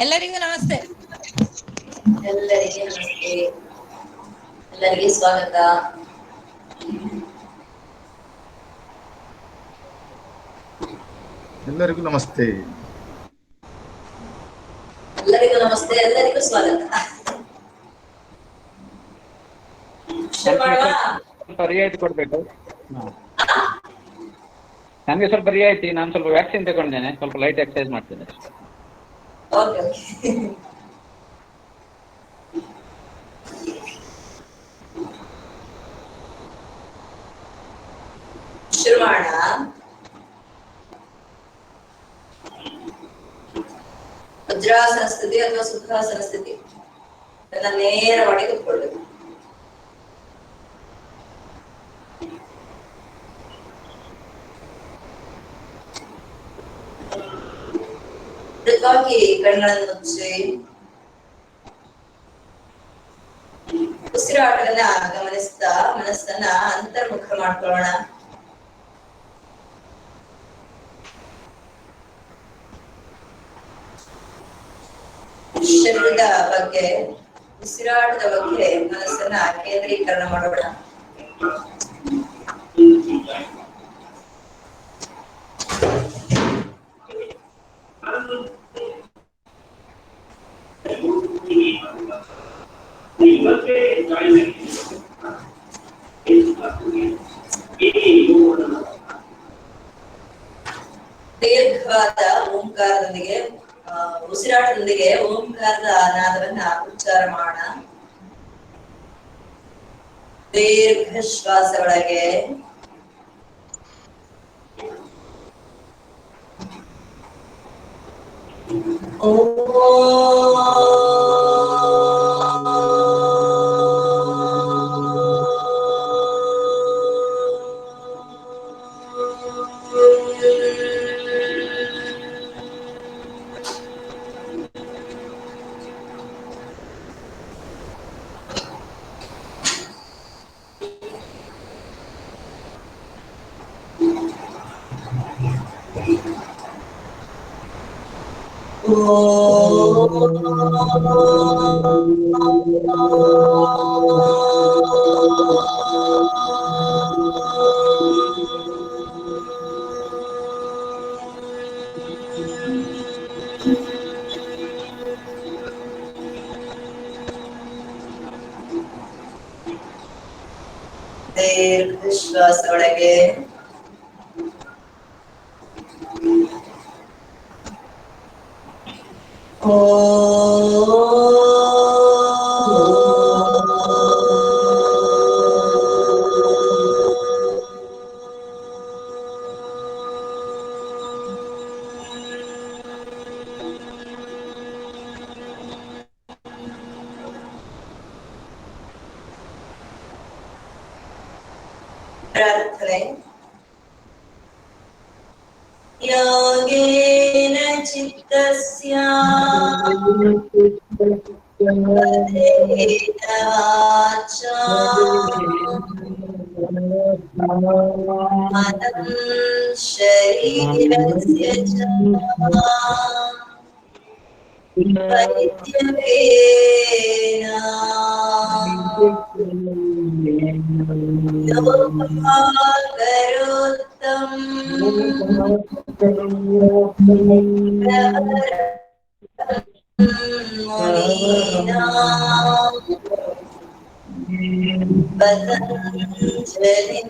ಎಲ್ಲರಿಗೂ ನಮಸ್ತೆ. ಎಲ್ಲರಿಗೆ ನಮಸ್ತೆ. ಎಲ್ಲರಿಗೆ ಸ್ವಾಗತ. ಎಲ್ಲರಿಗೂ ನಮಸ್ತೆ. ಎಲ್ಲರಿಗೂ ನಮಸ್ತೆ, ಎಲ್ಲರಿಗೂ ಸ್ವಾಗತ. ಸ್ವಲ್ಪ ರಿಯಾಯಿತಿ ಕೊಡ್ಬೇಕು. ನನಗೆ ಸ್ವಲ್ಪ ರಿಯಾಯಿತಿ, ನಾನು ಸ್ವಲ್ಪ ವ್ಯಾಕ್ಸಿನ್ ತಗೊಂಡಿದ್ದೇನೆ, ಸ್ವಲ್ಪ ಲೈಟ್ ಎಕ್ಸರ್ಸೈಸ್ ಮಾಡ್ತೇನೆ. ಓಕೆ ಶುರು ಮಾಡೋಣ. ವಜ್ರಾಸನ ಸ್ಥಿತಿ ಅಥವಾ ಸುಖಾಸನ ಸ್ಥಿತಿ, ನೇರವಾಗಿ ಕೂತ್ಕೊಳ್ಬೇಕು. ಮೃದುವಾಗಿ ಕಣ್ಣುಗಳನ್ನು ಮುಚ್ಚಿ ಉಸಿರಾಟವನ್ನ ಗಮನಿಸ್ತಾ ಮನಸ್ಸನ್ನ ಅಂತರ್ಮುಖ ಮಾಡ್ಕೊಳ್ಳೋಣ. ಶರೀರದ ಬಗ್ಗೆ, ಉಸಿರಾಟದ ಬಗ್ಗೆ ಮನಸ್ಸನ್ನ ಕೇಂದ್ರೀಕರಣ ಮಾಡೋಣ. ದೀರ್ಘವಾದ ಓಂಕಾರದೊಂದಿಗೆ ಉಸಿರಾಟದೊಂದಿಗೆ ಓಂಕಾರದ ನಾದವನ್ನ ಉಚ್ಚಾರ ಮಾಡೋಣ. ದೀರ್ಘ ಶ್ವಾಸ ಒಳಗೆ, ದೀರ್ಘ ಶ್ವಾಸ ಒಳಗೆ, ಪ್ರಾರ್ಥನೆ. ಯೋಗೇನ ಚಿತ್ತಸ್ಯ ಪದೇನ ವಾಚಾ ಮನಂ ಶರೀರಸ್ಯ ಚ ವೈದ್ಯಕೇನ ಯೋಗಕರೋತ್ತಂ ಮುನೀನಾಂ ಪತಂಜಲಿಂ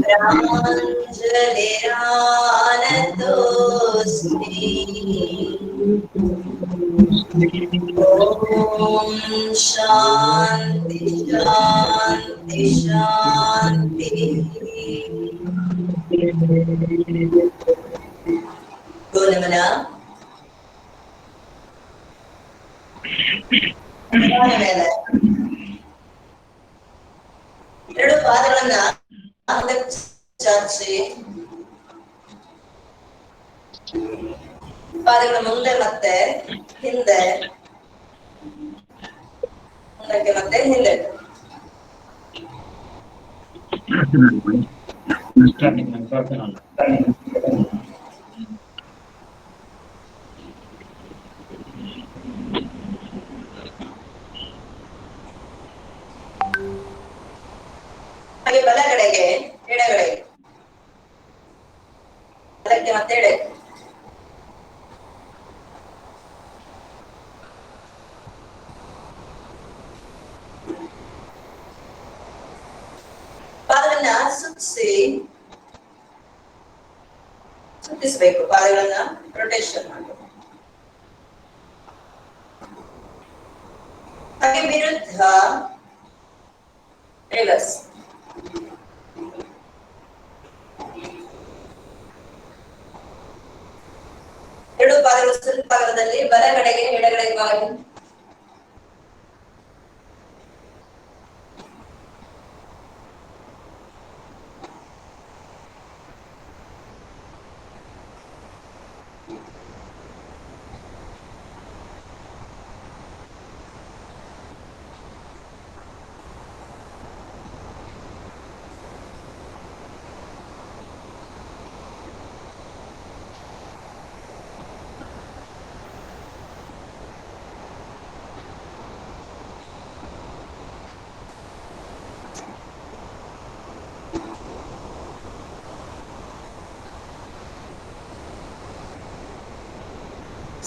ಪ್ರಾಂಜಲಿರಾನತೋಸ್ಮಿ. ಓಂ ಶಾಂತಿ ಶಾಂತಿ ಶಾಂತಿ. ಗೋನಮನ. ಮೇಲೆ ಎರಡು ಪಾದಗಳನ್ನ ಮುಂದಕ್ಕೆ ಚಾಚಿ, ಪಾದಗಳ ಮುಂದೆ ಮತ್ತೆ ಹಿಂದೆ, ಮುಂದಕ್ಕೆ ಮತ್ತೆ ಹಿಂದೆ. ಹಾಗೆ ಬಲಗಡೆಗೆ ಎಡಗಡೆಗೆ, ಬಲಕ್ಕೆ ಮತ್ತೆ ಎಡೆ. ಪಾದವನ್ನ ಸುತ್ತಿಸಬೇಕು, ಪಾದಗಳನ್ನ ರೊಟೇಷನ್ ಮಾಡಬೇಕು. ಹಾಗೆ ವಿರುದ್ಧ ರಿವರ್ಸ್. ಎರಡು ಪಾದಗಳು ಸ್ವಲ್ಪ ಅಗಲದಲ್ಲಿ, ಬಲಗಡೆಗೆ ಎಡಗಡೆಗೆ ಬಾಗಿ.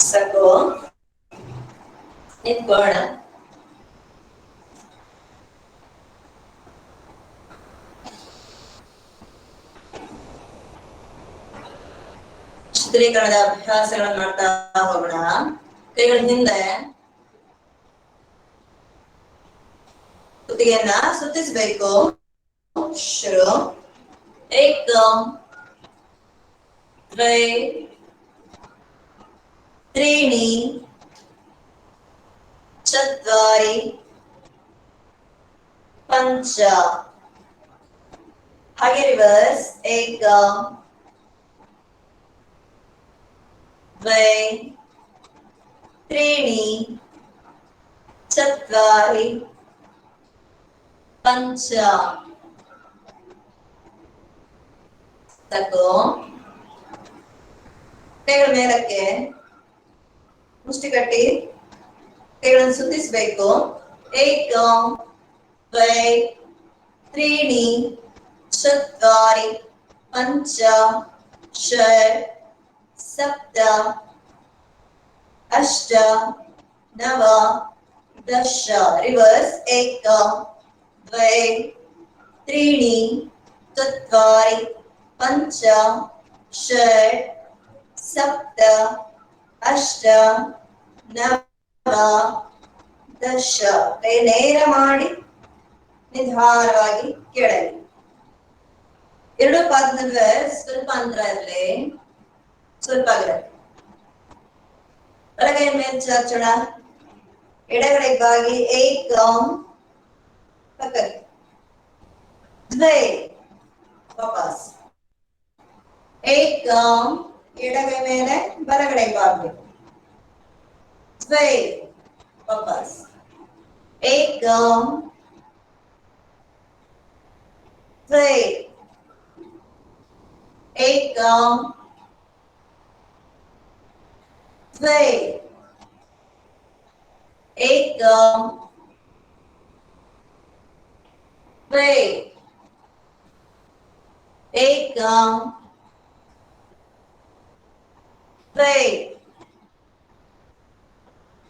ಸಾಕು, ನಿಂತ್ಕೋಣ. ಚಿತ್ರೀಕರಣದ ಅಭ್ಯಾಸಗಳನ್ನು ಮಾಡ್ತಾ ಹೋಗೋಣ. ಕೈಗಳ ಹಿಂದೆ ಕುತ್ತಿಗೆಯನ್ನ ಸುತ್ತಿಸಬೇಕು. ಶುರು. ಏಕ, ದ್ವೈ, त्रीणि, चत्वारि, पंच. हागे रिवर्स. एक, द्वै, त्रीणि, चत्वारि, पंच. तको ಕೈಗಳ ಮೇಲಕ್ಕೆ ಮುಷ್ಟಿ ಕಟ್ಟಿ ಕೈಗಳನ್ನು ಸುತ್ತಿಸಬೇಕು. ಏಕ, ದ್ವೈ, त्रीणि, चत्वारि, पंच, षट्, सप्त, अष्ट, नव, दश. रिवर्स. एक, द्वै, त्रीणि, चत्वारि, पंच, षट्, सप्त, अष्ट, नव, दश. ಕೈ ನೇರ ಮಾಡಿ ನಿಧಾನವಾಗಿ ಕೆಳಗೆ. ಎರಡು ಪಾದದ ನಡುವೆ ಸ್ವಲ್ಪ ಅಂತರ ಇರಲಿ, ಸ್ವಲ್ಪ ಆಗಿರಲಿ. ಬಲಗೈ ಮೇಲೆ ಚಾಚೋಣ, ಎಡಗಡೆಗೆ ಬಾಗಿ. ಏಕ, ಪಕ್ಕಕ್ಕೆ. ದ್ವೈ, ವಾಪಸ್. ಏಕ, ಎಡಗೈ ಮೇಲೆ ಬಲಗಡೆಗೆ ಬಾಗಬೇಕು. ದ್ವೈ, ವಾಪಸ್. ಏಕ, ದ್ವೈ, ಏಕ, ದ್ವೈ, ಏಕ, ದ್ವೈ, ಏಕ, ದ್ವೈ,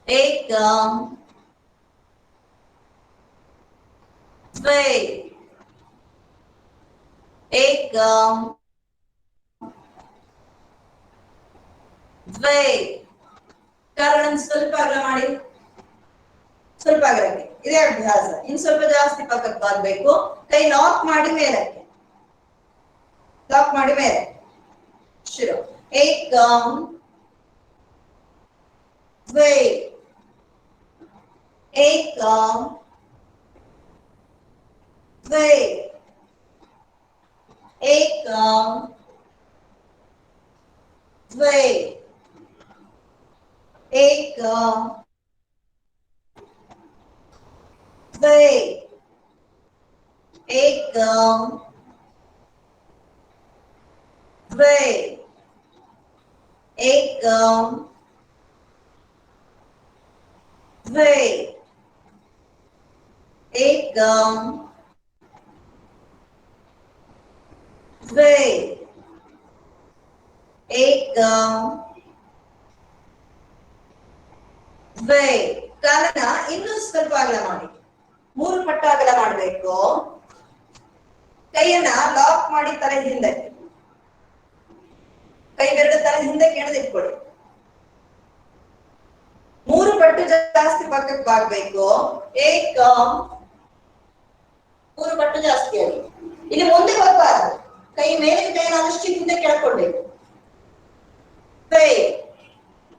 ಏಕ, ದ್ವೈ, ಏಕ, ದ್ವೈ. ಕಾಲನ್ನು ಸ್ವಲ್ಪ ಅಗಲ ಮಾಡಿ, ಸ್ವಲ್ಪ ಅಗಲಕ್ಕೆ. ಇದೇ ಅಭ್ಯಾಸ. ಇನ್ನು ಸ್ವಲ್ಪ ಜಾಸ್ತಿ ಪಕ್ಕಕ್ಕೆ ಬಾಗಬೇಕು. ಕೈ ಲಾಕ್ ಮಾಡಿ ಮೇಲಕ್ಕೆ, ಲಾಕ್ ಮಾಡಿ ಮೇಲೆ. ಶುರು. ಏಕ, ದ್ವೈ, ಏಕ, ದ್ವೈ, ಏಕ, ದ್ವೈ, ಏಕ, ದ್ವೈ, ಏಕ, ದ್ವೈ, ಏಕ, ದ್ವೈ, ಏಕ, द्वे एकम द्वे ಕಾಲನ ಇನ್ನೂ ಸ್ವಲ್ಪ ಅಗಲ ಮಾಡಿ 3 ಪಟ್ಟು ಅಗಲ ಮಾಡಬೇಕು ಕೈಯನ್ನ ಲಾಕ್ ಮಾಡಿ ತಲೆ ಹಿಂದೆ ಕೈ ಬೆರಳು ತಲೆ ಹಿಂದೆ ಕೆಳದಿಟ್ಕೊಳ್ಳಿ 3 ಪಟ್ಟು ಜಾಸ್ತಿ ಪಕ್ಕಕ್ಕೆ ಬಾಗಬೇಕು ಏಕಂ 3 ಪಟ್ಟು ಜಾಸ್ತಿ ಆಗಿ ಇಲ್ಲಿ ಮುಂದೆ ಹೋಗಬಾರದು ಕೈ ಮೇಲೆ ಕೈಯನ್ನು ಆದಷ್ಟು ಹಿಂದೆ ಕೆಳಕೊಳ್ಬೇಕು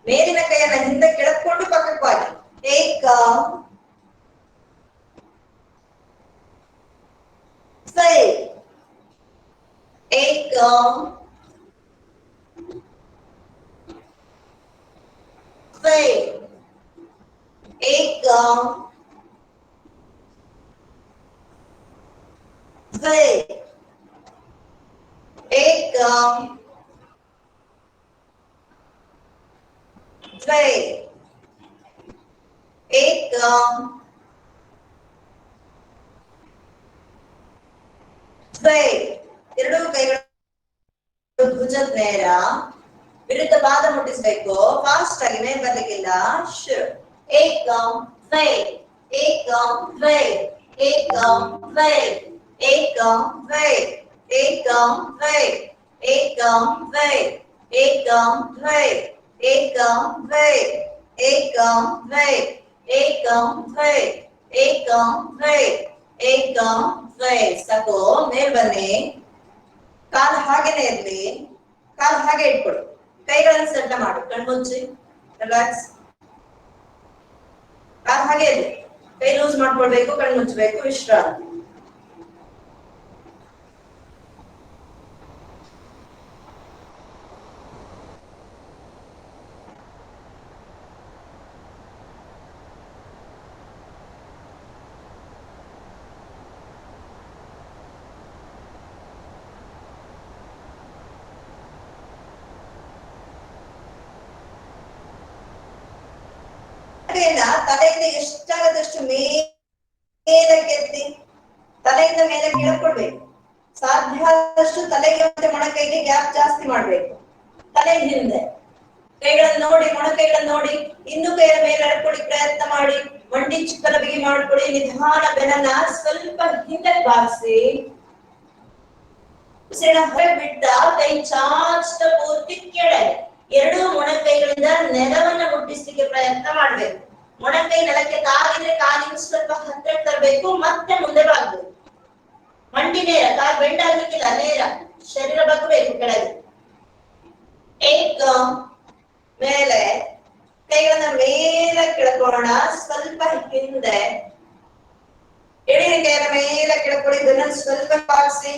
ಮೇಲಿನ ಕೈಯನ್ನ ಹಿಂದೆ ಕೆಳಕೊಂಡು ಪಕ್ಕಕ್ಕೆ ಬಾಗಿ ಏಕಂ एकम द्वे एकम द्वे एकम द्वे एकम द्वे ಎರಡು ಕೈಗಳು ಭುಜದ ನೇರ ವಿರುದ್ಧ ಪಾದ ಮುಟ್ಟಿಸಬೇಕು ಫಾಸ್ಟ್ ಆಗಿ ಮೇಲೆ ಬರ್ಲಿಕ್ಕಿಲ್ಲ ಏಕಂ ದ್ವೈ ಏಕಂ ದ್ವೈ ಏಕಂ ದ್ವೈ ಏಕಂ ದ್ವೈ ಏಕಂ ದ್ವೈ ಏಕಂ ದ್ವೈ ಏಕಂ ದ್ವೈ ಏಕಂ ದ್ವೈ ಏಕಂ ದ್ವೈ ಏಕಂ ದ್ವೈ ಏಕಂ ದ್ವೈ ಏಕಂ ದ್ವೈ ಸಾಕು ಮೇಲ್ ಬನ್ನಿ ಕಾಲು ಹಾಗೇನೆ ಇರ್ಲಿ ಕಾಲು ಹಾಗೆ ಇಟ್ಕೊಡಿ ಕೈಗಳನ್ನು ಸೆಟ್ ಮಾಡು ಕಣ್ಮುಚ್ಚಿ ರಿಲ್ಯಾಕ್ಸ್ ಕಾಲು ಹಾಗೆ ಇರ್ಲಿ ಕೈ ಲೂಸ್ ಮಾಡ್ಕೊಳ್ಬೇಕು ಕಣ್ಮುಚ್ಚಬೇಕು ವಿಶ್ರಾಂತಿ ತಲೆಯಿಂದ ಎಷ್ಟಾಗದಷ್ಟು ಮೇಲಕ್ಕೆತ್ತಿ ತಲೆಯಿಂದ ಮೇಲೆ ಕೆಳಕೊಡ್ಬೇಕು ಸಾಧ್ಯ ಆದಷ್ಟು ತಲೆಗೆ ಮತ್ತೆ ಮೊಣಕೈಗೆ ಗ್ಯಾಪ್ ಜಾಸ್ತಿ ಮಾಡ್ಬೇಕು ತಲೆ ಹಿಂದೆ ಕೈಗಳನ್ನು ನೋಡಿ ಮೊಣಕೈಗಳನ್ನು ನೋಡಿ ಇನ್ನು ಕೈಯ ಮೇಲೆ ಎಳ್ಕೊಳ್ಳಿ ಪ್ರಯತ್ನ ಮಾಡಿ ಮಂಡಿ ಚಿಕ್ಕನ ಬಿಗಿ ಮಾಡ್ಕೊಳ್ಳಿ ನಿಧಾನ ಬೆನ್ನನ್ನ ಸ್ವಲ್ಪ ಹಿಂದೆ ಬಾಗಿಸಿ ಉಸಿರಿನ ಹೊರ ಬಿಟ್ಟ ಕೈ ಚಾಚ್ತ ಪೂರ್ತಿ ಕೆಳಗೆ ಎರಡು ಮೊಣಕೈಗಳಿಂದ ನೆಲವನ್ನ ಮುಟ್ಟಿಸ್ಲಿಕ್ಕೆ ಪ್ರಯತ್ನ ಮಾಡ್ಬೇಕು ಮೊಣಕೈ ನೆಲಕ್ಕೆ ತಾಗಿದ್ರೆ ಕಾಲಿಗೆ ಸ್ವಲ್ಪ ಹತ್ತಿರ ತರಬೇಕು ಮತ್ತೆ ಮುಂದೆ ಬಾಗ್ಬೇಕು ಮಂಡಿ ನೇರ ಕಾಲು ಬೆಂಡ್ ಆಗ್ಲಿಕ್ಕಿಲ್ಲ ನೇರ ಶರೀರ ಬಗ್ಗಬೇಕು ಕೆಳಗೆ ಏಕಂ ಮೇಲೆ ಕೈಗಳನ್ನ ಮೇಲೆ ಕೆಳಕೋಣ ಸ್ವಲ್ಪ ಹಿಂದೆ ಎಡಿನ ಕೈಯನ್ನ ಮೇಲೆ ಕೆಳಕೊಳ್ಳಿ ಇದನ್ನ ಸ್ವಲ್ಪ ಬಾಗಿಸಿ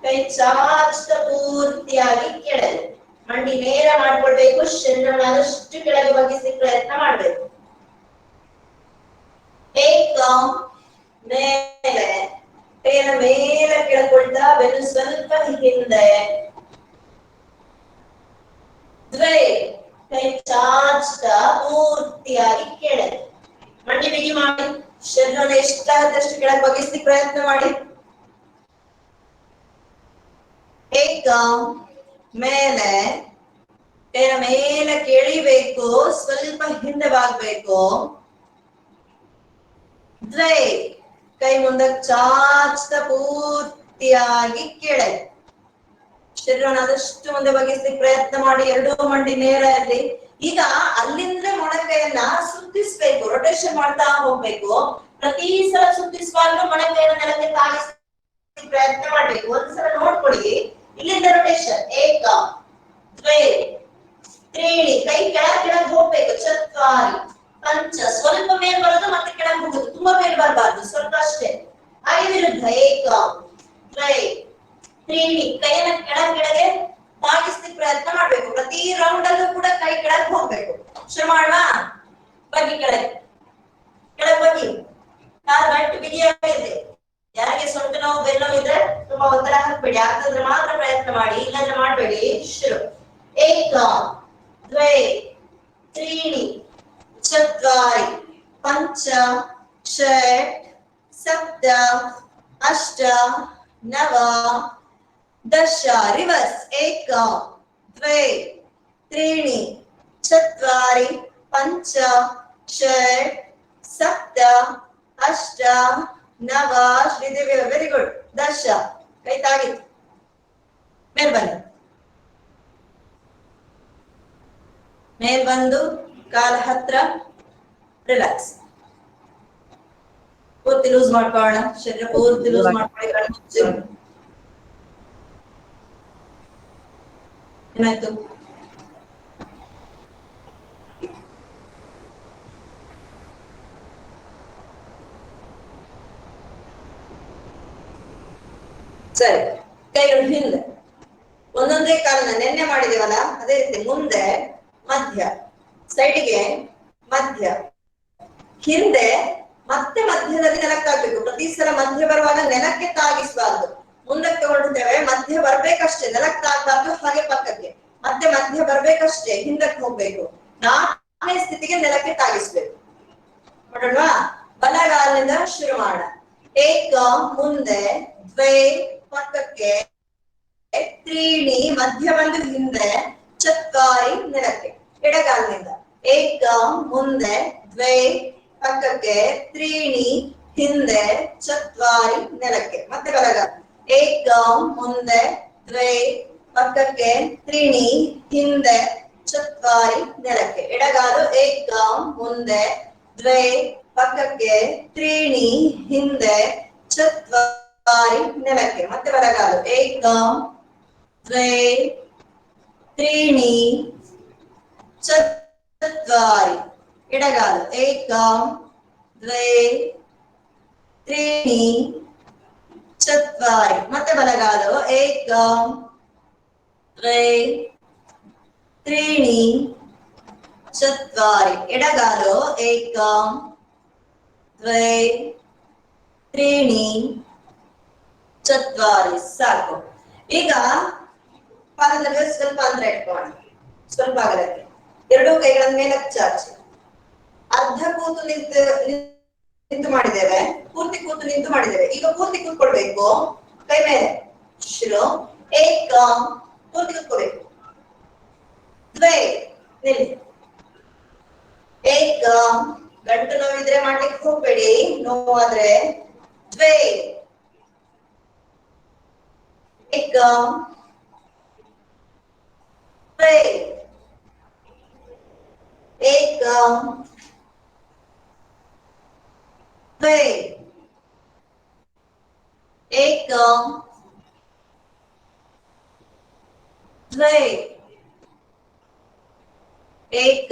ಕೈ ಚಾಚ್ತ ಪೂರ್ತಿಯಾಗಿ ಕೆಳಗೆ ಮಂಡಿ ನೇರ ಮಾಡ್ಕೊಳ್ಬೇಕು ಶರೀರವನ್ನು ಕೆಳಗೆ ಬಗ್ಗಿಸಿ ಪ್ರಯತ್ನ ಮಾಡ್ಬೇಕು ಏಕಂ ಮೇಲೆ ಕೈಯನ್ನು ಮೇಲೆ ಕೆಳಕೊಳ್ತಾ ಬೆನ್ನು ಸ್ವಲ್ಪ ಹಿಂದೆ ದ್ವೈ ಕೈ ಚಾಚ್ತ ಪೂರ್ತಿಯಾಗಿ ಕೆಳಗೆ ಮಂಡಿ ಬಿಗಿ ಮಾಡಿ ಶರೀರವನ್ನು ಎಷ್ಟಾದಷ್ಟು ಕೆಳಗೆ ಬಗ್ಗಿಸಿ ಪ್ರಯತ್ನ ಮಾಡಿ ಏಕಂ ಮೇಲೆ ಕೈಯ ಮೇಲೆ ಕೆಳಿಬೇಕು ಸ್ವಲ್ಪ ಹಿಂದೆ ಬಾಗ್ಬೇಕು ದ್ವೈ ಕೈ ಮುಂದಕ್ಕೆ ಚಾಚ್ತ ಪೂರ್ತಿಯಾಗಿ ಕೆಳಗೆ ಶರೀರವನ್ನು ಆದಷ್ಟು ಮುಂದೆ ಬಗ್ಗಿಸ್ಲಿಕ್ಕೆ ಪ್ರಯತ್ನ ಮಾಡಿ ಎರಡು ಮಂಡಿ ನೇರ ಇರಲಿ ಈಗ ಅಲ್ಲಿಂದ ಮೊಣಕೈಯನ್ನ ಸುತ್ತಿಸ್ಬೇಕು ರೊಟೇಷನ್ ಮಾಡ್ತಾ ಹೋಗ್ಬೇಕು ಪ್ರತಿ ಸಲ ಸುತ್ತಿಸುವಾಗಲೂ ಮೊಣಕೈಯನ್ನ ನೆಲಕ್ಕೆ ತಾಗಿಸಿ ಪ್ರಯತ್ನ ಮಾಡ್ಬೇಕು ಒಂದ್ಸಲ ನೋಡ್ಕೊಳ್ಳಿ ಇಲ್ಲಿಂದ ರೊಟೇಷನ್ ಏಕಂ ದ್ವೈ ತ್ರೀಣಿ ಕೈ ಕೆಳಗೆ ಹೋಗ್ಬೇಕು ಚತ್ವಾರಿ ಪಂಚ ಸ್ವಲ್ಪ ಮೇಲ್ ಬರೋದು ಮತ್ತೆ ಕೆಳಗೆ ಹೋಗೋದು ತುಂಬಾ ಮೇಲ್ ಬರಬಾರ್ದು ಸ್ವಲ್ಪ ಅಷ್ಟೇ ಹಾಗೆ ವಿರುದ್ಧ ಏಕಂ ದ್ವೈ ತ್ರೀಣಿ ಕೈಯನ್ನ ಕೆಳಗೆ ತಾಗಿಸ್ಲಿಕ್ಕೆ ಪ್ರಯತ್ನ ಮಾಡ್ಬೇಕು ಪ್ರತಿ ರೌಂಡ್ ಅಲ್ಲೂ ಕೂಡ ಕೈ ಕೆಳಗೆ ಹೋಗ್ಬೇಕು ಶುರು ಮಾಡುವ ಬಗ್ಗಿ ಕೆಳಗೆ ಬಗ್ಗಿ ಕಾಲು ಗಂಟು ಬಿಗಿಯಾಗಿದೆ ಯಾರಿಗೆ ಸೊಂಟ ನೋವು ಬೆನ್ನು ಇದ್ರೆ ತುಂಬಾ ಒತ್ತಡ ಹಾಕ್ಬೇಡಿ ಆಗ್ತದ್ರೆ ಮಾತ್ರ ಪ್ರಯತ್ನ ಮಾಡಿ ಇಲ್ಲಾಂದ್ರೆ ಮಾಡ್ಬೇಡಿ ಶುರು ಏಕಂ ದ್ವೈ ತ್ರೀಣಿ ಚತ್ವಾರಿ ಪಂಚ ಷಟ್ सप्त अष्ट नव दश रिवर्स एक द्वे त्रीणि चत्वारि पञ्च षट् सप्त अष्ट नव श्रीदेवी वेरी गुड दश कई तागिತ್ತು ಮೇಲ್ ಬನ್ನಿ ಮೇಲ್ ಬಂದು ಕಾಲ ಹತ್ರ ರಿಲ್ಯಾಕ್ಸ್ ಪೂರ್ತಿ ಲೂಸ್ ಮಾಡ್ಕೊಳ್ಳೋಣ ಶರೀರ ಪೂರ್ತಿ ಲೂಸ್ ಮಾಡ್ಕೊಳ್ಳಿ ಕಣ್ಣು ಮುಚ್ಚಿ ಏನಾಯ್ತು ಸರಿ ಕೈಗಳು ಹಿಂದೆ ಒಂದೊಂದೇ ಕಾಲನ್ನ ನೆನ್ನೆ ಮಾಡಿದೀವಲ್ಲ ಅದೇ ರೀತಿ ಮುಂದೆ ಮಧ್ಯ ಸೈಡ್ಗೆ ಮಧ್ಯ ಹಿಂದೆ ಮತ್ತೆ ಮಧ್ಯದಲ್ಲಿ ನೆಲಕ್ಕಾಗ್ಬೇಕು ಪ್ರತಿ ಸಲ ಮಧ್ಯ ಬರುವಾಗ ನೆಲಕ್ಕೆ ತಾಗಿಸಬಾರ್ದು ಮುಂದಕ್ಕೆ ಹೊರಡ್ತೇವೆ ಮಧ್ಯ ಬರ್ಬೇಕಷ್ಟೇ ನೆಲಕ್ಕೆ ತಾಗಬಾರ್ದು ಹಾಗೆ ಪಕ್ಕಕ್ಕೆ ಮತ್ತೆ ಮಧ್ಯ ಬರ್ಬೇಕಷ್ಟೇ ಹಿಂದಕ್ಕೆ ಹೋಗ್ಬೇಕು ನಾಲ್ಕನೇ ಸ್ಥಿತಿಗೆ ನೆಲಕ್ಕೆ ತಾಗಿಸ್ಬೇಕು ನೋಡೋಣ ಬಲಗಾಲಿನಿಂದ ಶುರು ಮಾಡೋಣ ಏಕ ಮುಂದೆ ದ್ವೇ ಪಕ್ಕಕ್ಕೆ त्रीणि मध्य बंದು ಹಿಂದೆ ಚತ್ವಾರಿ ನೆಲಕ್ಕೆ ಎಡಗಾಲಿನಿಂದ ಏಕ ಮುಂದೆ ದ್ವೇ ಪಕ್ಕಕ್ಕೆ त्रीणि ಹಿಂದೆ ಚತ್ವಾರಿ ನೆಲಕ್ಕೆ ಮತ್ತೆ ಬಲಗಾಲ ಏಕ ಮುಂದೆ ದ್ವೇ ಪಕ್ಕಕ್ಕೆ त्रीणि ಹಿಂದೆ ಚತ್ವಾರಿ ನೆಲಕ್ಕೆ ಎಡಗಾಲು ಏಕ ಮುಂದೆ ದ್ವೇ ಪಕ್ಕಕ್ಕೆ त्रीणि ಹಿಂದೆ ಚತ್ವಾರಿ ನೆಲಕ್ಕೆ ಮತ್ತೆ ಬಲಗಾಲು ಏಕ द्वे त्रीणि चत्वारि एडगालु एक द्वे त्रीणि चत्वारि ಮತ್ತೆ ಬಲಗಾಲು एक द्वे त्रीणि चत्वारि एडगालु एक द्वे त्रीणि चत्वारि साಕು ಈಗ ಪಾದದಲ್ಲಿ ಸ್ವಲ್ಪ ಅಂತರ ಇಟ್ಕೊಳ್ಳೋಣ ಸ್ವಲ್ಪ ಅಗಲಕ್ಕೆ ಎರಡು ಕೈಗಳನ್ನು ಮೇಲಕ್ಕೆ ಚಾಚಿ ಅರ್ಧ ಕೂತು ನಿಂತು ಮಾಡಿದ್ದೇವೆ ಪೂರ್ತಿ ಕೂತು ನಿಂತು ಮಾಡಿದ್ದೇವೆ ಈಗ ಪೂರ್ತಿ ಕೂತ್ಕೊಳ್ಬೇಕು ಕೈ ಮೇಲೆ ಶುರು ಏಕ ಪೂರ್ತಿ ಕೂತ್ಕೋಬೇಕು ದ್ವೇ ನಿಲ್ಲಿ ಏಕ ಗಂಟು ನೋವಿದ್ರೆ ಮಾಡ್ಲಿಕ್ಕೆ ಹೋಗ್ಬೇಡಿ ನೋವಾದ್ರೆ ದ್ವೇ एक द्वे एक द्वे एक द्वे एक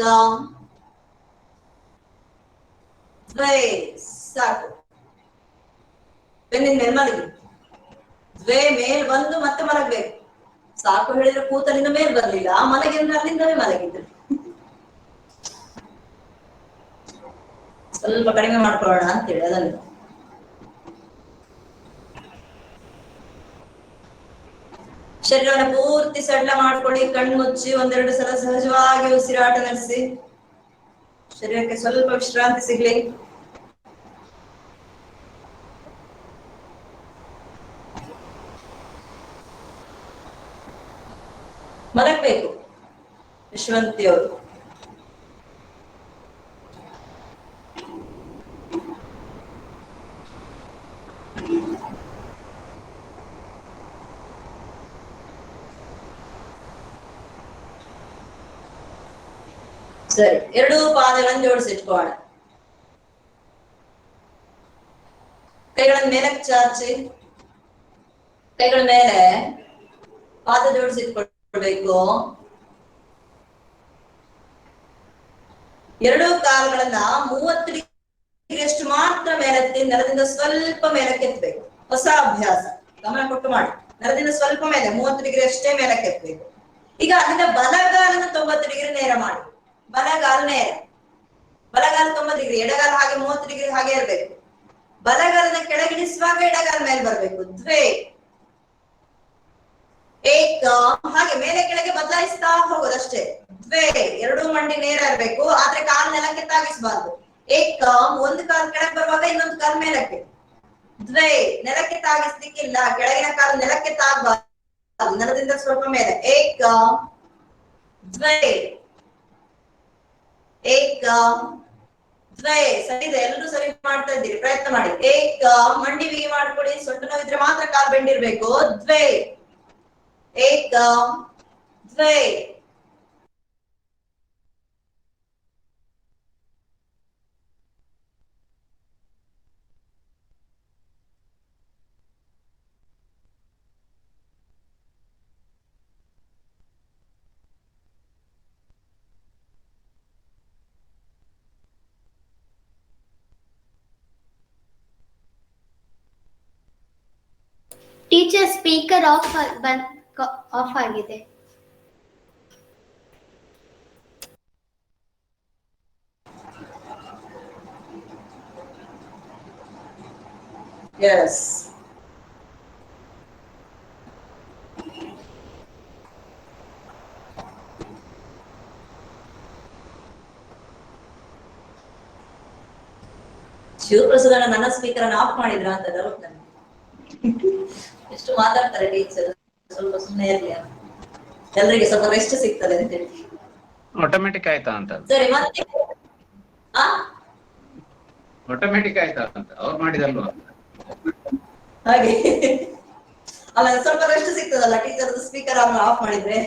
द्वे साಕು ಬೆನ್ನಿನ ಮೇಲೆ ಮಲಗಿ ದ್ವೇ ಮೇಲ್ ಬಂದು ಮತ್ತೆ ಮಲಗಬೇಕು ಸಾಕು ಹೇಳಿದ್ರೆ ಕೂತಲಿಂದ ಮೇಲ್ ಬರ್ಲಿಲ್ಲ ಮಲಗಿದ್ರೆ ಅಲ್ಲಿಂದಲೇ ಮಲಗಿದ್ರು ಸ್ವಲ್ಪ ಕಡಿಮೆ ಮಾಡ್ಕೊಳ್ಳೋಣ ಅಂತೇಳಿ ಅದನ್ನು ಶರೀರವನ್ನು ಪೂರ್ತಿ ಸಡ್ಲ ಮಾಡ್ಕೊಳ್ಳಿ ಕಣ್ಣು ಮುಚ್ಚಿ ಒಂದೆರಡು ಸಲ ಸಹಜವಾಗಿ ಉಸಿರಾಟ ನಡೆಸಿ ಶರೀರಕ್ಕೆ ಸ್ವಲ್ಪ ವಿಶ್ರಾಂತಿ ಸಿಗ್ಲಿ ಮಲಗಬೇಕು ಯಶವಂತಿಯವರು ಸರಿ ಎರಡೂ ಪಾದಗಳನ್ನು ಜೋಡಿಸಿಟ್ಕೋಣ ಕೈಗಳನ್ನು ಮೇಲಕ್ಕೆ ಚಾಚಿ ಕೈಗಳ ಮೇಲೆ ಪಾದ ಜೋಡಿಸಿಟ್ಕೊಳ್ಬೇಕು ಎರಡೂ ಕಾಲುಗಳನ್ನ 30 ಡಿಗ್ರಿಯಷ್ಟು ಮಾತ್ರ ಮೇಲೆತ್ತಿ ನೆಲದಿಂದ ಸ್ವಲ್ಪ ಮೇಲಕ್ಕೆ ಎತ್ತಬೇಕು ಹೊಸ ಅಭ್ಯಾಸ ಗಮನ ಕೊಟ್ಟು ಮಾಡಿ ನೆಲದಿಂದ ಸ್ವಲ್ಪ ಮೇಲೆ 30 ಡಿಗ್ರಿ ಅಷ್ಟೇ ಮೇಲಕ್ಕೆ ಎತ್ತಬೇಕು ಈಗ ಅಲ್ಲಿಂದ ಬಲಗಾಲನ 90 ಡಿಗ್ರಿ ನೇರ ಮಾಡಿ ಬಲಗಾಲ ನೇರ ಬಲಗಾಲ 90 ಡಿಗ್ರಿ ಎಡಗಾಲ ಹಾಗೆ 30 ಡಿಗ್ರಿ ಹಾಗೆ ಇರಬೇಕು ಬಲಗಾಲನ ಕೆಳಗಿಳಿಸುವಾಗ ಎಡಗಾಲ ಮೇಲೆ ಬರಬೇಕು ದ್ವೇ ಏಕ ಹಾಗೆ ಮೇಲೆ ಕೆಳಗೆ ಬದಲಾಯಿಸ್ತಾ ಹೋಗೋದಷ್ಟೇ ದ್ವೇ ಎರಡೂ ಮಂಡಿ ನೇರ ಇರಬೇಕು ಆದ್ರೆ ಕಾಲ್ ನೆಲಕ್ಕೆ ತಾಗಿಸಬಾರ್ದು ಏಕ ಒಂದು ಕಾಲ್ ಕೆಳಗೆ ಬರುವಾಗ ಇನ್ನೊಂದು ಕಾಲ್ ಮೇಲಕ್ಕೆ ದ್ವೇ ನೆಲಕ್ಕೆ ತಾಗಿಸ್ಲಿಕ್ಕಿಲ್ಲ, ಕೆಳಗಿನ ಕಾಲು ನೆಲಕ್ಕೆ ತಾಗಬಾರದು, ನೆಲದಿಂದ ಸ್ವಲ್ಪ ಮೇಲೆ. ಏಕ ದ್ವೇ ಏಕ ದ್ವೇ. ಸರಿ ಇದೆ, ಎಲ್ಲರೂ ಸರಿ ಮಾಡ್ತಾ ಇದ್ದೀರಿ, ಪ್ರಯತ್ನ ಮಾಡಿ. ಏಕ ಮಂಡಿ ಬಿಗಿ ಮಾಡ್ಕೊಳ್ಳಿ, ಸೊಂಟ ನೋವಿದ್ರೆ ಮಾತ್ರ ಕಾಲು ಬೆಂಡಿರ್ಬೇಕು. ದ್ವೇ ಏಕ ದ್ವೇ. ಟೀಚರ್ ಸ್ಪೀಕರ್ ಆಫ್ ಆಗಿದೆ. Yes. ಶಿವಪ್ರಸಾದ ನನ್ನ ಸ್ಪೀಕರ್ ಅನ್ನು ಆಫ್ ಮಾಡಿದ್ರ ಅಂತ ಡೌಟ್ ನನಗೆ. ಎಷ್ಟು ಮಾತಾಡ್ತಾರೆ ಟೀಚರ್, ಸ್ವಲ್ಪ ಸುಮ್ಮನೆ ಇರ್ಲಿ, ಎಲ್ಲರಿಗೆ ಸ್ವಲ್ಪ ರೆಸ್ಟ್ ಸಿಗ್ತದೆ ಅಂತ ಹೇಳಿ. ಆಟೋಮೆಟಿಕ್ ಆಯ್ತಾ ಅಂತ. ಸರಿ, ಮತ್ತೆ ಆಟೋಮೆಟಿಕ್ ಆಯ್ತಾ ಅಂತ ಅವ್ರು ಮಾಡಿದಲ್ವಾ ಹಾಗೆ. ಅಲ್ಲ, ಸ್ವಲ್ಪ ರೆಸ್ಟ್ ಸಿಗ್ತದಲ್ಲ ಟೀಚರ್ ಸ್ಪೀಕರ್ ಆಫ್ ಮಾಡಿದ್ರೆ.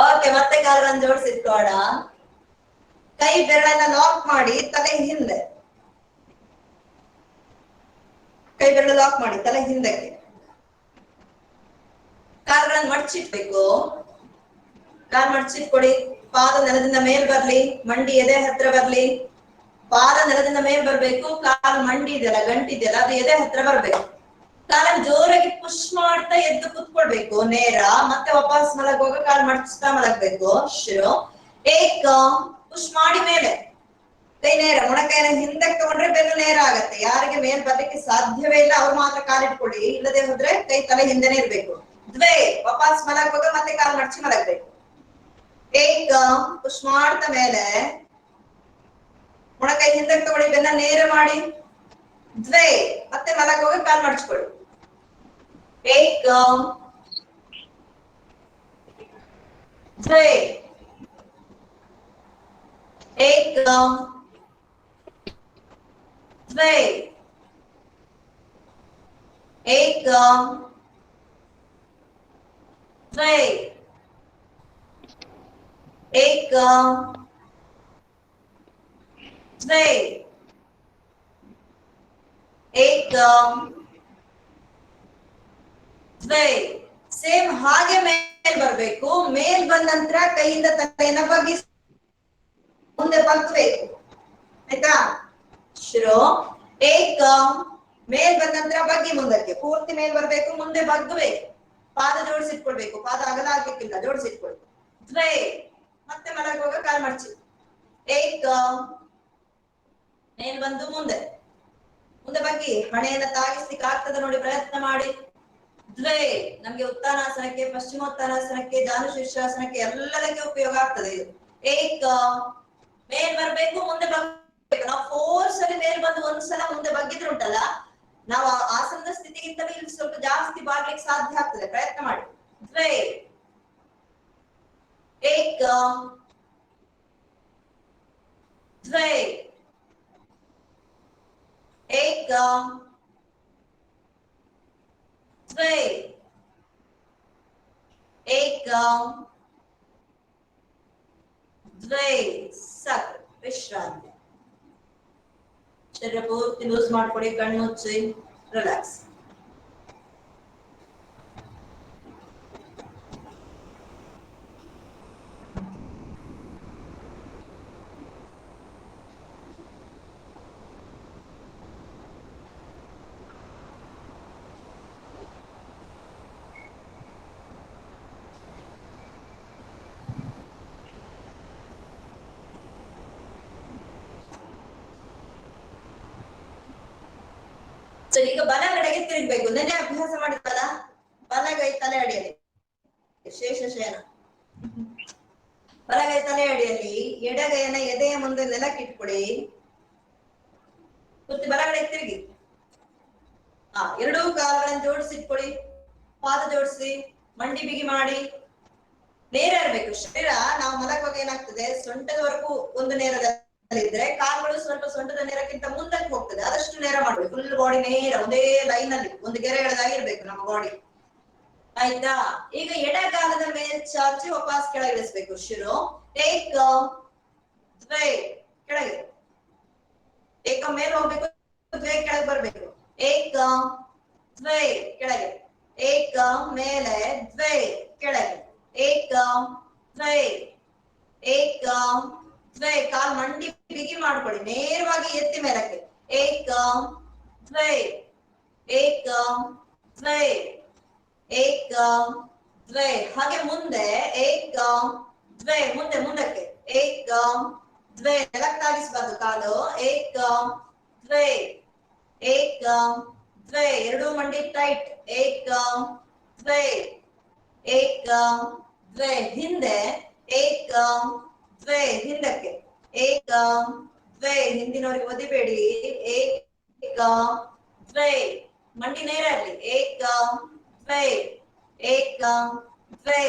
ಓಕೆ, ಮತ್ತೆ ಕಾಲನ್ನು ಜೋಡಿಸಿಟ್ಕೋಣ. ಕೈ ಬೆರಳನ್ನ ಲಾಕ್ ಮಾಡಿ ತಲೆ ಹಿಂದೆ, ಕೈ ಬೆರಳು ಲಾಕ್ ಮಾಡಿ ತಲೆ ಹಿಂದಕ್ಕೆ. ಕಾಲುಗಳನ್ನು ಮಡಚಿಟ್ಬೇಕು, ಕಾಲು ಮಡಚಿಟ್ಕೊಡಿ. ಪಾದ ನೆಲದಿಂದ ಮೇಲ್ ಬರ್ಲಿ, ಮಂಡಿ ಎದೆ ಹತ್ರ ಬರ್ಲಿ. ಪಾದ ನೆಲದಿಂದ ಮೇಲ್ ಬರ್ಬೇಕು, ಕಾಲು ಮಂಡಿ ಇದೆಯಲ್ಲ, ಗಂಟಿದೆಯಲ್ಲ, ಅದು ಎದೆ ಹತ್ರ ಬರ್ಬೇಕು. ಕಾಲನ್ನು ಜೋರಾಗಿ ಪುಷ್ ಮಾಡ್ತಾ ಎದ್ದು ಕುತ್ಕೊಳ್ಬೇಕು ನೇರ. ಮತ್ತೆ ವಾಪಸ್ ಮಲಗುವಾಗ ಕಾಲು ಮಡಚಿಸ್ತಾ ಮಲಗ್ಬೇಕು. ಶುರು. ಏಕ ಪುಷ್ ಮಾಡಿ ಮೇಲೆ, ಕೈ ನೇರ. ಮೊಣಕೈನ ಹಿಂದಕ್ಕೆ ತಗೊಂಡ್ರೆ ಬೆನ್ನು ನೇರ ಆಗತ್ತೆ. ಯಾರಿಗೆ ಮೇಲ್ ಬರ್ಲಿಕ್ಕೆ ಸಾಧ್ಯವೇ ಇಲ್ಲ ಅವ್ರು ಮಾತ್ರ ಕಾಲಿಟ್ಕೊಳ್ಳಿ, ಇಲ್ಲದೆ ಹೋದ್ರೆ ಕೈ ತಲೆ ಹಿಂದೆನೆ ಇರ್ಬೇಕು. ದ್ವೇ ವಾಪಸ್ ಮಲಗುವಾಗ ಮತ್ತೆ ಕಾಲು ಮಡಚಿ ಮಲಗ್ಬೇಕು. ಏಕ ಪುಷ್ ಮಾಡ್ತಾ ಮೇಲೆ, ಮೊಣಕೈ ಹಿಂದಕ್ಕೆ ತಗೊಳ್ಳಿ, ಬೆನ್ನ ನೇರ ಮಾಡಿ. ದ್ವೇ ಮತ್ತೆ ಮಲಗುವಾಗ ಕಾಲು ಮಡಚ್ಕೊಳ್ಳಿ. ಏಕ ದ್ವೇ ಏಕ ದ್ವೇ ಏಕ ದ್ವೇ ಏಕ ದ್ವೇ ಏಕ ದ್ವೇ. ಸೇಮ್ ಹಾಗೆ ಮೇಲ್ ಬರ್ಬೇಕು. ಮೇಲ್ ಬಂದ ನಂತರ ಕೈಯಿಂದ ತಲೆಯನ್ನ ಬಗ್ಗಿಸಿ ಮುಂದೆ ಬಗ್ಬೇಕು, ಆಯ್ತಾ? ಶುರು. ಏಕ ಮೇಲ್ ಬಂದ ನಂತರ ಬಗ್ಗಿ ಮುಂದಕ್ಕೆ, ಪೂರ್ತಿ ಮೇಲ್ ಬರ್ಬೇಕು, ಮುಂದೆ ಬಗ್ಗಬೇಕು. ಪಾದ ಜೋಡಿಸಿಟ್ಕೊಳ್ಬೇಕು, ಪಾದ ಅಗಲ ಆಗ್ಲಿಕ್ಕಿಲ್ಲ, ಜೋಡಿಸಿಟ್ಕೊಳ್ಬೇಕು. ದ್ವೇ ಮತ್ತೆ ಮಲಗುವಾಗ ಕಾಲು ಮಡಚಿ. ಏಕ ಮೇಲ್ ಬಂದು ಮುಂದೆ, ಮುಂದೆ ಬಗ್ಗಿ. ಹಣೆಯನ್ನ ತಾಗಿಸ್ಲಿಕ್ಕೆ ಆಗ್ತದೆ ನೋಡಿ, ಪ್ರಯತ್ನ ಮಾಡಿ. ದ್ವೇ ನಮ್ಗೆ ಉತ್ತಾನಾಸನಕ್ಕೆ, ಪಶ್ಚಿಮೋತ್ತಾನಾಸನಕ್ಕೆ, ಜಾನು ಶೀರ್ಷಾಸನಕ್ಕೆ ಎಲ್ಲದಕ್ಕೆ ಉಪಯೋಗ ಆಗ್ತದೆ ಇದು. ಏಕ ಮೇಲ್ ಬರ್ಬೇಕು, ಮುಂದೆ ಬಗ್ಬೇಕು. ನಾವು ಫೋರ್ಸ್ ಅಲ್ಲಿ ಮೇಲ್ ಬಂದು ಒಂದ್ಸಲ ಮುಂದೆ ಬಗ್ಗಿದ್ರೆ ಉಂಟಲ್ಲ, ನಾವು ಆಸನದ ಸ್ಥಿತಿಗಿಂತಲೂ ಇಲ್ಲಿ ಸ್ವಲ್ಪ ಜಾಸ್ತಿ ಬಾಗ್ಲಿಕ್ಕೆ ಸಾಧ್ಯ ಆಗ್ತದೆ. ಪ್ರಯತ್ನ ಮಾಡಿ. ದ್ವೇ ಏಕ ದ್ವೇ ಏಕ ದ್ವೇ ಏಕ ದ್ವೇ. ಸಾಕು, ವಿಶ್ರಾಂತಿ. ಶರೀರ ಪೂರ್ತಿ ಲೂಸ್ ಮಾಡ್ಕೊಡಿ, ಕಣ್ಣು ಮುಚ್ಚಿ ರಿಲ್ಯಾಕ್ಸ್. ಸೊ ಈಗ ಬಲಗಡೆಗೆ ತಿರುಗ್ಬೇಕು. ನೆನ್ನೆ ಅಭ್ಯಾಸ ಮಾಡಿದ್ವಲ್ಲ, ಬಲಗೈ ತಲೆ ಅಡಿಯಲ್ಲಿ ಶೇಷ ಶಯನ, ಬಲಗೈ ತಲೆ ಅಡಿಯಲ್ಲಿ, ಎಡಗೈಯನ್ನ ಎದೆಯ ಮುಂದೆ ನೆಲಕ್ಕಿಟ್ಕೊಡಿ. ಕುರ್ತಿ ಬಲಗಡೆ ತಿರುಗಿ. ಎರಡೂ ಕಾಲುಗಳನ್ನು ಜೋಡಿಸಿಟ್ಕೊಳ್ಳಿ, ಪಾದ ಜೋಡಿಸಿ, ಮಂಡಿ ಬಿಗಿ ಮಾಡಿ, ನೇರ ಇರ್ಬೇಕು ಶರೀರ. ನಾವು ಮಲಗುವಾಗ ಏನಾಗ್ತದೆ, ಸೊಂಟದವರೆಗೂ ಒಂದು ನೇರದಲ್ಲಿದ್ರೆ ಕಾಲುಗಳು ಸ್ವಲ್ಪ ಸೊಂಟದ ನೇರಕ್ಕಿಂತ ಮುಂದಕ್ಕೆ ಹೋಗ್ತದೆ, ಆದಷ್ಟು ನೇರ ಮಾಡ್ಬೇಕು. ಫುಲ್ ಬಾಡಿ ನೇರ ಒಂದೇ ಲೈನ್ ಅಲ್ಲಿ ಒಂದು ಗೆರೆ ಎಳೆದಾಗಿರ್ಬೇಕು ನಮ್ಮ ಬಾಡಿ, ಆಯ್ತಾ. ಈಗ ಎಡಗಾಲದ ಮೇಲೆ ಚಾಚಿ ವಾಪಸ್ ಕೆಳಗಿಳಿಸ್ಬೇಕು. ಶುರು ಏಕ ದ್ವೈ ಕೆಳಗೆ, ಏಕ ಮೇಲೆ ಹೋಗ್ಬೇಕು, ದ್ವೈ ಕೆಳಗೆ ಬರ್ಬೇಕು. ಏಕ ದ್ವೈ ಕೆಳಗೆ, ಏಕ ಮೇಲೆ, ದ್ವೈ ಕೆಳಗೆ, ಏಕ ದ್ವೈ, ಏಕ ದ್ವೈ. ಕಾಲ್ ಮಂಡಿ ಬಿಗಿ ಮಾಡ್ಕೊಳ್ಳಿ, ನೇರವಾಗಿ ಎತ್ತಿ ಮೇಲಕ್ಕೆ. ಏಕ ದ್ವೈ, ಏಕ ದ್ವೈ, ಏಕ ದ್ವೈ. ಹಾಗೆ ಮುಂದೆ ಏಕ ದ್ವೈ, ಮುಂದಕ್ಕೆ ಏಕ ದ್ವೈ. ನೆಲಕ್ಕಾಗಿಸ್ಬಾರ್ದು ಕಾಲು. ಏಕ ದ್ವೈ, ಏಕ ದ್ವೈ. ಎರಡೂ ಮಂಡಿ ಟೈಟ್. ಏಕ ದ್ವೈ, ಏಕ ದ್ವೈ. ಹಿಂದೆ ಏಕ ದ್ವೈ, ಹಿಂದಕ್ಕೆ ಏಕ ದ್ವೈ. ಹಿಂದಿನವರಿಗೆ ಒದಿಬೇಡಿ. ಏಕ ದ್ವೈ, ಮಂಡಿ ನೇರ ಇರಲಿ. ಏಕ ದ್ವೈ, ಏಕ ದ್ವೈ,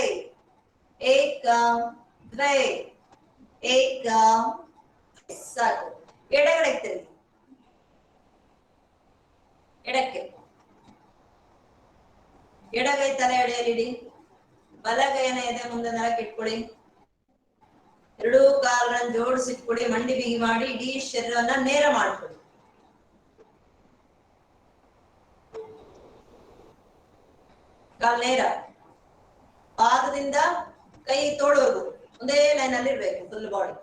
ಏಕ ದ್ವೈ, ಏಕ. ಸಾಕು. ಎಡಗಡೆ ತಿರುಗಿ, ಎಡಕ್ಕೆ. ಎಡಗೈ ತಲೆ ಎಡೆಯಲ್ಲಿಡಿ, ಬಲಗೈನ ಎದೆ ಮುಂದೆ ನೆಲಕ್ಕೆ ಇಟ್ಕೊಳ್ಳಿ. ಎರಡೂ ಕಾಲುಗಳನ್ನು ಜೋಡಿಸಿಟ್ಕೊಳ್ಳಿ, ಮಂಡಿ ಬಿಗಿ ಮಾಡಿ, ಇಡೀ ಶರೀರವನ್ನ ನೇರ ಮಾಡ್ಕೊಳ್ಳಿ. ಕಾಲ್ ನೇರ, ಪಾದದಿಂದ ಕೈ ತೋಳೋರ್ಗು ಒಂದೇ ಲೈನ್ ಅಲ್ಲಿ ಇರ್ಬೇಕು, ಫುಲ್ ಬಾಡಿ.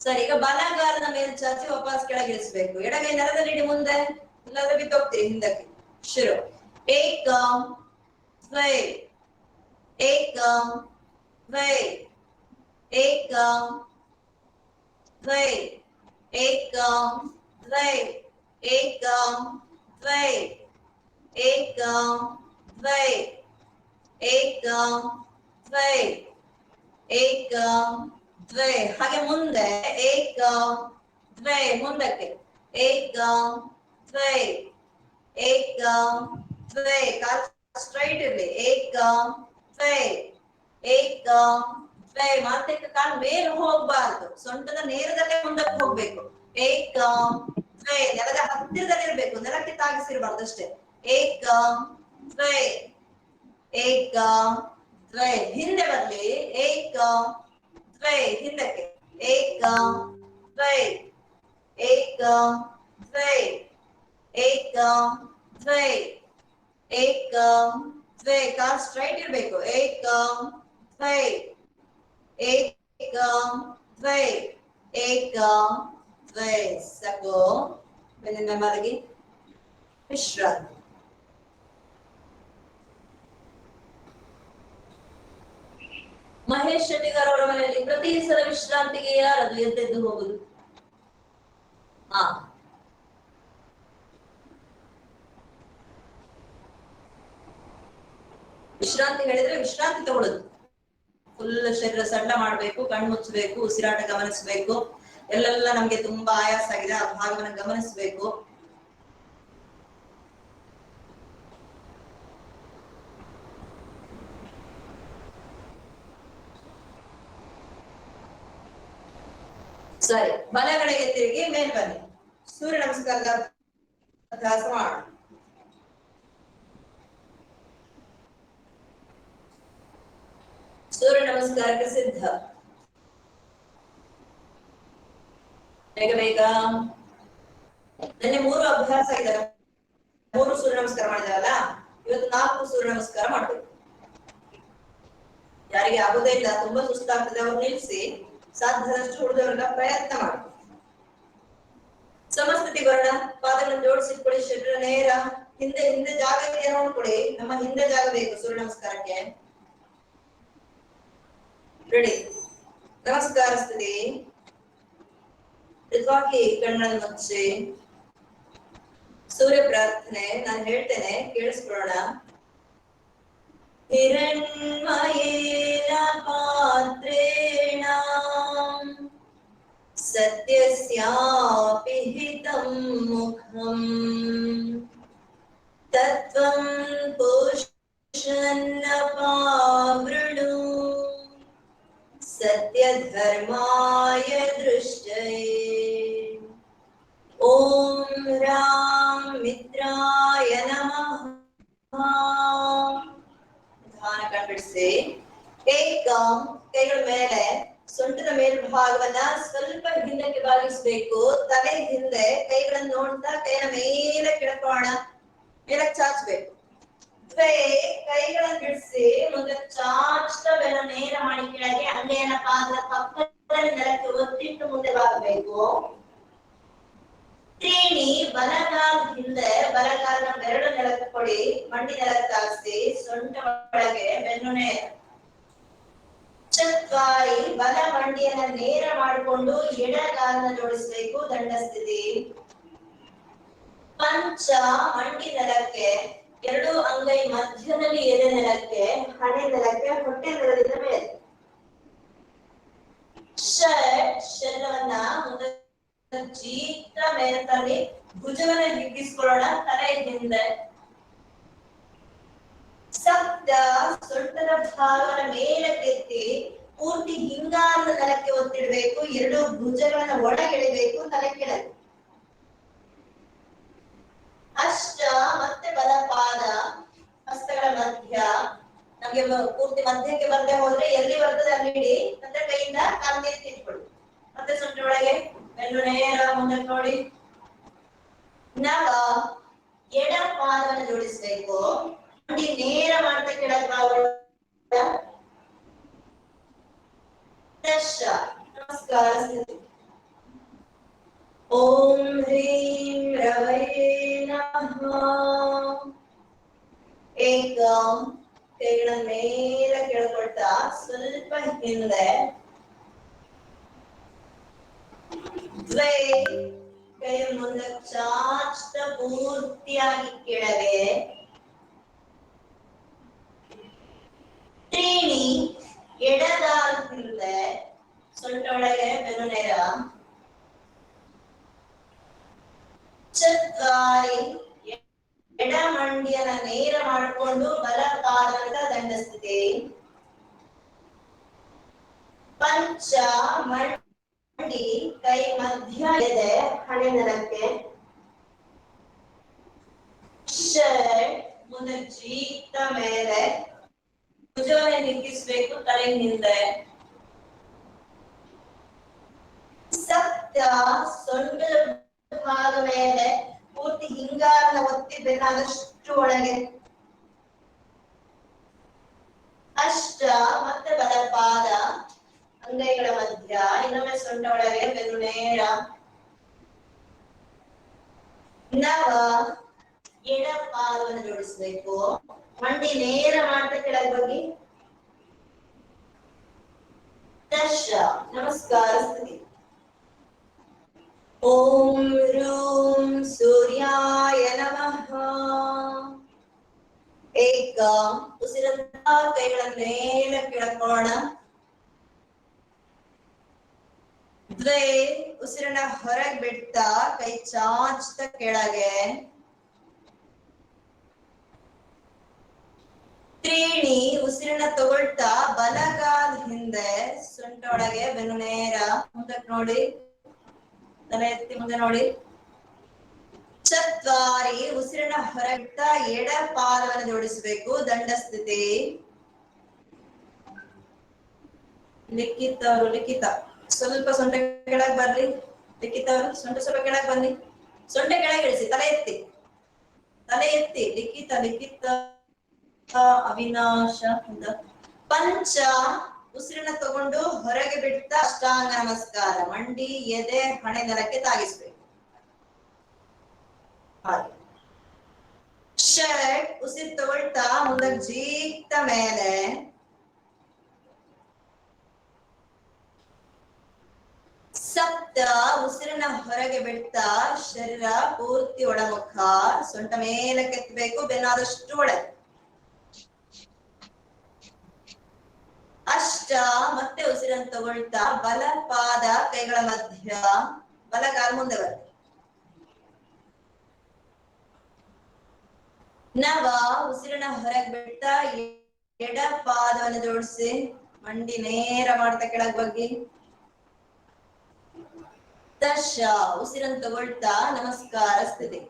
ಸರಿ, ಈಗ ಬಲಗಾಲದ ಮೇಲೆ ಚಾಚಿ ವಾಪಸ್ ಕೆಳಗಿಳಿಸ್ಬೇಕು. ಎಡಗೈ ನೆಲದಲ್ಲಿ ಇಡಿ, ಮುಂದೆ ಇಲ್ಲಾಂದ್ರೆ ಬಿದ್ದೋಗ್ತೀರಿ ಹಿಂದಕ್ಕೆ. ಶುರು ಏಕ ದ್ವೈ, ಏಕ ದ್ವೈ, ಏಕ ದ್ವೈ, ಏಕ ದ್ವೈ, ಏಕ ದ್ವೈ, ಏಕ ದ್ವೈ, ಏಕ ದ್ವೈ, ಏಕ ದ್ವೈ. ಹಾಗೆ ಮುಂದೆ ಏಕ ದ್ವೈ, ಮುಂದಕ್ಕೆ ಏಕ ದ್ವೈ, ಏಕ ದ್ವೈ. ಕಾಲ್ ಸ್ಟ್ರೈಟ್ ಇರ್ಲಿ. ಏಕ ದ್ವೈ, ಏಕ ದ್ವೈ. ಮಾಂತ್ರಿಕ ಕಾಲ್ ಮೇಲೆ ಹೋಗ್ಬಾರ್ದು, ಸೊಂಟದ ನೇರದಲ್ಲೇ ಮುಂದಕ್ಕೆ ಹೋಗ್ಬೇಕು. ಏಕ ದ್ವೈ. ನೆಲದ ಹತ್ತಿರದಲ್ಲಿ ಇರ್ಬೇಕು, ನೆಲಕ್ಕೆ ತಾಗಿಸಿರ್ಬಾರ್ದು ಅಷ್ಟೇ. ಏಕ ದ್ವೈ, ಏಕ ದ್ವೈ. ಹಿಂದೆ ಬರ್ಲಿ. ಏಕ ದ್ವೈ, ಹಿಂದಕ್ಕೆ ಏಕ ದ್ವೈ, ಏಕ ದ್ವೈ, ಏಕ ದ್ವೈ, ಏಕ ದ್ವೈ. ಕಾಲ್ ಸ್ಟ್ರೈಟ್ ಇರ್ಬೇಕು. ಏಕ ದ್ವೈ, ಏಕ ದ್ವೈ, ಏಕ ದ್ವೈ. ಸಾಕು. ಬೆನ್ನಿನ ಮಲಗಿ ವಿಶ್ರಾಂತಿ. ಮಹೇಶ್ ಶೆಟ್ಟಿಗಾರ್ ಅವರ ಮನೆಯಲ್ಲಿ ಪ್ರತಿ ಸಲ ವಿಶ್ರಾಂತಿಗೆ ಯಾರದು ಎದ್ದೆದ್ದು ಹೋಗುದು? ವಿಶ್ರಾಂತಿ ಹೇಳಿದ್ರೆ ವಿಶ್ರಾಂತಿ ತಗೊಳ್ಳೋದು. ಫುಲ್ ಶರೀರ ಸಣ್ಣ ಮಾಡ್ಬೇಕು, ಕಣ್ಣು ಮುಚ್ಚಬೇಕು, ಉಸಿರಾಟ ಗಮನಿಸಬೇಕು. ಎಲ್ಲೆಲ್ಲ ನಮ್ಗೆ ತುಂಬಾ ಆಯಾಸ ಆಗಿದೆ, ಆ ಭಾಗವನ್ನು ಗಮನಿಸಬೇಕು. ಸರಿ, ಬಲಗಡೆಗೆ ತಿರುಗಿ ಮೇಲ್ ಬನ್ನಿ. ಸೂರ್ಯ ನಮಸ್ಕಾರದ ಅಭ್ಯಾಸ ಮಾಡೋಣ. ಸೂರ್ಯ ನಮಸ್ಕಾರಕ್ಕೆ ಸಿದ್ಧ. ಬೇಗ ಬೇಗ. ನಿನ್ನೆ 3 ಅಭ್ಯಾಸ ಇದೆ, 3 ಸೂರ್ಯ ನಮಸ್ಕಾರ ಮಾಡಿದಾರಲ್ಲ, ಇವತ್ತು 4 ಸೂರ್ಯ ನಮಸ್ಕಾರ ಮಾಡ್ಬೇಕು. ಯಾರಿಗೆ ಆಗೋದೇ ಇಲ್ಲ, ತುಂಬಾ ಸುಸ್ತಾಗ್ತದೆ, ಅವ್ರು ನಿಲ್ಸಿ. ಸಾಧ್ಯದಷ್ಟು ಉಳಿದವರೆಲ್ಲ ಪ್ರಯತ್ನ ಮಾಡಿ. ಸಮಸ್ಥಿತಿ ಬರೋಣ. ಪಾದಗಳನ್ನು ಜೋಡಿಸಿಟ್ಕೊಳ್ಳಿ, ಶರೀರ ನೇರ. ಹಿಂದೆ ಹಿಂದೆ ಜಾಗ ಇದೆಯಾ ನೋಡ್ಕೊಳ್ಳಿ. ನಮ್ಮ ಹಿಂದೆ ಜಾಗ ಬೇಕು ಸೂರ್ಯ ನಮಸ್ಕಾರಕ್ಕೆ. ರೆಡಿ. ನಮಸ್ಕಾರ ಸ್ಥಿತಿ. ಮಿತವಾಗಿ ಕಣ್ಣನ್ನು ಮುಚ್ಚಿ ಸೂರ್ಯ ಪ್ರಾರ್ಥನೆ ನಾನು ಹೇಳ್ತೇನೆ, ಕೇಳಿಸ್ಕೊಳ್ಳೋಣ. ಹಿರಣ್ಮಯೇನ ಪಾತ್ರೇಣ सत्यस्यापि हितं मुखम् तत्त्वं पुरुषन्नपावृणु सत्यधर्माय दृष्टये। ओम राम मित्राय नमः। ಧ್ಯಾನ ಕಂಡ್ಬಿಡಿಸಿ. ಕೈಗಳ ಮೇಲೆ ಸೊಂಟದ ಮೇಲ್ಭಾಗವನ್ನ ಸ್ವಲ್ಪ ಹಿಂದಕ್ಕೆ ಬಾಗಿಸ್ಬೇಕು. ತಲೆ ಹಿಂದೆ, ಕೈಗಳನ್ನು ನೋಡ್ತಾ ಕೈಯ ಮೇಲೆ ಕೆಳಕೋಣ, ಮೇಲಕ್ಕೆ ಚಾಚಬೇಕು. ಕೈಗಳನ್ನು ಬಿಡಿಸಿ ಮುಂದೆ ಚಾಚ್ತಾ ಬೆನ್ನ ನೇರ ಮಾಡಿ ಕೆಳಗೆ, ಅಂಗೈಯನ್ನ ಪಾದದ ಪಕ್ಕದಲ್ಲಿ ನೆಲಕ್ಕೆ ಒತ್ತಿಟ್ಟು ಮುಂದೆ ಬಾಗಬೇಕು. ತ್ರೀಣಿ ಬಲಗಾಲ ಹಿಂದೆ, ಬಲಗಾಲನ ಬೆರಳು ನೆಲಕ್ಕೆ ಕೊಡಿ, ಮಂಡಿ ನೆಲಕ್ಕೆ ತಾಗಿಸಿ, ಸೊಂಟ ಒಳಗೆ ಬೆನ್ನು ನೇರ. ಚತ್ವಾರಿ ಬಲ ಮಂಡಿಯನ್ನ ನೇರ ಮಾಡಿಕೊಂಡು ಎಡಗಾಲನ ಜೋಡಿಸಬೇಕು, ದಂಡ ಸ್ಥಿತಿ. ಪಂಚ ಮಂಡಿ ನೆಲಕ್ಕೆ, ಎರಡು ಅಂಗೈ ಮಧ್ಯದಲ್ಲಿ ಎದೆ ನೆಲಕ್ಕೆ, ಹಣೆ ನೆಲಕ್ಕೆ, ಹೊಟ್ಟೆ ನೆಲದಿಂದ ಮೇಲೆ. ಷಟ್ ಶರೀರವನ್ನ ಮುಂದೆ ಜೀತ ಮೇಲೆ ತಲ್ಲಿ ಭುಜವನ್ನ ಹಿಗ್ಗಿಸ್ಕೊಳ್ಳೋಣ, ತಲೆ ಹಿಂದೆ. ಸಪ್ತ ಸೊಂಟದ ಭಾಗದ ಮೇಲೆ ಕೆತ್ತಿ ಪೂರ್ತಿ ಹಿಂಗಾರದ ನೆಲಕ್ಕೆ ಒತ್ತಿಡಬೇಕು. ಎರಡು ಭುಜಗಳನ್ನ ಒಳಗೆಳಿಬೇಕು, ತಲೆ ಕೆಳಗೆ. ಅಷ್ಟ ಮತ್ತೆ ಬಲ ಪಾದ ಹಸ್ತಗಳ ಮಧ್ಯ, ನಮ್ಗೆ ಪೂರ್ತಿ ಮಧ್ಯಕ್ಕೆ ಬರ್ದೆ ಹೋದ್ರೆ ಎಲ್ಲಿ ಬರ್ತದೆ ಅಲ್ಲಿ ಇಡಿ. ಮತ್ತೆ ಕೈಯಿಂದ ಕಾಲ್ ಮೇಲೆ ತಿನ್ಕೊಳ್ಳಿ. ಮತ್ತೆ ಸೊಂಟ ಒಳಗೆ ಬೆನ್ನು ನೇರ ಮುಂದೆ ನೋಡಿ. ನವ ಎಡ ಪಾದವನ್ನು ಜೋಡಿಸಬೇಕು, ಮಂಡಿ ನೇರ ಮಾಡ್ತಾ ಕೆಳಗೆ ದಶ ನಮಸ್ಕಾರ. ಓಂ ಹ್ರೀಂ ರವಯೇ ನಮಃ. ಕೈಗಳ ಮೇಲೆ ಕೆಳಕೊಳ್ತಾ ಸ್ವಲ್ಪ ಹಿಂದೆ. ದ್ವೇ ಕೈ ಮುಂದೆ ಚಾಚ್ತಾ ಪೂರ್ತಿಯಾಗಿ ಕೆಳಗೆ. ತ್ರೀಣಿ ಎಡಗಾಲ ಹಿಂದೆ, ಸೊಂಟ ಒಳಗೆ ಬೆನ್ನು ನೇರ. ಚತ್ವಾರಿ ಎಡ ಮಂಡಿಯನ್ನ ನೇರ ಮಾಡಿಕೊಂಡು ಬಲ ಪಾದದ ದಂಡ ಸ್ಥಿತಿ. ಪಂಚ ಮಂಡಿ ಕೈ ಮಧ್ಯ ಎದೆ, ಹಣೆ ನೆಲಕ್ಕೆ. ಷಟ್ ಮುಂದೆ ಜೀತ ಮೇಲೆ, ಭುಜವನ್ನು ಹಿಗ್ಗಿಸ್ಬೇಕು, ತಲೆ ಹಿಂದೆ. ಸಪ್ತ ಸೊಂಟದ ಭಾಗ ಮೇಲೆ ಪೂರ್ತಿ ಹಿಂಗಾರನ ಒತ್ತಿ ಬೇಕಾದಷ್ಟು ಒಳಗೆ. ಅಷ್ಟ ಮತ್ತೆ ಬಲ ಪಾದ ಅಂಗೈಗಳ ಮಧ್ಯ, ಇನ್ನೊಮ್ಮೆ ಸೊಂಟ ಒಳಗೆ ಬೆನ್ನು ನೇರ. ನವ ಎಡ ಪಾದವನ್ನು ಜೋಡಿಸಬೇಕು, ಮಂಡಿ ನೇರ ಮಾಡ್ತಾ ಕೆಳಗೆ ಹೋಗಿ. ದಶ ನಮಸ್ಕಾರ ಸ್ಥಿತಿ. ಓಂ ರೂಂ ಸೂರ್ಯಾಯ ನಮಃ. ಉಸಿರಂತ ಕೈಗಳ ಮೇಲೆ ಕೆಳಕೋಣ. ದ್ವೇ ಉಸಿರನ್ನ ಹೊರಗೆ ಬಿಡ್ತಾ ಕೈ ಚಾಚ್ತಾ ಕೆಳಗೆ. ತ್ರೀಣಿ ಉಸಿರನ್ನ ತಗೊಳ್ತಾ ಬಲಗಾಲ ಹಿಂದೆ, ಸೊಂಟ ಒಳಗೆ ಬೆನ್ನು ನೇರ, ಮುಂದಕ್ಕೆ ನೋಡಿ, ತಲೆ ಎತ್ತಿ ಮುಂದೆ ನೋಡಿ. ಚತ್ವಾರಿ ಉಸಿರನ್ನ ಹೊರಗಿಟ್ಟ ಎಡ ಪಾದವನ್ನು ಜೋಡಿಸಬೇಕು, ದಂಡ ಸ್ಥಿತಿ. ಲಿಖಿತ ಸ್ವಲ್ಪ ಸೊಂಟ ಕೆಳಗೆ ಬರ್ಲಿ. ಲಿಖಿತ ಸೊಂಟ ಸ್ವಲ್ಪ ಕೆಳಗೆ ಬನ್ನಿ, ಸೊಂಟ ಕೆಳಗೆ ಇಳಿಸಿ, ತಲೆ ಎತ್ತಿ, ತಲೆ ಎತ್ತಿ. ಲಿಖಿತ ಅವಿನಾಶ. ಪಂಚ ಉಸಿರನ್ನ ತಗೊಂಡು ಹೊರಗೆ ಬಿಡ್ತಾ ಅಷ್ಟಾಂಗ ನಮಸ್ಕಾರ, ಮಂಡಿ ಎದೆ ಹಣೆ ನೆಲಕ್ಕೆ ತಾಗಿಸ್ಬೇಕು. ಷಟ್ ಉಸಿರು ತಗೊಳ್ತಾ ಮುಂದಕ್ಕೆ ಜೀತ ಮೇಲೆ. ಸಪ್ತ ಉಸಿರನ್ನ ಹೊರಗೆ ಬಿಡ್ತಾ ಶರೀರ ಪೂರ್ತಿ ಒಳಮುಖ, ಸೊಂಟ ಮೇಲೆ ಕೆತ್ತಬೇಕು, ಬೆನ್ನಾದಷ್ಟು ಒಳಗೆ. ಅಷ್ಟ ಅಷ್ಟ ಮತ್ತೆ ಉಸಿರನ್ನು ತಗೊಳ್ತಾ ಬಲ ಪಾದ ಕೈಗಳ ಮಧ್ಯ, ಬಲಗಾಲ ಮುಂದೆ ಬರುತ್ತೆ. ನವ ಉಸಿರನ್ನ ಹೊರಗೆ ಬಿಡ್ತಾ ಎಡ ಪಾದವನ್ನು ಜೋಡಿಸಿ ಮಂಡಿ ನೇರ ಮಾಡ್ತಾ ಕೆಳಗ್ ಬಗ್ಗೆ. ದಶ ಉಸಿರನ್ನು ತಗೊಳ್ತಾ ನಮಸ್ಕಾರ ಸ್ಥಿತಿ.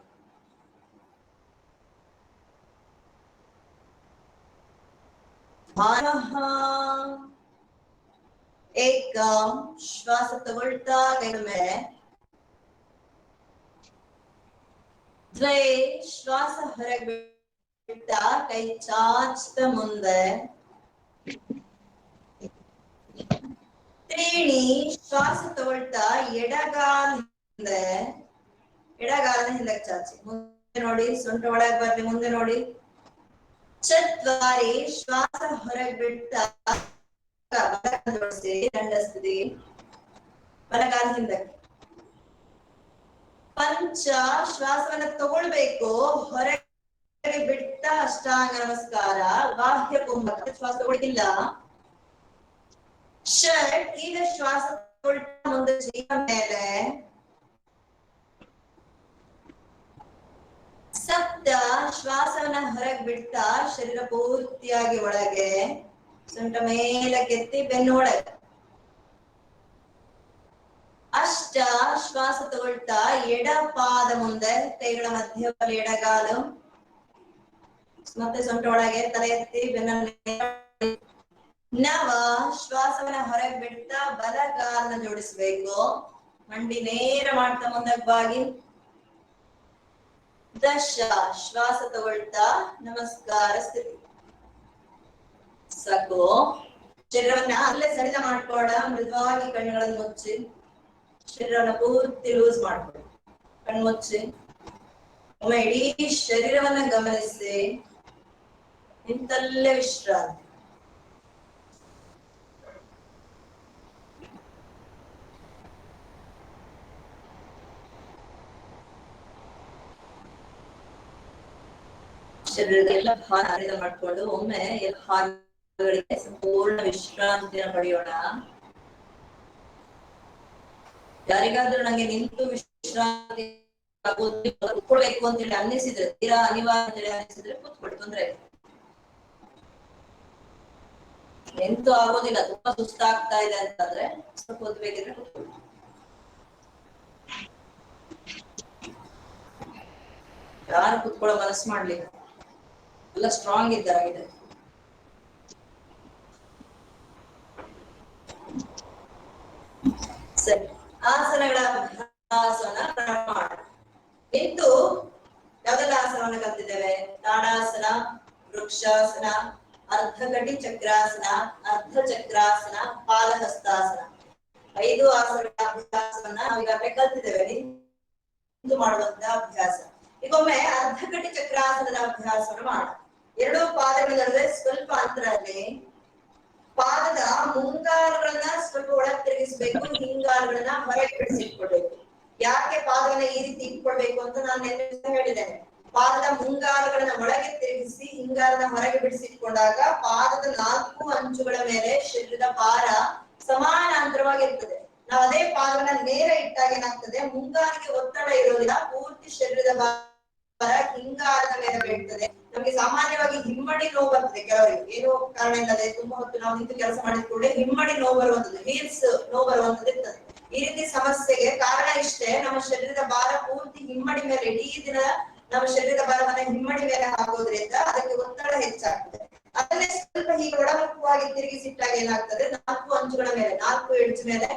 ಏಕ ಶ್ವಾಸ ತಗೊಳ್ತಾ ಕೈಗಳ ಮೇಲೆ. ದ್ವೇ ಶ್ವಾಸ ಹೊರಗೆ ಬಿಡ್ತಾ ಕೈ ಚಾಚ್ತಾ ಮುಂದೆ. ತ್ರೀಣಿ ಶ್ವಾಸ ತಗೊಳ್ತಾ ಎಡಗಾಲ ಹಿಂದೆ, ಎಡಗಾಲನ ಹಿಂದಕ್ಕೆ ಚಾಚಿ ಮುಂದೆ ನೋಡಿ, ಸೊಂಟ ಒಳಗೆ ಬರ್ಲಿ, ಮುಂದೆ ನೋಡಿ. ಚತ್ವಾರಿ ಶ್ವಾಸ ಹೊರಗೆ ಬಿಡ್ತಾ ಜೋಡಿಸಿ ದಂಡ ಸ್ಥಿತಿ, ಬಲಗಾಲ ಹಿಂದಕ್ಕೆ. ಪಂಚ ಶ್ವಾಸವನ್ನ ತಗೊಳ್ಬೇಕು, ಹೊರಗೆ ಬಿಟ್ಟ ಅಷ್ಟಾಂಗ ನಮಸ್ಕಾರ, ಬಾಹ್ಯ ಕುಂಭಕ. ಶ್ವಾಸ ತಗೊಳ್ಳಿಲ್ಲ. ಷಟ್ ಈಗ ಶ್ವಾಸ ತಗೊಳ್ತಾ ಮುಂದೆ ಜೀವ ಮೇಲೆ. ಸಪ್ತ ಶ್ವಾಸವನ್ನ ಹೊರಗೆ ಬಿಡ್ತಾ ಶರೀರ ಪೂರ್ತಿಯಾಗಿ ಒಳಗೆ, ಸೊಂಟ ಮೇಲೆ ಕೆತ್ತಿ ಬೆನ್ನು ಒಳಗೆ. ಅಷ್ಟ ಶ್ವಾಸ ತಗೊಳ್ತಾ ಎಡ ಪಾದ ಮುಂದೆ, ಕೈಗಳ ಮಧ್ಯ ಎಡಗಾಲು, ಮತ್ತೆ ಸೊಂಟ ಒಳಗೆ, ತಲೆ ಎತ್ತಿ ಬೆನ್ನ. ನವ ಶ್ವಾಸವನ್ನ ಹೊರಗೆ ಬಿಡ್ತಾ ಬಲಗಾಲನ್ನ ಜೋಡಿಸ್ಬೇಕು, ಮಂಡಿ ನೇರ ಮಾಡ್ತಾ ಮುಂದಕ್ಕೆ ಬಾಗಿ. ದಶ ಶ್ವಾಸ ತಗೊಳ್ತಾ ನಮಸ್ಕಾರ ಸ್ಥಿತಿ. ಸಾಕು. ಶರೀರವನ್ನ ಅಲ್ಲೇ ಸಡಿಲ ಮಾಡ್ಕೋಣ. ಮೃದುವಾಗಿ ಕಣ್ಣುಗಳನ್ನು ಮುಚ್ಚಿ ಶರೀರವನ್ನ ಪೂರ್ತಿ ಲೂಸ್ ಮಾಡ್ಕೊಳ್ಳಿ. ಕಣ್ಣು ಮುಚ್ಚಿ ಒಮ್ಮೆ ಇಡೀ ಶರೀರವನ್ನ ಗಮನಿಸಿ ನಿಂತಲ್ಲೇ ವಿಶ್ರಾಂತಿ. ಶರೀರದ ಎಲ್ಲ ಭಾರ ಮಾಡ್ಕೊಂಡು ಒಮ್ಮೆ ಎಲ್ಲ ಭಾಗಗಳಿಗೆ ಸಂಪೂರ್ಣ ವಿಶ್ರಾಂತಿಯನ್ನು ಪಡೆಯೋಣ. ಯಾರಿಗಾದ್ರೂ ನಂಗೆ ನಿಂತು ವಿಶ್ರಾಂತಿ ಕೂತ್ಕೊಳ್ಬೇಕು ಅಂತೇಳಿ ಅನ್ನಿಸಿದ್ರೆ, ತೀರಾ ಅನಿವಾರ್ಯ ಅಂತೇಳಿ ಅನ್ನಿಸಿದ್ರೆ ಕೂತ್ಕೊಳ್ಳಿ, ತೊಂದ್ರೆ ಇಲ್ಲ. ನಿಂತು ಆಗೋದಿಲ್ಲ, ತುಂಬಾ ಸುಸ್ತಾಗ್ತಾ ಇದೆ ಅಂತಂದ್ರೆ ಸ್ವಲ್ಪ ಹೊತ್ತು ಬೇಕಿದ್ರೆ ಕೂತ್ಕೊಳ್ಳಿ. ಯಾರು ಕೂತ್ಕೊಳ್ಳೋ ಮನಸ್ಸು ಮಾಡ್ಲಿಲ್ಲ, ಎಲ್ಲ ಸ್ಟ್ರಾಂಗ್ ಇದ್ದಾಗಿದೆ. ಸರಿ, ಆಸನಗಳ ಅಭ್ಯಾಸವನ್ನ ಪ್ರಾರಂಭ ಮಾಡೋಣ. ನಿಂತು ಯಾವ್ದೆಲ್ಲ ಆಸನವನ್ನ ಕಲ್ತಿದ್ದೇವೆ? ತಾಡಾಸನ, ವೃಕ್ಷಾಸನ, ಅರ್ಧಕಟಿ ಚಕ್ರಾಸನ, ಅರ್ಧ ಚಕ್ರಾಸನ, ಪಾದಹಸ್ತಾಸನ. 5 ಆಸನಗಳ ಅಭ್ಯಾಸವನ್ನ ನಾವೀಗಾಗಲೇ ಕಲ್ತಿದ್ದೇವೆ, ನಿಂತು ಮಾಡುವಂತಹ ಅಭ್ಯಾಸ. ಈಗೊಮ್ಮೆ ಅರ್ಧಕಟಿ ಚಕ್ರಾಸನದ ಅಭ್ಯಾಸವನ್ನು ಮಾಡೋಣ. 2 ಪಾದಗಳ ನಡುವೆ ಸ್ವಲ್ಪ ಅಂತರದಲ್ಲಿ ಪಾದದ ಮುಂಗಾಲುಗಳನ್ನ ಸ್ವಲ್ಪ ಒಳಗೆ ತಿರುಗಿಸ್ಬೇಕು, ಹಿಂಗಾಲುಗಳನ್ನ ಹೊರಗೆ ಬಿಡಿಸಿಟ್ಕೊಳ್ಬೇಕು. ಯಾಕೆ ಪಾದವನ್ನ ಈ ರೀತಿ ಇಟ್ಕೊಳ್ಬೇಕು ಅಂತ ನಾನು ನೆನ್ನೆ ಹೇಳಿದ್ದೇನೆ. ಪಾದದ ಮುಂಗಾಲುಗಳನ್ನ ಒಳಗೆ ತಿರುಗಿಸಿ ಹಿಂಗಾಲನ್ನ ಹೊರಗೆ ಬಿಡಿಸಿಟ್ಕೊಂಡಾಗ ಪಾದದ 4 ಅಂಚುಗಳ ಮೇಲೆ ಶರೀರದ ಭಾರ ಸಮಾನಾಂತರವಾಗಿರ್ತದೆ. ನಾವು ಅದೇ ಪಾದವನ್ನ ನೇರ ಇಟ್ಟಾಗ ಏನಾಗ್ತದೆ, ಮುಂಗಾಲಿಗೆ ಒತ್ತಡ ಇರೋದಿಲ್ಲ, ಪೂರ್ತಿ ಶರೀರದ ಭಾರ ಹಿಂಗಾಲದ ಮೇಲೆ ಬೀಳ್ತದೆ. ನಮ್ಗೆ ಸಾಮಾನ್ಯವಾಗಿ ಹಿಮ್ಮಡಿ ನೋವು ಬರ್ತದೆ ಕೆಲವರಿಗೆ, ಏನೋ ಕಾರಣ ಇಲ್ಲದೆ ತುಂಬಾ ಹೊತ್ತು ನಾವು ನಿಂತು ಕೆಲಸ ಮಾಡಿದ ಕೂಡಲೇ ಹಿಮ್ಮಡಿ ನೋವು ಬರುವಂತದ್ದು, ಹೀಲ್ಸ್ ನೋವು ಬರುವಂತದ್ದು ಇರ್ತದೆ. ಈ ರೀತಿ ಸಮಸ್ಯೆಗೆ ಕಾರಣ ಇಷ್ಟೇ, ನಮ್ಮ ಶರೀರದ ಭಾರ ಪೂರ್ತಿ ಹಿಮ್ಮಡಿ ಮೇಲೆ, ಇಡೀ ದಿನ ನಮ್ಮ ಶರೀರದ ಭಾರವನ್ನ ಹಿಮ್ಮಡಿ ಮೇಲೆ ಹಾಕೋದ್ರಿಂದ ಅದಕ್ಕೆ ಒತ್ತಡ ಹೆಚ್ಚಾಗ್ತದೆ. ಅದನ್ನೇ ಸ್ವಲ್ಪ ಹೀಗೆ ಒಳಮುಖವಾಗಿ ತಿರುಗಿಸಿಟ್ಟಾಗ ಏನಾಗ್ತದೆ, 4 ಅಂಚುಗಳ ಮೇಲೆ, 4 ಎಡ್ಜ್ ಮೇಲೆ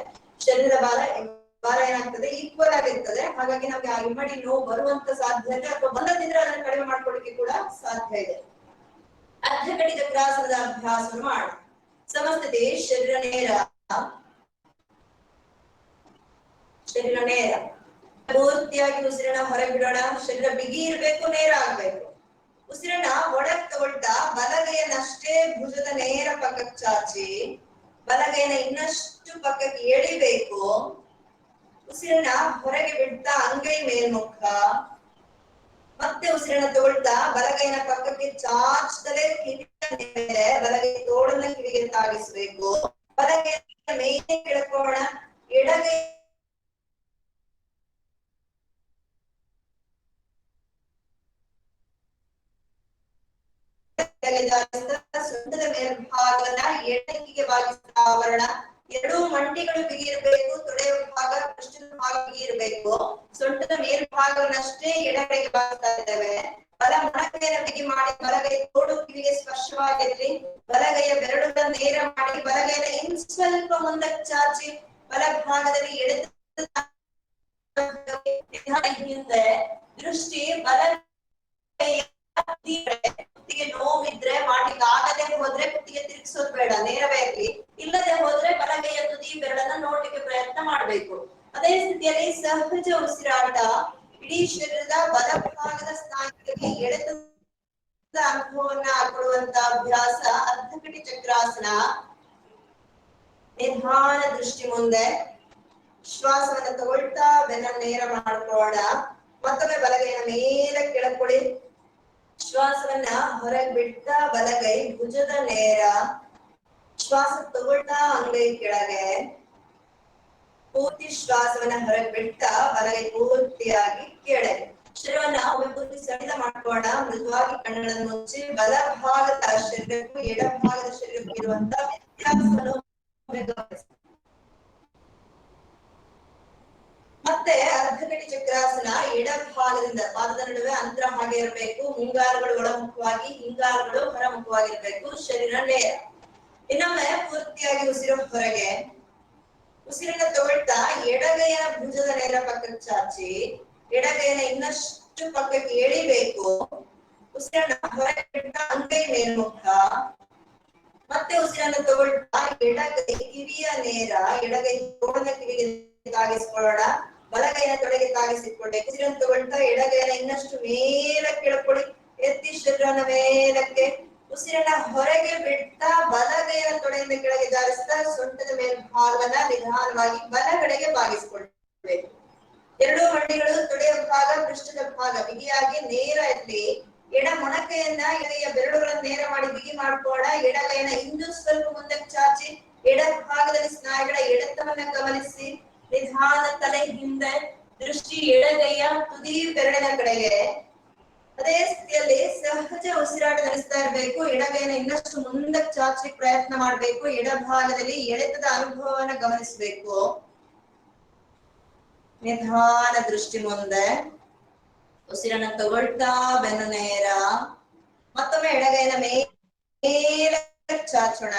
ಶರೀರದ ಭಾರ ಏನಾಗ್ತದೆ, ಈಕ್ವಲ್ ಆಗಿರ್ತದೆ. ಹಾಗಾಗಿ ನಮ್ಗೆ ಆ ಹಿಮ್ಮಡಿ ನೋವು ಬರುವಂತ ಸಾಧ್ಯತೆ ಅಥವಾ ಬಂದದಿದ್ರೆ ಅದನ್ನು ಕಡಿಮೆ ಮಾಡ್ಕೊಳ್ಳಿಕ್ಕೆ ಕೂಡ ಸಾಧ್ಯ ಇದೆ. ಅರ್ಧಕಟಿ ಚಕ್ರಾಸನದ ಅಭ್ಯಾಸವನ್ನು ಮಾಡೋಣ. ಸಮಸ್ಥಿತಿ, ಶರೀರ ನೇರ, ಶರೀರ ನೇರ. ಪೂರ್ತಿಯಾಗಿ ಉಸಿರನ್ನ ಹೊರಗೆ ಬಿಡೋಣ. ಶರೀರ ಬಿಗಿ ಇರ್ಬೇಕು, ನೇರ ಆಗ್ಬೇಕು. ಉಸಿರನ್ನ ಒಳಗ್ ತಗೊಳ್ತಾ ಬಲಗೈಯನ್ನಷ್ಟೇ ಭುಜದ ನೇರ ಪಕ್ಕಕ್ಕೆ ಚಾಚಿ, ಬಲಗೈನ ಇನ್ನಷ್ಟು ಪಕ್ಕಕ್ಕೆ ಎಳಿಬೇಕು. ಉಸಿರನ್ನ ಹೊರಗೆ ಬಿಡ್ತಾ ಅಂಗೈ ಮೇಲ್ಮುಖ, ಮತ್ತೆ ಉಸಿರನ್ನ ತಗೊಳ್ತಾ ಬಲಗೈನ ಪಕ್ಕಕ್ಕೆ ಚಾಚ್ತಲೇ ಕಿವಿಯ ಮೇಲೆ ಬಲಗೈ ತೋಳನ್ನ ಕಿವಿಗೆ ತಾಗಿಸ್ಬೇಕು. ಬಲಗೈಯ ಮೇಲೆ ಕೆಳಕೋಣ, ಎಡಗೈ ಸೊಂಟದ ಮೇಲ್ಭಾಗವನ್ನ ಎಡಕ್ಕಿಗೆ ಬಾಗಿಸಿದ ಆವರಣ. ಎರಡೂ ಮಂಡಿಗಳು ಬಿಗಿಯಿರಬೇಕು, ತೊಡೆಯ ಭಾಗ ಪೃಷ್ಠದ ಭಾಗ ಬಿಗಿಯಿರಬೇಕು. ಸೊಂಟದ ಮೇಲ್ಭಾಗವನ್ನಷ್ಟೇ ಎಡಗಡೆಗೆ ಬಾಗಿಸ್ತಾ ಇದ್ದೇವೆ. ಬಲ ಮೊಣಕೈಯನ್ನು ಬಿಗಿ ಮಾಡಿ ಬಲಗೈ ತೋಡು ಕಿವಿಗೆ ಸ್ಪರ್ಶವಾಗಿರ್ಲಿ. ಬಲಗೈಯ ಬೆರಳುಗಳ ನೇರ ಮಾಡಿ ಬಲಗೈನ ಇನ್ ಸ್ವಲ್ಪ ಮುಂದಕ್ಕೆ ಚಾಚಿ ಬಲಭಾಗದಲ್ಲಿ ಎಳೆದ ಹಿಂದೆ ದೃಷ್ಟಿ ಬಲ ಕುತ್ತಿಗೆ ನೋವಿದ್ರೆ ಮಾಡ್ಲಿಕ್ಕೆ ಆಗದೆ ಹೋದ್ರೆ ಕುತ್ತಿಗೆ ತಿರುಗಿಸೋದು ಬೇಡ, ನೇರವೇ ಇರ್ಲಿ. ಇಲ್ಲದೆ ಹೋದ್ರೆ ಬಲಗೈಯ ತುದಿ ಬೆರಳನ್ನ ನೋಡ್ಲಿಕ್ಕೆ ಪ್ರಯತ್ನ ಮಾಡ್ಬೇಕು. ಅದೇ ಸ್ಥಿತಿಯಲ್ಲಿ ಸಹಜ ಉಸಿರಾಟ, ಇಡೀ ಶರೀರದ ಬಲಭಾಗದ ಸ್ನಾಯುಗಳಿಗೆ ಎಳೆತದ ಅನುಭವವನ್ನ ಕೊಡುವಂತ ಅಭ್ಯಾಸ ಅರ್ಧಕಟಿ ಚಕ್ರಾಸನ. ನಿಧಾನ ದೃಷ್ಟಿ ಮುಂದೆ, ಶ್ವಾಸವನ್ನ ತಗೊಳ್ತಾ ಬೆನ್ನ ನೇರ ಮಾಡ್ಕೊಳ್ಳೋಣ. ಮತ್ತೊಮ್ಮೆ ಬಲಗೈನ ಮೇಲೆ ಕೆಳಕೊಡಿ, ಶ್ವಾಸವನ್ನ ಹೊರಗೆ ಬಿಡ್ತಾ ಬಲಗೈ ಭುಜದ ನೇರ, ಶ್ವಾಸ ತಗೊಳ್ತಾ ಅಂಗೈ ಕೆಳಗೆ, ಪೂರ್ತಿ ಶ್ವಾಸವನ್ನ ಹೊರಗೆ ಬಿಡ್ತಾ ಬಲಗೈ ಪೂರ್ತಿಯಾಗಿ ಕೆಳಗೆ. ಶರೀರವನ್ನ ಪೂರ್ತಿ ಸಡಿಲ ಮಾಡ್ಕೋಣ. ಮೃದುವಾಗಿ ಕಣ್ಣುಗಳನ್ನು ಮುಚ್ಚಿ ಬಲಭಾಗದ ಶರೀರಕ್ಕೂ ಎಡಭಾಗದ ಶರೀರಕ್ಕೂ ಇರುವಂತ ವ್ಯತ್ಯಾಸವನ್ನು ಗಮನಿಸಿ. ಮತ್ತೆ ಅರ್ಧಕಟಿ ಚಕ್ರಾಸನ. ಎಡಭಾಗದಿಂದ ಪಾದದ ನಡುವೆ ಅಂತರ ಹಾಗೆ ಇರಬೇಕು. ಮುಂಗಾಲುಗಳು ಒಳಮುಖವಾಗಿ, ಹಿಂಗಾಲುಗಳು ಹೊರಮುಖವಾಗಿರ್ಬೇಕು. ಶರೀರ ನೇರ. ಇನ್ನೊಮ್ಮೆ ಪೂರ್ತಿಯಾಗಿ ಉಸಿರು ಹೊರಗೆ. ಉಸಿರನ್ನ ತಗೊಳ್ತಾ ಎಡಗೈಯ ಭುಜದ ನೇರ ಪಕ್ಕಕ್ಕೆ ಚಾಚಿ, ಎಡಗೈನ ಇನ್ನಷ್ಟು ಪಕ್ಕಕ್ಕೆ ಎಳಿಬೇಕು. ಉಸಿರನ್ನ ಹೊರಗೆ ಬಿಡ್ತಾ ಅಂಗೈ ಮೇಲ್ಮುಖ. ಮತ್ತೆ ಉಸಿರನ್ನ ತಗೊಳ್ತಾ ಎಡಗೈ ಕಿವಿಯ ನೇರ, ಎಡಗೈ ತೋಳದ ಕಿವಿಗೆ ತಾಗಿಸ್ಕೊಳ್ಳೋಣ. ಬಲಗೈನ ತೊಡೆಗೆ ತಾಗಿಸಿಕೊಳ್ಬೇಕು. ಉಸಿರನ್ನು ತಗೊಳ್ತಾ ಎಡಗೈನ ಇನ್ನಷ್ಟು ಮೇಲಕ್ಕೆ ಕೆಳಕೊಡಿ, ಎತ್ತಿ ಶರೀರನ ಮೇಲಕ್ಕೆ. ಉಸಿರನ್ನ ಹೊರಗೆ ಬಿಡ್ತಾ ಬಲಗೈನ ತೊಡೆಯಿಂದ ಕೆಳಗೆ ಜಾರಿಸ್ತಾ ಸೊಂಟದ ಮೇಲ್ಭಾಗವನ್ನ ನಿಧಾನವಾಗಿ ಬಲಗಡೆಗೆ ಬಾಗಿಸಿಕೊಳ್ಬೇಕು. ಎರಡೂ ಮಂಡಿಗಳು ತೊಡೆಯ ಭಾಗ ಪೃಷ್ಠದ ಭಾಗ ಬಿಗಿಯಾಗಿ ನೇರ ಇರ್ಲಿ. ಎಡ ಮೊಣಕೈಯನ್ನ ಎಡೆಯ ಬೆರಳುಗಳನ್ನು ನೇರ ಮಾಡಿ ಬಿಗಿ ಮಾಡ್ಕೋಣ. ಎಡಗೈನ ಇನ್ನೂ ಸ್ವಲ್ಪ ಮುಂದಕ್ಕೆ ಚಾಚಿ ಎಡ ಭಾಗದಲ್ಲಿ ಸ್ನಾಯುಗಳ ಎಳೆತವನ್ನ ಗಮನಿಸಿ. ನಿಧಾನ ತಲೆ ಹಿಂದೆ, ದೃಷ್ಟಿ ಎಡಗೈಯ ತುದಿ ಬೆರಳಿನ ಕಡೆಗೆ. ಅದೇ ಸ್ಥಿತಿಯಲ್ಲಿ ಸಹಜ ಉಸಿರಾಟ ನಡೆಸ್ತಾ ಇರಬೇಕು. ಎಡಗೈನ ಇನ್ನಷ್ಟು ಮುಂದಕ್ಕೆ ಚಾಚಿ ಪ್ರಯತ್ನ ಮಾಡ್ಬೇಕು. ಎಡಭಾಗದಲ್ಲಿ ಎಳೆತದ ಅನುಭವವನ್ನ ಗಮನಿಸಬೇಕು. ನಿಧಾನ ದೃಷ್ಟಿ ಮುಂದೆ, ಉಸಿರನ್ನ ತಗೊಳ್ತಾ ಬೆನ್ನು ನೇರ. ಮತ್ತೊಮ್ಮೆ ಎಡಗೈನ ಮೇಲೆ ಚಾಚೋಣ.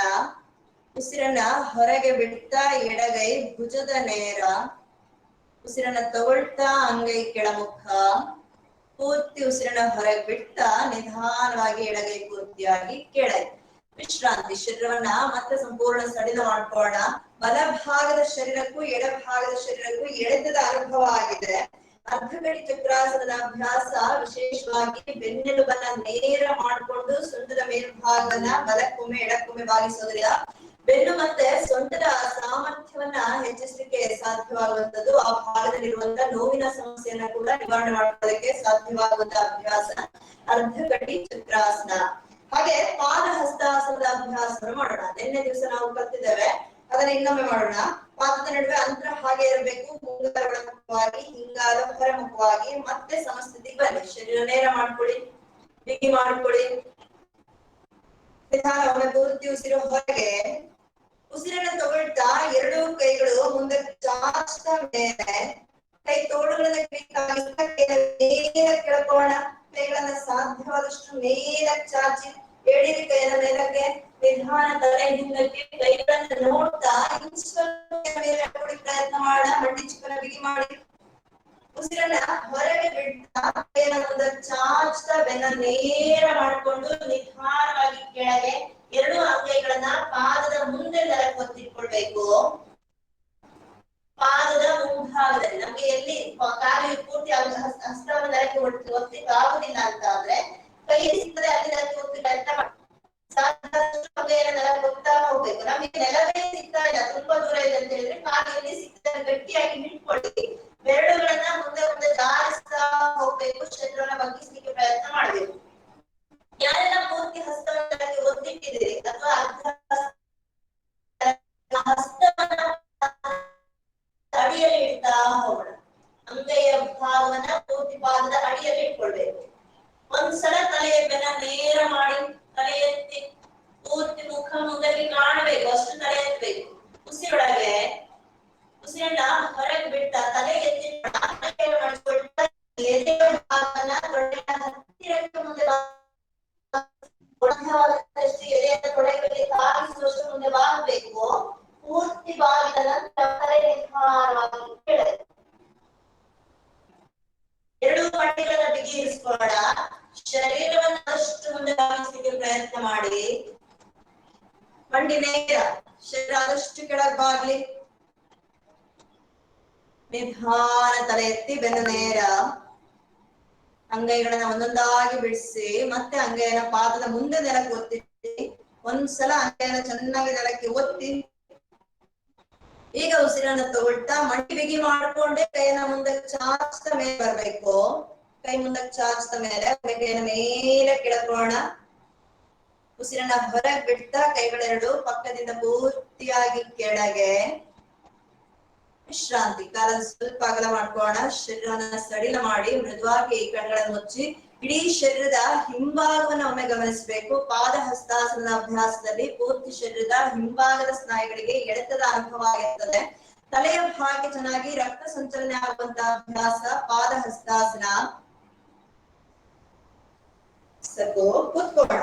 ಉಸಿರನ್ನ ಹೊರಗೆ ಬಿಡ್ತಾ ಎಡಗೈ ಭುಜದ ನೇರ. ಉಸಿರನ್ನ ತಗೊಳ್ತಾ ಅಂಗೈ ಕೆಳಮುಖ. ಪೂರ್ತಿ ಉಸಿರನ್ನ ಹೊರಗೆ ಬಿಡ್ತಾ ನಿಧಾನವಾಗಿ ಎಡಗೈ ಪೂರ್ತಿಯಾಗಿ ಕೆಳಗೆ. ವಿಶ್ರಾಂತಿ. ಶರೀರವನ್ನ ಮತ್ತೆ ಸಂಪೂರ್ಣ ಸಡಿಲ ಮಾಡ್ಕೊಳ್ಳೋಣ. ಬಲಭಾಗದ ಶರೀರಕ್ಕೂ ಎಡಭಾಗದ ಶರೀರಕ್ಕೂ ಎಳೆತದ ಅನುಭವ ಆಗಿದೆ. ಅರ್ಧಕಟಿ ಚಕ್ರಾಸನದ ಅಭ್ಯಾಸ ವಿಶೇಷವಾಗಿ ಬೆನ್ನೆಲುಬನ್ನ ನೇರ ಮಾಡಿಕೊಂಡು ಸೊಂಟದ ಮೇಲ್ಭಾಗವನ್ನ ಬಲಕ್ಕೊಮ್ಮೆ ಎಡಕ್ಕೊಮ್ಮೆ ಬಾಗಿಸೋದ್ರಿಂದ ಬೆನ್ನು ಮತ್ತೆ ಸೊಂಟದ ಸಾಮರ್ಥ್ಯವನ್ನ ಹೆಚ್ಚಿಸಲಿಕ್ಕೆ ಸಾಧ್ಯವಾಗುವಂತದ್ದು. ಆ ಭಾಗದಲ್ಲಿರುವಂತಹ ನೋವಿನ ಸಮಸ್ಯೆಯನ್ನ ಕೂಡ ನಿವಾರಣೆ ಮಾಡೋದಕ್ಕೆ ಸಾಧ್ಯವಾಗುವಂತ ಅಭ್ಯಾಸ ಅರ್ಧಕಟಿ ಚಕ್ರಾಸನ. ಹಾಗೆ ಪಾದ ಹಸ್ತಾಸನದ ಅಭ್ಯಾಸವನ್ನು ಮಾಡೋಣ. ನಿನ್ನೆ ದಿವಸ ನಾವು ಕಲ್ತಿದ್ದೇವೆ, ಅದನ್ನ ಇನ್ನೊಮ್ಮೆ ಮಾಡೋಣ. ಪಾದದ ನಡುವೆ ಅಂತರ ಹಾಗೆ ಇರಬೇಕು. ಮುಂಗಾಲ ಒಳಮುಖವಾಗಿ, ಹಿಂಗಾಲ ಹೊರಮುಖವಾಗಿ. ಮತ್ತೆ ಸಮಸ್ಥಿತಿಗೆ ಬನ್ನಿ. ಶರೀರ ನೇರ ಮಾಡ್ಕೊಳ್ಳಿ, ಬಿಗಿ ಮಾಡ್ಕೊಳ್ಳಿ. ನಿಧಾನ ಒಮ್ಮೆ ಪೂರ್ತಿ ಉಸಿರು ಹೊರಗೆ. ಉಸಿರನ್ನ ತಗೊಳ್ತಾ ಎರಡೂ ಕೈಗಳು ಮುಂದೆ ಚಾಚ್ತಾ ಮೇಲೆ, ಕೈ ತೋಳುಗಳನ್ನ ಮೇಲೆ ಕೆಳಕೋಣ. ಕೈಗಳನ್ನ ಸಾಧ್ಯವಾದಷ್ಟು ಮೇಲೆ ಚಾಚಿ ಎಳಿರಿ ಕೈಯ ಮೇಲಕ್ಕೆ. ನಿಧಾನ ತಲೆ ಹಿಂದಕ್ಕೆ, ಕೈಗಳನ್ನ ನೋಡ್ತಾ ಮೇಲೆ ಪ್ರಯತ್ನ ಮಾಡ. ಮಂಡಿ ಚಿಕ್ಕನ ಬಿಗಿ ಮಾಡಿ. ಉಸಿರನ್ನ ಹೊರಗೆ ಬಿಡ್ತಾ ಕೈಯನ್ನ ಮುಂದೆ ಚಾಚ್ತಾ ಬೆನ್ನ ನೇರ ಮಾಡ್ಕೊಂಡು ನಿಧಾನವಾಗಿ ಕೆಳಗೆ. ಎರಡು ಅಂಗೈಗಳನ್ನ ಪಾದದ ಮುಂದೆ ನೆಲಕ್ಕೆ ಒತ್ತಿಟ್ಕೊಳ್ಬೇಕು. ಪಾದದ ಮುಂಭಾಗದಲ್ಲಿ ನಮ್ಗೆ ಎಲ್ಲಿ ಕಾಲು ಪೂರ್ತಿ ಹಸ್ತವನ್ನು ನೆಲಕ್ಕೆ ಒತ್ತಿಕ್ಕೆ ಆಗುದಿಲ್ಲ ಅಂತ ಆದ್ರೆ ಕೈ ಸಿಗ್ತದೆ ಅಲ್ಲಿ ನೆಲಕ್ಕೆ ಒತ್ತಿ ಪ್ರಯತ್ನ ಮಾಡಿ. ಅಂಗೈಯನ್ನ ನೆಲಕ್ಕೆ ಒತ್ತಾ ಹೋಗ್ಬೇಕು. ನಮ್ಗೆ ನೆಲವೇ ಸಿಗ್ತಾ ಇಲ್ಲ, ತುಂಬಾ ದೂರ ಇದೆ ಅಂತ ಹೇಳಿದ್ರೆ ಕಾಲು ಎಲ್ಲಿ ಸಿಗ್ತದೆ ಗಟ್ಟಿಯಾಗಿ ಹಿಡ್ಕೊಳ್ಳಿ. ಬೆರಳುಗಳನ್ನ ಮುಂದೆ ಮುಂದೆ ಜಾರಿಸ್ತಾ ಹೋಗ್ಬೇಕು. ಶರೀರವನ್ನ ಬಗ್ಗಿಸ್ಲಿಕ್ಕೆ ಪ್ರಯತ್ನ ಮಾಡ್ಬೇಕು. ಯಾರೆಲ್ಲ ಪೂರ್ತಿ ಹಸ್ತವನ್ನ ಒತ್ತಿಟ್ಟಿದ್ದೀರಿ ಅಥವಾ ಅರ್ಧ ಅಂಗೈಯ ಭಾಗವನ್ನ ಪೂರ್ತಿ ಪಾದದ ಅಡಿಯಲ್ಲಿ ಇಟ್ಕೊಳ್ಬೇಕು. ಒಂದ್ಸಲ ತಲೆಯ ಬೆನ್ನ ನೇರ ಮಾಡಿ ತಲೆ ಎತ್ತಿ ಪೂರ್ತಿ ಮುಖ ಮುಂದಕ್ಕೆ ಕಾಣಬೇಕು, ಅಷ್ಟು ತಲೆ ಎತ್ತಬೇಕು. ಉಸಿರೊಳಗೆ ಉಸಿರನ್ನ ಹೊರಗೆ ಬಿಟ್ಟ ತಲೆ ಎತ್ತಿ ಎದೆಯ ಭಾಗವನ್ನ ತೊಡೆಯ ಹತ್ತಿರಕ್ಕೆ ಮುಂದೆ ಎದೆಯ ತೊಡೆಗಳಿಗೆ ತಾಗಿಸುವಷ್ಟು ಮುಂದೆ ಬಾಗಬೇಕು. ಪೂರ್ತಿ ಬಾಗಿದ ನಂತರ ತಲೆ ನಿಧಾನವಾಗಿ ಕೆಳಗೆ ಎರಡು ಮಂಡಿಗಳನ್ನ ಬಿಗಿರಿಸಿಕೊಳ್ಳೋಣ. ಶರೀರವನ್ನು ಅಷ್ಟು ಮುಂದೆ ಬಾಗಿಸಲಿಕ್ಕೆ ಪ್ರಯತ್ನ ಮಾಡಿ. ಮಂಡಿ ನೇರ, ಶರೀರ ಆದಷ್ಟು ಕೆಳಗೆ ಬಾಗ್ಲಿ. ನಿಧಾನ ತಲೆ ಎತ್ತಿ ಬೆನ್ನು ನೇರ. ಅಂಗೈಗಳನ್ನ ಒಂದೊಂದಾಗಿ ಬಿಡಿಸಿ ಮತ್ತೆ ಅಂಗೈಯನ್ನ ಪಾದದ ಮುಂದೆ ನೆಲಕ್ಕೆ ಒತ್ತಿ. ಒಂದ್ಸಲ ಅಂಗೈಯನ್ನ ಚೆನ್ನಾಗಿ ನೆಲಕ್ಕೆ ಒತ್ತಿ. ಈಗ ಉಸಿರನ್ನ ತಗೊಳ್ತಾ ಮಂಡಿ ಬಿಗಿ ಮಾಡ್ಕೊಂಡೆ ಕೈಯನ್ನ ಮುಂದಕ್ಕೆ ಚಾಚ್ತಾ ಮೇಲೆ ಬರ್ಬೇಕು. ಕೈ ಮುಂದಕ್ಕೆ ಚಾಚ್ತಾ ಮೇಲೆ ಕೈಯನ್ನ ಮೇಲೆ ಕೆಳಕೋಣ. ಉಸಿರನ್ನ ಹೊರಗೆ ಬಿಡ್ತಾ ಕೈಗಳೆರಡು ಪಕ್ಕದಿಂದ ಪೂರ್ತಿಯಾಗಿ ಕೆಳಗೆ. ವಿಶ್ರಾಂತಿ. ಕಾಲನ್ನು ಸ್ವಲ್ಪ ಅಗಲ ಮಾಡ್ಕೋಣ. ಶರೀರವನ್ನ ಸಡಿಲ ಮಾಡಿ ಮೃದುವಾಗಿ ಕಣ್ಗಳನ್ನು ಮುಚ್ಚಿ ಇಡೀ ಶರೀರದ ಹಿಂಭಾಗವನ್ನು ಒಮ್ಮೆ ಗಮನಿಸಬೇಕು. ಪಾದ ಹಸ್ತಾಸನದ ಅಭ್ಯಾಸದಲ್ಲಿ ಪೂರ್ತಿ ಶರೀರದ ಹಿಂಭಾಗದ ಸ್ನಾಯುಗಳಿಗೆ ಎಳೆತದ ಅನುಭವ ಆಗಿರ್ತದೆ. ತಲೆಯ ಭಾಗಕ್ಕೆ ಚೆನ್ನಾಗಿ ರಕ್ತ ಸಂಚಲನೆ ಆಗುವಂತಹ ಅಭ್ಯಾಸ ಪಾದ ಹಸ್ತಾಸನ. ಸಕು ಕೂತ್ಕೋಣ.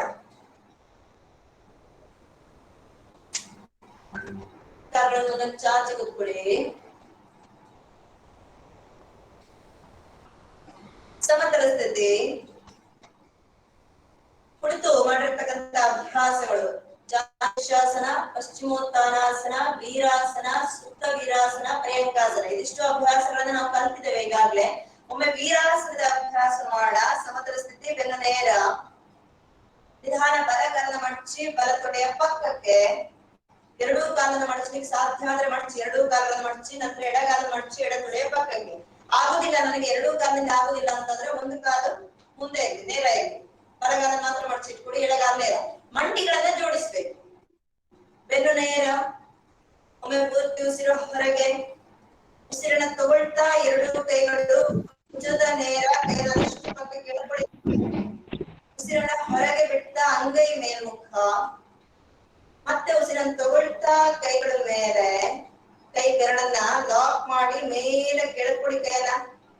ಕಾಲುಗಳನ್ನು ಚಾಚಿ ಕೂತ್ಕೊಳ್ಳಿ. ಸಮತಲ ಸ್ಥಿತಿ. ಕುಳಿತು ಮಾಡಿರ್ತಕ್ಕಂಥ ಅಭ್ಯಾಸಗಳು ಜಾನುಶಾಸನ, ಪಶ್ಚಿಮೋತ್ತಾನಾಸನ, ವೀರಾಸನ, ಸುಪ್ತ ವೀರಾಸನ, ಪರ್ಯಂಕಾಸನ. ಇದಿಷ್ಟು ಅಭ್ಯಾಸಗಳನ್ನ ನಾವು ಕಲ್ತಿದ್ದೇವೆ ಈಗಾಗ್ಲೇ. ಒಮ್ಮೆ ವೀರಾಸನದ ಅಭ್ಯಾಸ ಮಾಡ. ಸಮತಲ ಸ್ಥಿತಿ, ಬೆನ್ನು ನೇರ. ನಿಧಾನ ಬಲಗಾಲನ ಮಡಚಿ ಬಲ ತೊಡೆಯ ಪಕ್ಕಕ್ಕೆ. ಎರಡೂ ಕಾಲನ್ನು ಮಡಚಲಿಕ್ಕೆ ಸಾಧ್ಯ ಆದ್ರೆ ಮಡಚಿ. ಎರಡೂ ಕಾಲಗಳನ್ನು ಮಡಚಿ ನಂತರ ಎಡಗಾಲ ಮಡಚಿ ಎಡ ತೊಡೆಯ ಪಕ್ಕಕ್ಕೆ. ಆಗುದಿಲ್ಲ ನನಗೆ ಎರಡೂ ಕಾಲಿನಿಂದ ಆಗುದಿಲ್ಲ ಅಂತಂದ್ರೆ ಒಂದು ಕಾಲು ಮುಂದೆ ಇರಲಿ, ನೇರ ಇರಲಿ. ಬಲಗಾಲ ಮಾತ್ರ ಮಡಚಿಟ್ಕೊಡಿ, ಎಡಗಾಲ ನೇರ. ಮಂಡಿಗಳನ್ನ ಜೋಡಿಸ್ಬೇಕು. ಬೆನ್ನು ನೇರ. ಒಮ್ಮೆ ಪೂರ್ತಿ ಉಸಿರು ಹೊರಗೆ. ಉಸಿರನ್ನ ತಗೊಳ್ತಾ ಎರಡೂ ಕೈಗಳು ಭುಜದ ನೇರ, ಕೈಗಳಷ್ಟು ಪಕ್ಕಕ್ಕೆ ಎಳ್ಕೊಳ್ಳಿ. ಉಸಿರನ್ನ ಹೊರಗೆ ಬಿಡ್ತಾ ಅಂಗೈ ಮೇಲ್ಮುಖ. ಮತ್ತೆ ಉಸಿರನ್ನು ತಗೊಳ್ತಾ ಕೈಗಳ ಮೇಲೆ. ಕೈ ಬೆರಳನ್ನ ಲಾಕ್ ಮಾಡಿ ಮೇಲೆ ಕೆಳಕೊಡಿ. ಕೈಯನ್ನ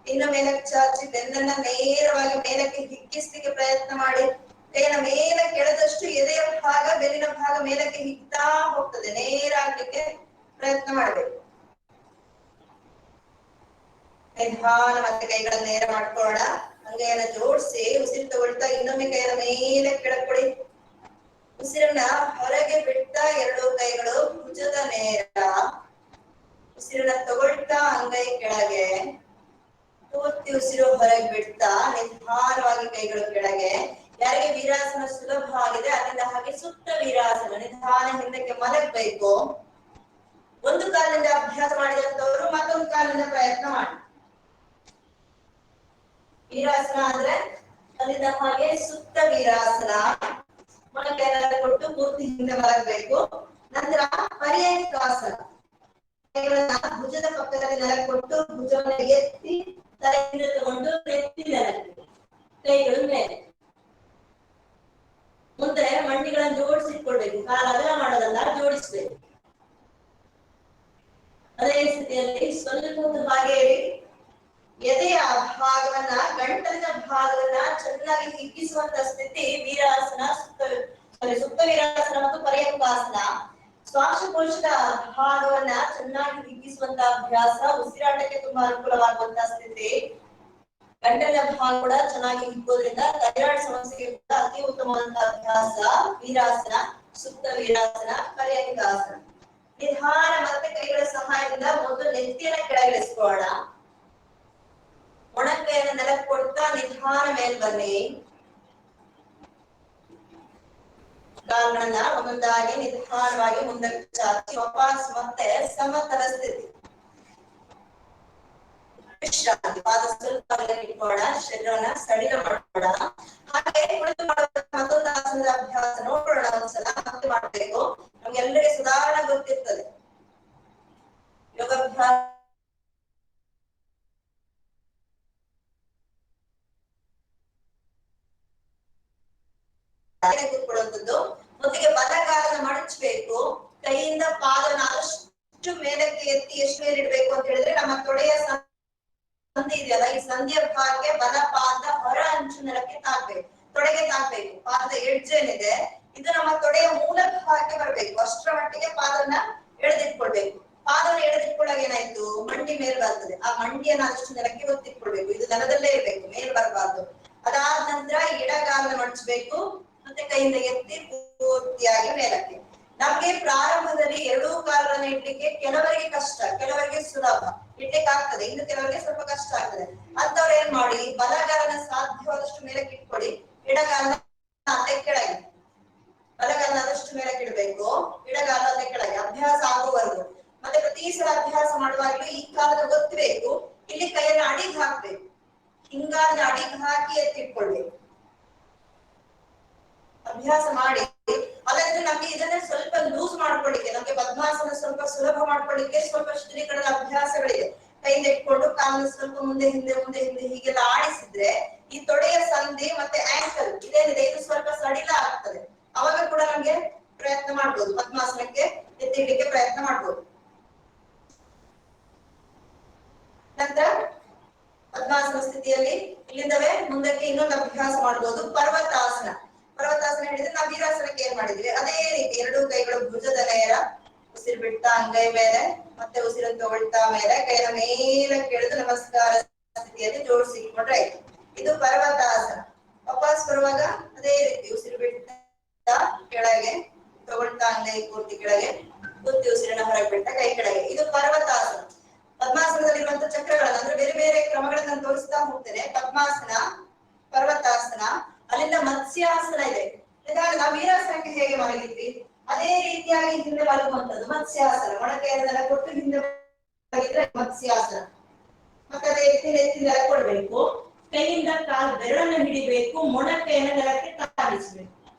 ಇನ್ನು ಮೇಲಕ್ಕೆ ಚಾಚಿ ಬೆನ್ನನ್ನ ನೇರವಾಗಿ ಮೇಲಕ್ಕೆ ಹಿಗ್ಗಿಸ್ಲಿಕ್ಕೆ ಪ್ರಯತ್ನ ಮಾಡಿ. ಕೈಯನ್ನ ಮೇಲೆ ಕೆಳದಷ್ಟು ಎದೆಯ ಭಾಗ ಬೆನ್ನಿನ ಭಾಗ ಮೇಲಕ್ಕೆ ಹಿಗ್ತಾ ಹೋಗ್ತದೆ. ನೇರ ಆಗ್ಲಿಕ್ಕೆ ಪ್ರಯತ್ನ ಮಾಡ್ಬೇಕು. ನಿಧಾನ ಮತ್ತೆ ಕೈಗಳನ್ನ ನೇರ ಮಾಡ್ಕೊಳ್ಳೋಣ. ಅಂಗೈಯನ್ನ ಜೋಡಿಸಿ ಉಸಿರು ತಗೊಳ್ತಾ ಇನ್ನೊಮ್ಮೆ ಕೈಯನ್ನ ಮೇಲೆ ಕೆಳಕೊಡಿ. ಉಸಿರನ್ನ ಹೊರಗೆ ಬಿಡ್ತಾ ಎರಡೂ ಕೈಗಳು ಭುಜದ ನೇರ. ಉಸಿರನ್ನ ತಗೊಳ್ತಾ ಅಂಗೈ ಕೆಳಗೆ. ಪೂರ್ತಿ ಉಸಿರು ಹೊರಗೆ ಬಿಡ್ತಾ ನಿಧಾನವಾಗಿ ಕೈಗಳು ಕೆಳಗೆ. ಯಾರಿಗೆ ವೀರಾಸನ ಸುಲಭ ಆಗಿದೆ ಅಲ್ಲಿಂದ ಹಾಗೆ ಸುತ್ತ ವೀರಾಸನ. ನಿಧಾನ ಹಿಂದಕ್ಕೆ ಮಲಗಬೇಕು. ಒಂದು ಕಾಲಿನಿಂದ ಅಭ್ಯಾಸ ಮಾಡಿದಂತವರು ಮತ್ತೊಂದು ಕಾಲಿನಿಂದ ಪ್ರಯತ್ನ ಮಾಡಿ. ವೀರಾಸನ ಅಂದ್ರೆ ಅಲ್ಲಿಂದ ಹಾಗೆ ಸುತ್ತ ವೀರಾಸನ. ಮೊಣಕೈಯನ್ನ ಕೊಟ್ಟು ಪೂರ್ತಿ ಹಿಂದೆ ಮಲಗಬೇಕು. ನಂತರ ಪರ್ಯಂಕಾಸನ. ಕೈಗಳನ್ನ ಭುಜದ ಪಕ್ಕದಲ್ಲಿ ನೆಲಕ್ಕೆ ಕೊಟ್ಟು ಭುಜವನ್ನು ಎತ್ತಿ ತಲೆಯಿಂದ ತಗೊಂಡು ನೆತ್ತಿ ನೆಲಕ್ಕೆ. ಕೈಗಳು ಮೇಲೆ. ಮುಂದೆ ಮಂಡಿಗಳನ್ನು ಜೋಡಿಸಿಟ್ಕೊಳ್ಬೇಕು. ಕಾಲ ಅಗಲ ಮಾಡೋದಲ್ಲ, ಜೋಡಿಸ್ಬೇಕು. ಅದೇ ಸ್ಥಿತಿಯಲ್ಲಿ ಸ್ವಲ್ಪ ಹೊತ್ತು ಹಾಗೆ ಎದೆಯ ಭಾಗವನ್ನ, ಗಂಟಲಿನ ಭಾಗವನ್ನ ಚೆನ್ನಾಗಿ ಹಿಗ್ಗಿಸುವಂತ ಸ್ಥಿತಿ ವೀರಾಸನ, ಸುಪ್ತ ವೀರಾಸನ ಮತ್ತು ಪರ್ಯಂಕಾಸನ. ಶ್ವಾಸಕೋಶದ ಭಾಗವನ್ನ ಚೆನ್ನಾಗಿ ಹಿಗ್ಗಿಸುವಂತ ಅಭ್ಯಾಸ, ಉಸಿರಾಟಕ್ಕೆ ತುಂಬಾ ಅನುಕೂಲವಾಗುವಂತ ಸ್ಥಿತಿ. ಗಂಟಲಿನ ಭಾಗ ಕೂಡ ಚೆನ್ನಾಗಿ ಹಿಗ್ಗೋದ್ರಿಂದ ಥೈರಾಯ್ಡ್ ಸಮಸ್ಯೆಗೆ ಕೂಡ ಅತಿ ಉತ್ತಮವಾದಂತಹ ಅಭ್ಯಾಸ ವೀರಾಸನ, ಸುಪ್ತ ವೀರಾಸನ, ಪರ್ಯಂಕಾಸನ. ನಿಧಾನ ಮತ್ತೆ ಕೈಗಳ ಸಹಾಯದಿಂದ ಮೊದಲು ನೆತ್ತಿಯನ್ನ ಕೆಳಗಿಳಿಸ್ಕೊಳ್ಳೋಣ. ಮೊಣಕೈಯನ್ನು ನೆಲಕ್ಕೆ ಕೊಡ್ತಾ ನಿಧಾನ ಮೇಲ್ ಬನ್ನಿ. ಕಾಲುಗಳನ್ನ ಒಂದೊಂದಾಗಿ ನಿಧಾನವಾಗಿ ಮುಂದಕ್ಕೆ ಚಾಚಿ ವಾಪಸ್ ಮತ್ತೆ ಸಮತಲ ಸ್ಥಿತಿ. ವಿಶ್ರಾಂತಿ. ಪಾದ ಸ್ವಲ್ಪ ಇಟ್ಕೊಳ್ಳೋಣ. ಶರೀರವನ್ನ ಸಡಿಲ ಮಾಡ್ಕೊಳ್ಳೋಣ. ಹಾಗೆ ಕುಳಿತು ಮಾಡುವಂತ ಮತ್ತೊಂದು ಆಸನದ ಅಭ್ಯಾಸ ನೋಡೋಣ. ಒಂದ್ಸಲ ಮತ್ತೆ ಮಾಡ್ಬೇಕು. ನಮ್ಗೆಲ್ಲರಿಗೆ ಸಾಧಾರಣ ಗೊತ್ತಿರ್ತದೆ ಯೋಗಾಭ್ಯಾಸ ಕೂತ್ಕೊಳ್ಳುವಂಥದ್ದು. ಮೊದಲಿಗೆ ಬಲಗಾಲನ ಮಡಚಬೇಕು, ಕೈಯಿಂದ ಪಾದನ ಆದಷ್ಟು ಮೇಲಕ್ಕೆ ಎತ್ತಿ ಎಷ್ಟು ಮೇಲೆ ಇಡಬೇಕು ಅಂತ ಹೇಳಿದ್ರೆ ನಮ್ಮ ತೊಡೆಯ ಸಂಧಿ ಇದೆಯಲ್ಲ, ಈ ಸಂಧಿಯ ಭಾಗಕ್ಕೆ ಬಲ ಪಾದ ಹೊರ ಅಂಚು ನೆಲಕ್ಕೆ ತಾಕ್ಬೇಕು, ತೊಡೆಗೆ ತಾಕ್ಬೇಕು. ಪಾದದ ಎಡ್ಜ್ ಏನಿದೆ ಇದು ನಮ್ಮ ತೊಡೆಯ ಮೂಲ ಭಾಗಕ್ಕೆ ಬರಬೇಕು, ಅಷ್ಟರ ಮಟ್ಟಿಗೆ ಪಾದನ ಎಳೆದಿಟ್ಕೊಳ್ಬೇಕು. ಪಾದವನ್ನು ಎಳೆದಿಟ್ಕೊಳ್ಳಾಗ ಏನಾಯ್ತು, ಮಂಡಿ ಮೇಲ್ ಬರ್ತದೆ, ಆ ಮಂಡಿಯನ್ನು ಆದಷ್ಟು ನೆಲಕ್ಕೆ ಒತ್ತಿಟ್ಕೊಳ್ಬೇಕು, ಇದು ನೆಲದಲ್ಲೇ ಇರ್ಬೇಕು, ಮೇಲ್ ಬರಬಾರ್ದು. ಅದಾದ ನಂತರ ಎಡಗಾಲನ ಮಡಚಬೇಕು, ಮತ್ತೆ ಕೈಯಿಂದ ಎತ್ತಿ ಪೂರ್ತಿಯಾಗಿ ಮೇಲಕ್ಕೆ. ನಮ್ಗೆ ಪ್ರಾರಂಭದಲ್ಲಿ ಎರಡೂ ಕಾಲನ್ನ ಇಡ್ಲಿಕ್ಕೆ ಕೆಲವರಿಗೆ ಕಷ್ಟ, ಕೆಲವರಿಗೆ ಸುಲಭ, ಇಡ್ಲಿಕ್ಕೆ ಆಗ್ತದೆ, ಇನ್ನು ಕೆಲವರಿಗೆ ಸ್ವಲ್ಪ ಕಷ್ಟ ಆಗ್ತದೆ. ಅಂತವ್ರು ಏನ್ ಮಾಡಿ, ಬಲಗಾಲನ ಸಾಧ್ಯವಾದಷ್ಟು ಮೇಲಕ್ಕೆ ಇಟ್ಕೊಳ್ಳಿ, ಎಡಗಾಲನ ಅದೇ ಕೆಳಗೆ. ಬಲಗಾಲನ ಆದಷ್ಟು ಮೇಲಕ್ಕೆ ಇಡಬೇಕು, ಎಡಗಾಲ ಅದೇ ಕೆಳಗೆ, ಅಭ್ಯಾಸ ಆಗುವವರೆಗೂ. ಮತ್ತೆ ಪ್ರತಿ ಸಲ ಅಭ್ಯಾಸ ಮಾಡುವಾಗಲೂ ಈ ಕಾಲದ ಒತ್ತಬೇಕು, ಇಲ್ಲಿ ಕೈಯನ್ನು ಅಡಿಗೆ ಹಾಕ್ಬೇಕು, ಹಿಂಗಾದ ಅಡಿಗೆ ಹಾಕಿ ಎತ್ತಿಟ್ಕೊಳ್ಬೇಕು. ಅಭ್ಯಾಸ ಮಾಡಿ. ಅಲ್ಲದ್ರೆ ನಮ್ಗೆ ಇದನ್ನ ಸ್ವಲ್ಪ ಲೂಸ್ ಮಾಡ್ಕೊಳ್ಳಿಕ್ಕೆ, ನಮ್ಗೆ ಪದ್ಮಾಸನ ಸ್ವಲ್ಪ ಸುಲಭ ಮಾಡ್ಕೊಳ್ಳಿಕ್ಕೆ ಸ್ವಲ್ಪ ಶ್ರೀಕರಣದ ಅಭ್ಯಾಸಗಳಿದೆ. ಕೈಯಿಂದ ಇಟ್ಕೊಂಡು ಕಾಲನ್ನು ಸ್ವಲ್ಪ ಮುಂದೆ ಹಿಂದೆ ಮುಂದೆ ಹಿಂದೆ ಹೀಗೆಲ್ಲ ಆಡಿಸಿದ್ರೆ ಈ ತೊಡೆಯ ಸಂಧಿ ಮತ್ತೆ ಆಂಕಲ್ ಇದೇನಿದೆ ಇದು ಸ್ವಲ್ಪ ಸಡಿಲ ಆಗ್ತದೆ. ಅವಾಗ ಕೂಡ ನಮ್ಗೆ ಪ್ರಯತ್ನ ಮಾಡ್ಬೋದು, ಪದ್ಮಾಸನಕ್ಕೆ ಎತ್ತಿಡ್ಲಿಕ್ಕೆ ಪ್ರಯತ್ನ ಮಾಡ್ಬೋದು. ನಂತರ ಪದ್ಮಾಸನ ಸ್ಥಿತಿಯಲ್ಲಿ ಇಲ್ಲಿಂದವೇ ಮುಂದಕ್ಕೆ ಇನ್ನೊಂದು ಅಭ್ಯಾಸ ಮಾಡ್ಬೋದು, ಪರ್ವತಾಸನ. ಪರ್ವತಾಸನ ಹೇಳಿದ್ರೆ ನಾವು ವೀರಾಸನಕ್ಕೆ ಏನ್ ಮಾಡಿದ್ವಿ ಅದೇ ರೀತಿ ಎರಡೂ ಕೈಗಳು ಭುಜದ ನೇರ, ಉಸಿರು ಬಿಡ್ತಾ ಅಂಗೈ ಮೇಲೆ, ಮತ್ತೆ ಉಸಿರನ್ನು ತಗೊಳ್ತಾ ಮೇಲೆ, ಕೈಯ ಮೇಲೆ ಕೆಳೆದು ನಮಸ್ಕಾರ ಸ್ಥಿತಿಯಲ್ಲಿ ಜೋಡಿಸಿಕೊಂಡ್ರೆ ಆಯ್ತು. ಇದು ಪರ್ವತಾಸನ. ವಾಪಸ್ ಬರುವಾಗ ಅದೇ ರೀತಿ ಉಸಿರು ಬಿಡ್ತಾ ಕೆಳಗೆ, ತಗೊಳ್ತಾ ಅಂಗೈ ಪೂರ್ತಿ ಕೆಳಗೆ, ಪೂರ್ತಿ ಉಸಿರನ್ನ ಹೊರಗೆ ಬಿಡ್ತಾ ಕೈ ಕೆಳಗೆ. ಇದು ಪರ್ವತಾಸನ. ಪದ್ಮಾಸನದಲ್ಲಿರುವಂತಹ ಚಕ್ರಗಳನ್ನ ಅಂದ್ರೆ ಬೇರೆ ಬೇರೆ ಕ್ರಮಗಳನ್ನ ತೋರಿಸ್ತಾ ಹೋಗ್ತೇನೆ. ಪದ್ಮಾಸನ, ಪರ್ವತಾಸನ, ಅಲ್ಲಿಂದ ಮತ್ಸ್ಯಾಸನ ಇದೆ. ನಾವು ವೀರಾಸನಕ್ಕೆ ಹೇಗೆ ಮಲಗಿದ್ವಿ ಅದೇ ರೀತಿಯಾಗಿ ಹಿಂದೆ ಮಲಗುವಂತದ್ದು ಮತ್ಸ್ಯಾಸನ. ಮೊಣಕೈಯನ್ನೆಲ್ಲ ಕೊಟ್ಟು ಹಿಂದೆ ಮಲಗಿದ್ರೆ ಮತ್ಸ್ಯಾಸನ. ಮತ್ತೆ ಅದೇ ರೀತಿ ನೆತ್ತಿ ನೆಲ ಕೊಡ್ಬೇಕು, ಕೈಯಿಂದ ಕಾಲು ಬೆರಳನ್ನು ಹಿಡಿಬೇಕು, ಮೊಣಕೈಯನ್ನು ನೆಲಕ್ಕೆ ತಾಗಿಸ್ಬೇಕು,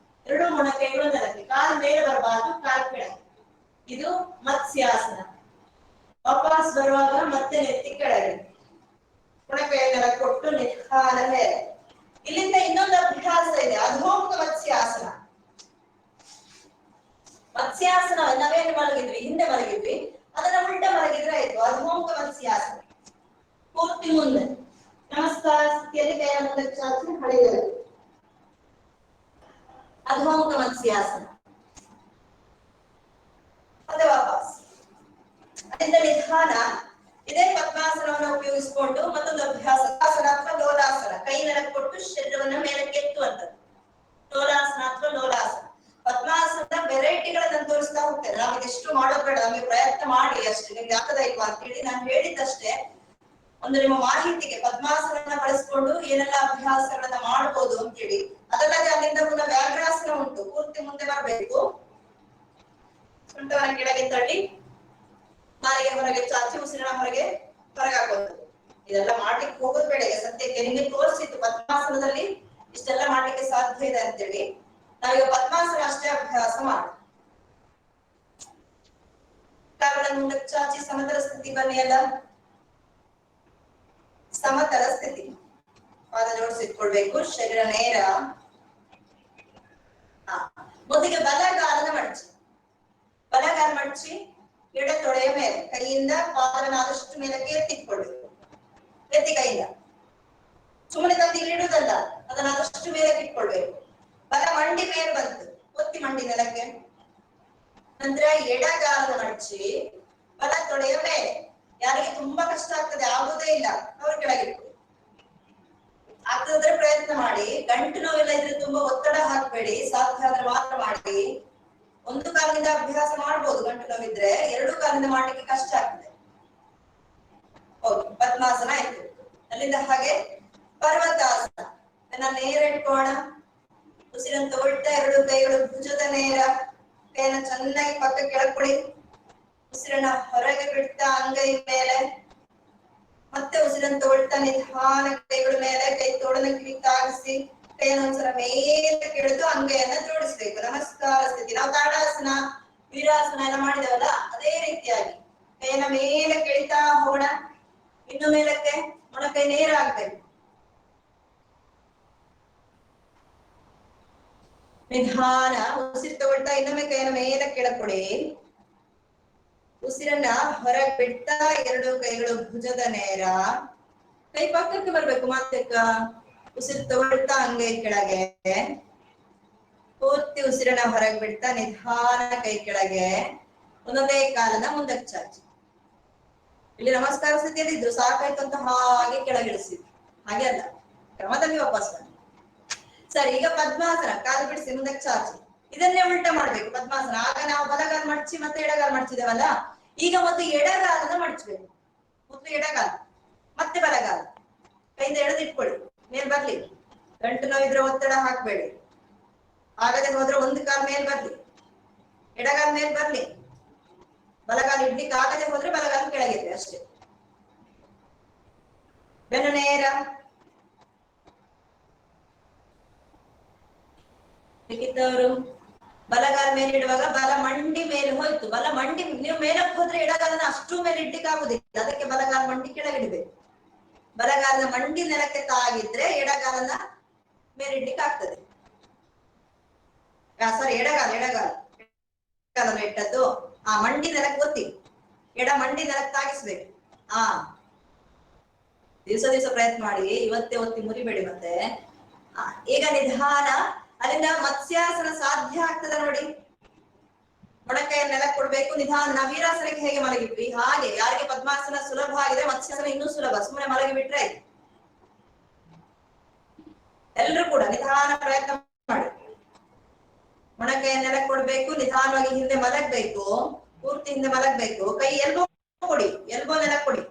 ಎರಡು ಮೊಣಕೈಗಳು ನೆಲಕ್ಕೆ, ಕಾಲು ಮೇಲೆ ಬರಬಾರ್ದು, ಕಾಲು ಕೆಳಗೆ. ಇದು ಮತ್ಸ್ಯಾಸನ. ವಾಪಸ್ ಬರುವಾಗ ಮತ್ತೆ ನೆತ್ತಿ ಕೆಳಗೆ, ಮೊಣಕೈಯನ್ನೆಲ್ಲ ಕೊಟ್ಟು ನಿಧಾನ ಮೇಲೆ. ಇಲ್ಲಿಂದ ಇನ್ನೊಂದು ಅಭ್ಯಾಸ ಇದೆ, ಅಧೋಮುಖ ಮತ್ಸ್ಯಾಸನ. ಮತ್ಸ್ಯಾಸನ ನಾವೇನು ಮಲಗಿದ್ವಿ, ಹಿಂದೆ ಮಲಗಿದ್ವಿ, ಅದನ್ನ ಉಲ್ಟ ಮಲಗಿದ್ರೆ ಆಯ್ತು, ಅಧೋಮುಖ ಮತ್ಸ್ಯಾಸನ. ಪೂರ್ತಿ ಮುಂದೆ ನಮಸ್ಕಾರ ಸ್ಥಿತಿಯಲ್ಲಿ ಕೈಯ ಮುಂದೆ ಚಾಚಿ ಹಳೆಯದು ಅಧೋಮುಖ ಮತ್ಸ್ಯಾಸನ. ಮತ್ತೆ ವಾಪಸ್ ಅದರಿಂದ ನಿಧಾನ. ಇದೇ ಪದ್ಮಾಸನವನ್ನು ಉಪಯೋಗಿಸಿಕೊಂಡು ಮತ್ತೊಂದು ಅಭ್ಯಾಸ ಆಸನ ಅಥವಾ ಲೋಲಾಸನ. ಕೈ ನೆಲಕ್ಕೆ ಕೊಟ್ಟು ಶರೀರವನ್ನ ಮೇಲಕ್ಕೆ ಎತ್ತುವಂಥದ್ದು ಲೋಲಾಸನ ಅಥವಾ ಲೋಲಾಸನ. ಪದ್ಮಾಸನ ವೆರೈಟಿಗಳನ್ನ ತೋರಿಸ್ತಾ ಹೋಗ್ತೇನೆ, ನಾವು ಇದೆಷ್ಟು ಮಾಡೋದು ಬೇಡ, ನಮಗೆ ಪ್ರಯತ್ನ ಮಾಡಿ ಅಷ್ಟೇ, ನಿಮ್ಗೆ ಆಗ್ತದ ಇಲ್ವಾ ಅಂತ ಹೇಳಿ ನಾನು ಹೇಳಿದ್ದಷ್ಟೇ. ಒಂದು ನಿಮ್ಮ ಮಾಹಿತಿಗೆ ಪದ್ಮಾಸನ ಬಳಸಿಕೊಂಡು ಏನೆಲ್ಲ ಅಭ್ಯಾಸಗಳನ್ನ ಮಾಡ್ಬೋದು ಅಂತ ಹೇಳಿ. ಅದಲ್ಲದೆ ಅಲ್ಲಿಂದ ಕೂಡ ವ್ಯಾಘ್ರಾಸನ ಉಂಟು, ಪೂರ್ತಿ ಮುಂದೆ ಬರಬೇಕು, ಸೊಂಟವನ್ನ ಕೆಳಗೆ ತಳ್ಳಿ ನಾಲಿಗೆ ಹೊರಗೆ ಚಾಚಿ ಉಸಿರನ್ನ ಹೊರಗೆ ಹಾಕೋದು. ಇದೆಲ್ಲ ಮಾಡ್ಲಿಕ್ಕೆ ಹೋಗೋದು ಬೇಡ, ಸದ್ಯಕ್ಕೆ ನಿಮಗೆ ತೋರಿಸಿತ್ತು ಪದ್ಮಾಸನದಲ್ಲಿ ಇಷ್ಟೆಲ್ಲ ಮಾಡ್ಲಿಕ್ಕೆ ಸಾಧ್ಯ ಇದೆ ಅಂತೇಳಿ. ನಾವೀಗ ಪದ್ಮಾಸನ ಅಷ್ಟೇ ಅಭ್ಯಾಸ ಮಾಡಿ. ಕಾಲುಗಳನ್ನು ಮುಂದಕ್ಕೆ ಚಾಚಿ ಸಮತಲ ಸ್ಥಿತಿ ಬನ್ನಿ. ಎಲ್ಲ ಸಮತಲ ಸ್ಥಿತಿ, ಪಾದ ಜೋಡಿಸಿಟ್ಕೊಳ್ಬೇಕು, ಶರೀರ ನೇರ. ಮೊದಲಿಗೆ ಬಲಗಾಲನ ಮಡಚಿ, ಬಲಗಾಲ ಮಡಚಿ ಎಡ ತೊಡೆಯ ಮೇಲೆ ಕೈಯಿಂದ ಪಾದವನ್ನು ಆದಷ್ಟು ಮೇಲಕ್ಕೆ ಎತ್ತಿಟ್ಕೊಳ್ಬೇಕು. ಎತ್ತಿ ಕೈಯಿಂದ ಸುಮ್ಮನೆ ತಂದು ಇಲ್ಲಿ ಇಡುವುದಲ್ಲ, ಅದನ್ನ ಆದಷ್ಟು ಮೇಲಕ್ಕೆ ಇಟ್ಕೊಳ್ಬೇಕು. ಬಲ ಮಂಡಿ ಮೇಲೆ ಬಂತು, ಒತ್ತಿ ಮಂಡಿ ನೆಲಕ್ಕೆ. ನಂತರ ಎಡಗಾಲನ ಮಡಚಿ ಬಲ ತೊಡೆಯ ಮೇಲೆ. ಯಾರಿಗೆ ತುಂಬಾ ಕಷ್ಟ ಆಗ್ತದೆ, ಆಗುವುದೇ ಇಲ್ಲ, ಅವರು ಕೆಳಗಿಟ್ಟು ಆಗ್ತದ್ರೆ ಪ್ರಯತ್ನ ಮಾಡಿ. ಗಂಟು ನೋವೆಲ್ಲ ಇದ್ರೆ ತುಂಬಾ ಒತ್ತಡ ಹಾಕ್ಬೇಡಿ, ಸಾಧ್ಯ ಆದ್ರೆ ಮಾತ್ರ ಮಾಡಿ. ಒಂದು ಕಾಲಿನಿಂದ ಅಭ್ಯಾಸ ಮಾಡ್ಬೋದು, ಗಂಟು ನೋವಿದ್ರೆ ಎರಡು ಕಾಲಿಂದ ಮಾಡ್ಲಿಕ್ಕೆ ಕಷ್ಟ ಆಗ್ತದೆ. ಓಕೆ, ಪದ್ಮಾಸನ ಆಯ್ತು. ಅಲ್ಲಿಂದ ಹಾಗೆ ಪರ್ವತಾಸನ. ನೇರ ಇಟ್ಕೋಣ, ಉಸಿರನ್ನು ತಗೊಳ್ತಾ ಎರಡು ಕೈಗಳು ಭುಜದ ನೇರ, ಕೈಯನ್ನ ಚೆನ್ನಾಗಿ ಪಕ್ಕ ಕೆಳಕೊಡಿ, ಉಸಿರನ್ನ ಹೊರಗೆ ಬಿಡ್ತಾ ಅಂಗೈ ಮೇಲೆ, ಮತ್ತೆ ಉಸಿರನ್ನು ತಗೊಳ್ತಾ ನಿಧಾನ ಕೈಗಳ ಮೇಲೆ, ಕೈ ತೋಳನ ಕಿವಿ ತಾಗಿಸಿ ಕೈಯನ್ನು ಒಂದ್ಸಲ ಮೇಲೆ ಕೆಳೆದು ಅಂಗೈಯನ್ನ ಜೋಡಿಸ್ಬೇಕು. ನಮಸ್ಕಾರ ಸ್ಥಿತಿ. ನಾವು ತಾಡಾಸನ ವೀರಾಸನ ಎಲ್ಲ ಮಾಡಿದವಲ್ಲ ಅದೇ ರೀತಿಯಾಗಿ ಕೈಯನ್ನ ಮೇಲೆ ಕೆಳಿತಾ ಹೋಗೋಣ. ಇನ್ನು ಮೇಲಕ್ಕೆ ಮೊಣಕೈ ನೇರ ಆಗ್ಬೇಕು. ನಿಧಾನ ಉಸಿರು ತಗೊಳ್ತಾ ಇನ್ನೊಮ್ಮೆ ಕೈಯನ್ನು ಮೇಲೆ ಕೆಳಕೊಡಿ. ಉಸಿರನ್ನ ಹೊರಗೆ ಬಿಡ್ತಾ ಎರಡು ಕೈಗಳು ಭುಜದ ನೇರ, ಕೈ ಪಕ್ಕಕ್ಕೆ ಬರ್ಬೇಕು. ಮತ್ತೆ ಉಸಿರು ತಗೊಳ್ತಾ ಹಂಗೆ ಕೆಳಗೆ, ಪೂರ್ತಿ ಉಸಿರನ್ನ ಹೊರಗೆ ಬಿಡ್ತಾ ನಿಧಾನ ಕೈ ಕೆಳಗೆ, ಒಂದೊಂದೇ ಕಾಲನ್ನ ಮುಂದಕ್ಕೆ ಚಾಚಿ. ಇಲ್ಲಿ ನಮಸ್ಕಾರ ಸ್ಥಿತಿಯಲ್ಲಿ ಇದ್ರು, ಸಾಕಾಯ್ತು ಅಂತ ಹಾಗೆ ಕೆಳಗಿಳಿಸಿದ್ರು, ಹಾಗೆ ಅಲ್ಲ, ಕ್ರಮದಲ್ಲಿ ವಾಪಸ್ ಬನ್ನಿ. ಸರಿ, ಈಗ ಪದ್ಮಾಸನ, ಕಾಲು ಬಿಡಿಸಿ ಮುಂದಕ್ಕೆ ಚಾಚಿ. ಇದನ್ನೇ ಉಲ್ಟಾ ಮಾಡ್ಬೇಕು ಪದ್ಮಾಸನ. ಆಗ ನಾವು ಬಲಗಾಲ್ ಮಡಚಿ ಮತ್ತೆ ಎಡಗಾಲ್ ಮಡಚಿದೇವಲ್ಲ, ಈಗ ಮೊದಲು ಎಡಗಾಲನ್ನ ಮಡಚ್ಬೇಕು. ಮೊದಲು ಎಡಗಾಲ ಮತ್ತೆ ಬಲಗಾಲ, ಕೈಯಿಂದ ಎಳೆದಿಟ್ಕೊಳ್ಳಿ, ಮೇಲ್ ಬರ್ಲಿ. ಗಂಟು ನೋವಿದ್ರೆ ಒತ್ತಡ ಹಾಕ್ಬೇಡಿ. ಆಗದೆ ಹೋದ್ರೆ ಒಂದು ಕಾಲ್ ಮೇಲ್ ಬರ್ಲಿ, ಎಡಗಾಲ್ ಮೇಲ್ ಬರ್ಲಿ. ಬಲಗಾಲ ಇಡ್ಲಿಕ್ಕೆ ಆಗದೆ ಹೋದ್ರೆ ಬಲಗಾಲ ಕೆಳಗಿದೆ ಅಷ್ಟೇ. ಬೆನ್ನು ನೇರ, ಬೇಕಿದ್ದವರು ಬಲಗಾಲ ಮೇಲೆ ಇಡುವಾಗ ಬಲ ಮಂಡಿ ಮೇಲೆ ಹೋಯ್ತು. ಬಲ ಮಂಡಿ ನೀವು ಮೇಲಕ್ಕೆ ಹೋದ್ರೆ ಎಡಗಾಲನ ಅಷ್ಟು ಮೇಲೆ ಇಡ್ಲಿಕ್ಕೆ ಆಗುದಿಲ್ಲ, ಅದಕ್ಕೆ ಬಲಗಾಲ ಮಂಡಿ ಕೆಳಗಿಡ್ಬೇಕು. ಬಲಗಾಲನ ಮಂಡಿ ನೆಲಕ್ಕೆ ತಾಗಿದ್ರೆ ಎಡಗಾಲನ ಮೇಲೆ ಇಡ್ಲಿಕ್ಕೆ ಆಗ್ತದೆ. ಸಾರಿ, ಎಡಗಾಲ ಇಟ್ಟದ್ದು ಆ ಮಂಡಿ ನೆಲಕ್ಕೆ ಒತ್ತಿ, ಎಡ ಮಂಡಿ ನೆಲಕ್ಕೆ ತಾಗಿಸ್ಬೇಕು. ದಿವಸ ಪ್ರಯತ್ನ ಮಾಡಿ, ಇವತ್ತೇ ಒತ್ತಿ ಮುರಿಬೇಡಿ ಮತ್ತೆ. ಈಗ ನಿಧಾನ ಅಲ್ಲಿಂದ ಮತ್ಸ್ಯಾಸನ ಸಾಧ್ಯ ಆಗ್ತದ ನೋಡಿ. ಮೊಣಕೈಯ ನೆಲಕ್ಕೆ ಕೊಡ್ಬೇಕು. ನಿಧಾನ ನಾವು ವೀರಾಸನಕ್ಕೆ ಹೇಗೆ ಮಲಗಿದ್ವಿ ಹಾಗೆ. ಯಾರಿಗೆ ಪದ್ಮಾಸನ ಸುಲಭ ಆಗಿದೆ, ಮತ್ಸ್ಯಾಸನ ಇನ್ನೂ ಸುಲಭ. ಸುಮ್ಮನೆ ಮಲಗಿ ಬಿಟ್ರೆ ಎಲ್ರು ಕೂಡ ನಿಧಾನ ಪ್ರಯತ್ನ ಮಾಡಿ. ಮೊಣಕೈಯ ನೆಲಕ್ಕೆ ಕೊಡ್ಬೇಕು, ನಿಧಾನವಾಗಿ ಹಿಂದೆ ಮಲಗ್ಬೇಕು, ಪೂರ್ತಿ ಹಿಂದೆ ಮಲಗ್ಬೇಕು. ಕೈ ಎಲ್ಬೋ ಕೊಡಿ, ಎಲ್ಬೋ ನೆಲಕ್ಕೆ ಕೊಡಿ.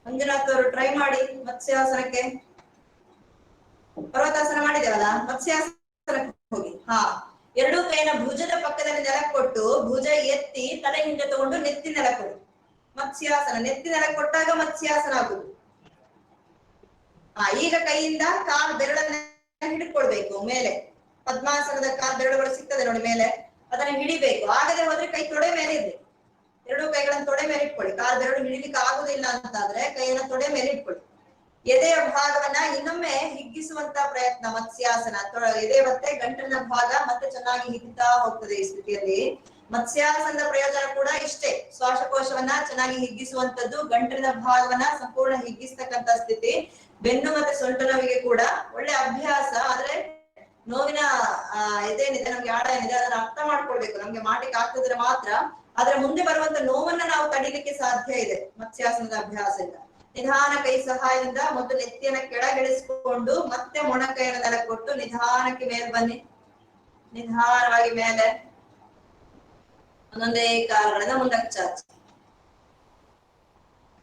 ಮಂಜುನಾಥ್ ಅವರು ಟ್ರೈ ಮಾಡಿ ಮತ್ಸ್ಯಾಸನಕ್ಕೆ. ಪರ್ವತಾಸನ ಮಾಡಿದೇವಲ್ಲ, ಮತ್ಸ್ಯಾಸನಕ್ಕೆ ಹೋಗಿ. ಎರಡೂ ಕೈನ ಭುಜದ ಪಕ್ಕದಲ್ಲಿ ನೆಲಕ್ಕೆ ಕೊಟ್ಟು, ಭುಜ ಎತ್ತಿ ತಲೆ ಹಿಂದೆ ತಗೊಂಡು ನೆತ್ತಿ ನೆಲಕ್ಕೆ ಕೊಡಿ. ಮತ್ಸ್ಯಾಸನ, ನೆತ್ತಿ ನೆಲಕ್ಕೆ ಕೊಟ್ಟಾಗ ಮತ್ಸ್ಯಾಸನ ಆಗುದು. ಈಗ ಕೈಯಿಂದ ಕಾಲು ಬೆರಳನ್ನ ಹಿಡ್ಕೊಳ್ಬೇಕು ಮೇಲೆ. ಪದ್ಮಾಸನದ ಕಾಲು ಬೆರಳುಗಳು ಸಿಗ್ತದೆ ನೋಡಿ ಮೇಲೆ, ಅದನ್ನ ಹಿಡಿಬೇಕು. ಆಗದೆ ಹೋದ್ರೆ ಕೈ ತೊಡೆ ಮೇಲೆ ಇರ್ಲಿ. ಎರಡೂ ಕೈಗಳನ್ನು ತೊಡೆ ಮೇಲೆ ಇಟ್ಕೊಳ್ಳಿ. ಕಾಲು ಬೆರಳು ಹಿಡಿಲಿಕ್ಕೆ ಆಗುದಿಲ್ಲ ಅಂತಾದ್ರೆ ಕೈಯನ್ನ ತೊಡೆ ಮೇಲೆ ಇಟ್ಕೊಳ್ಳಿ. ಎದೆಯ ಭಾಗವನ್ನ ಇನ್ನೊಮ್ಮೆ ಹಿಗ್ಗಿಸುವಂತ ಪ್ರಯತ್ನ ಮತ್ಸ್ಯಾಸನ. ಎದೆ ಮತ್ತೆ ಗಂಟಲಿನ ಭಾಗ ಮತ್ತೆ ಚೆನ್ನಾಗಿ ಹಿಗ್ತಾ ಹೋಗ್ತದೆ ಈ ಸ್ಥಿತಿಯಲ್ಲಿ. ಮತ್ಸ್ಯಾಸನದ ಪ್ರಯೋಜನ ಕೂಡ ಇಷ್ಟೇ, ಶ್ವಾಸಕೋಶವನ್ನ ಚೆನ್ನಾಗಿ ಹಿಗ್ಗಿಸುವಂತದ್ದು, ಗಂಟಲಿನ ಭಾಗವನ್ನ ಸಂಪೂರ್ಣ ಹಿಗ್ಗಿಸ್ತಕ್ಕಂತ ಸ್ಥಿತಿ. ಬೆನ್ನು ಮತ್ತೆ ಸೊಂಟ ನೋವಿಗೆ ಕೂಡ ಒಳ್ಳೆ ಅಭ್ಯಾಸ. ಆದ್ರೆ ನೋವಿನ ಇದೇನಿದೆ, ನಮ್ಗೆ ಆಡ ಏನಿದೆ ಅದನ್ನ ಅರ್ಥ ಮಾಡ್ಕೊಳ್ಬೇಕು. ನಮ್ಗೆ ಮಾಡ್ಲಿಕ್ಕೆ ಆಗ್ತದ್ರೆ ಮಾತ್ರ. ಆದ್ರೆ ಮುಂದೆ ಬರುವಂತ ನೋವನ್ನ ನಾವು ತಡಿಲಿಕ್ಕೆ ಸಾಧ್ಯ ಇದೆ ಮತ್ಸ್ಯಾಸನದ ಅಭ್ಯಾಸದಿಂದ. ನಿಧಾನ ಕೈ ಸಹಾಯದಿಂದ ಮೊದಲು ನೆತ್ತಿಯನ್ನ ಕೆಳಗಿಳಿಸಿಕೊಂಡು ಮತ್ತೆ ಮೊಣಕೈಯನ್ನು ನೆಲಕ್ಕೆ ಕೊಟ್ಟು ನಿಧಾನಕ್ಕೆ ಮೇಲೆ ಬನ್ನಿ. ನಿಧಾನವಾಗಿ ಮೇಲೆ ಒಂದೊಂದೇ ಕಾಲುಗಳನ್ನ ಮುಂದಕ್ಕೆ ಚಾಚಿ,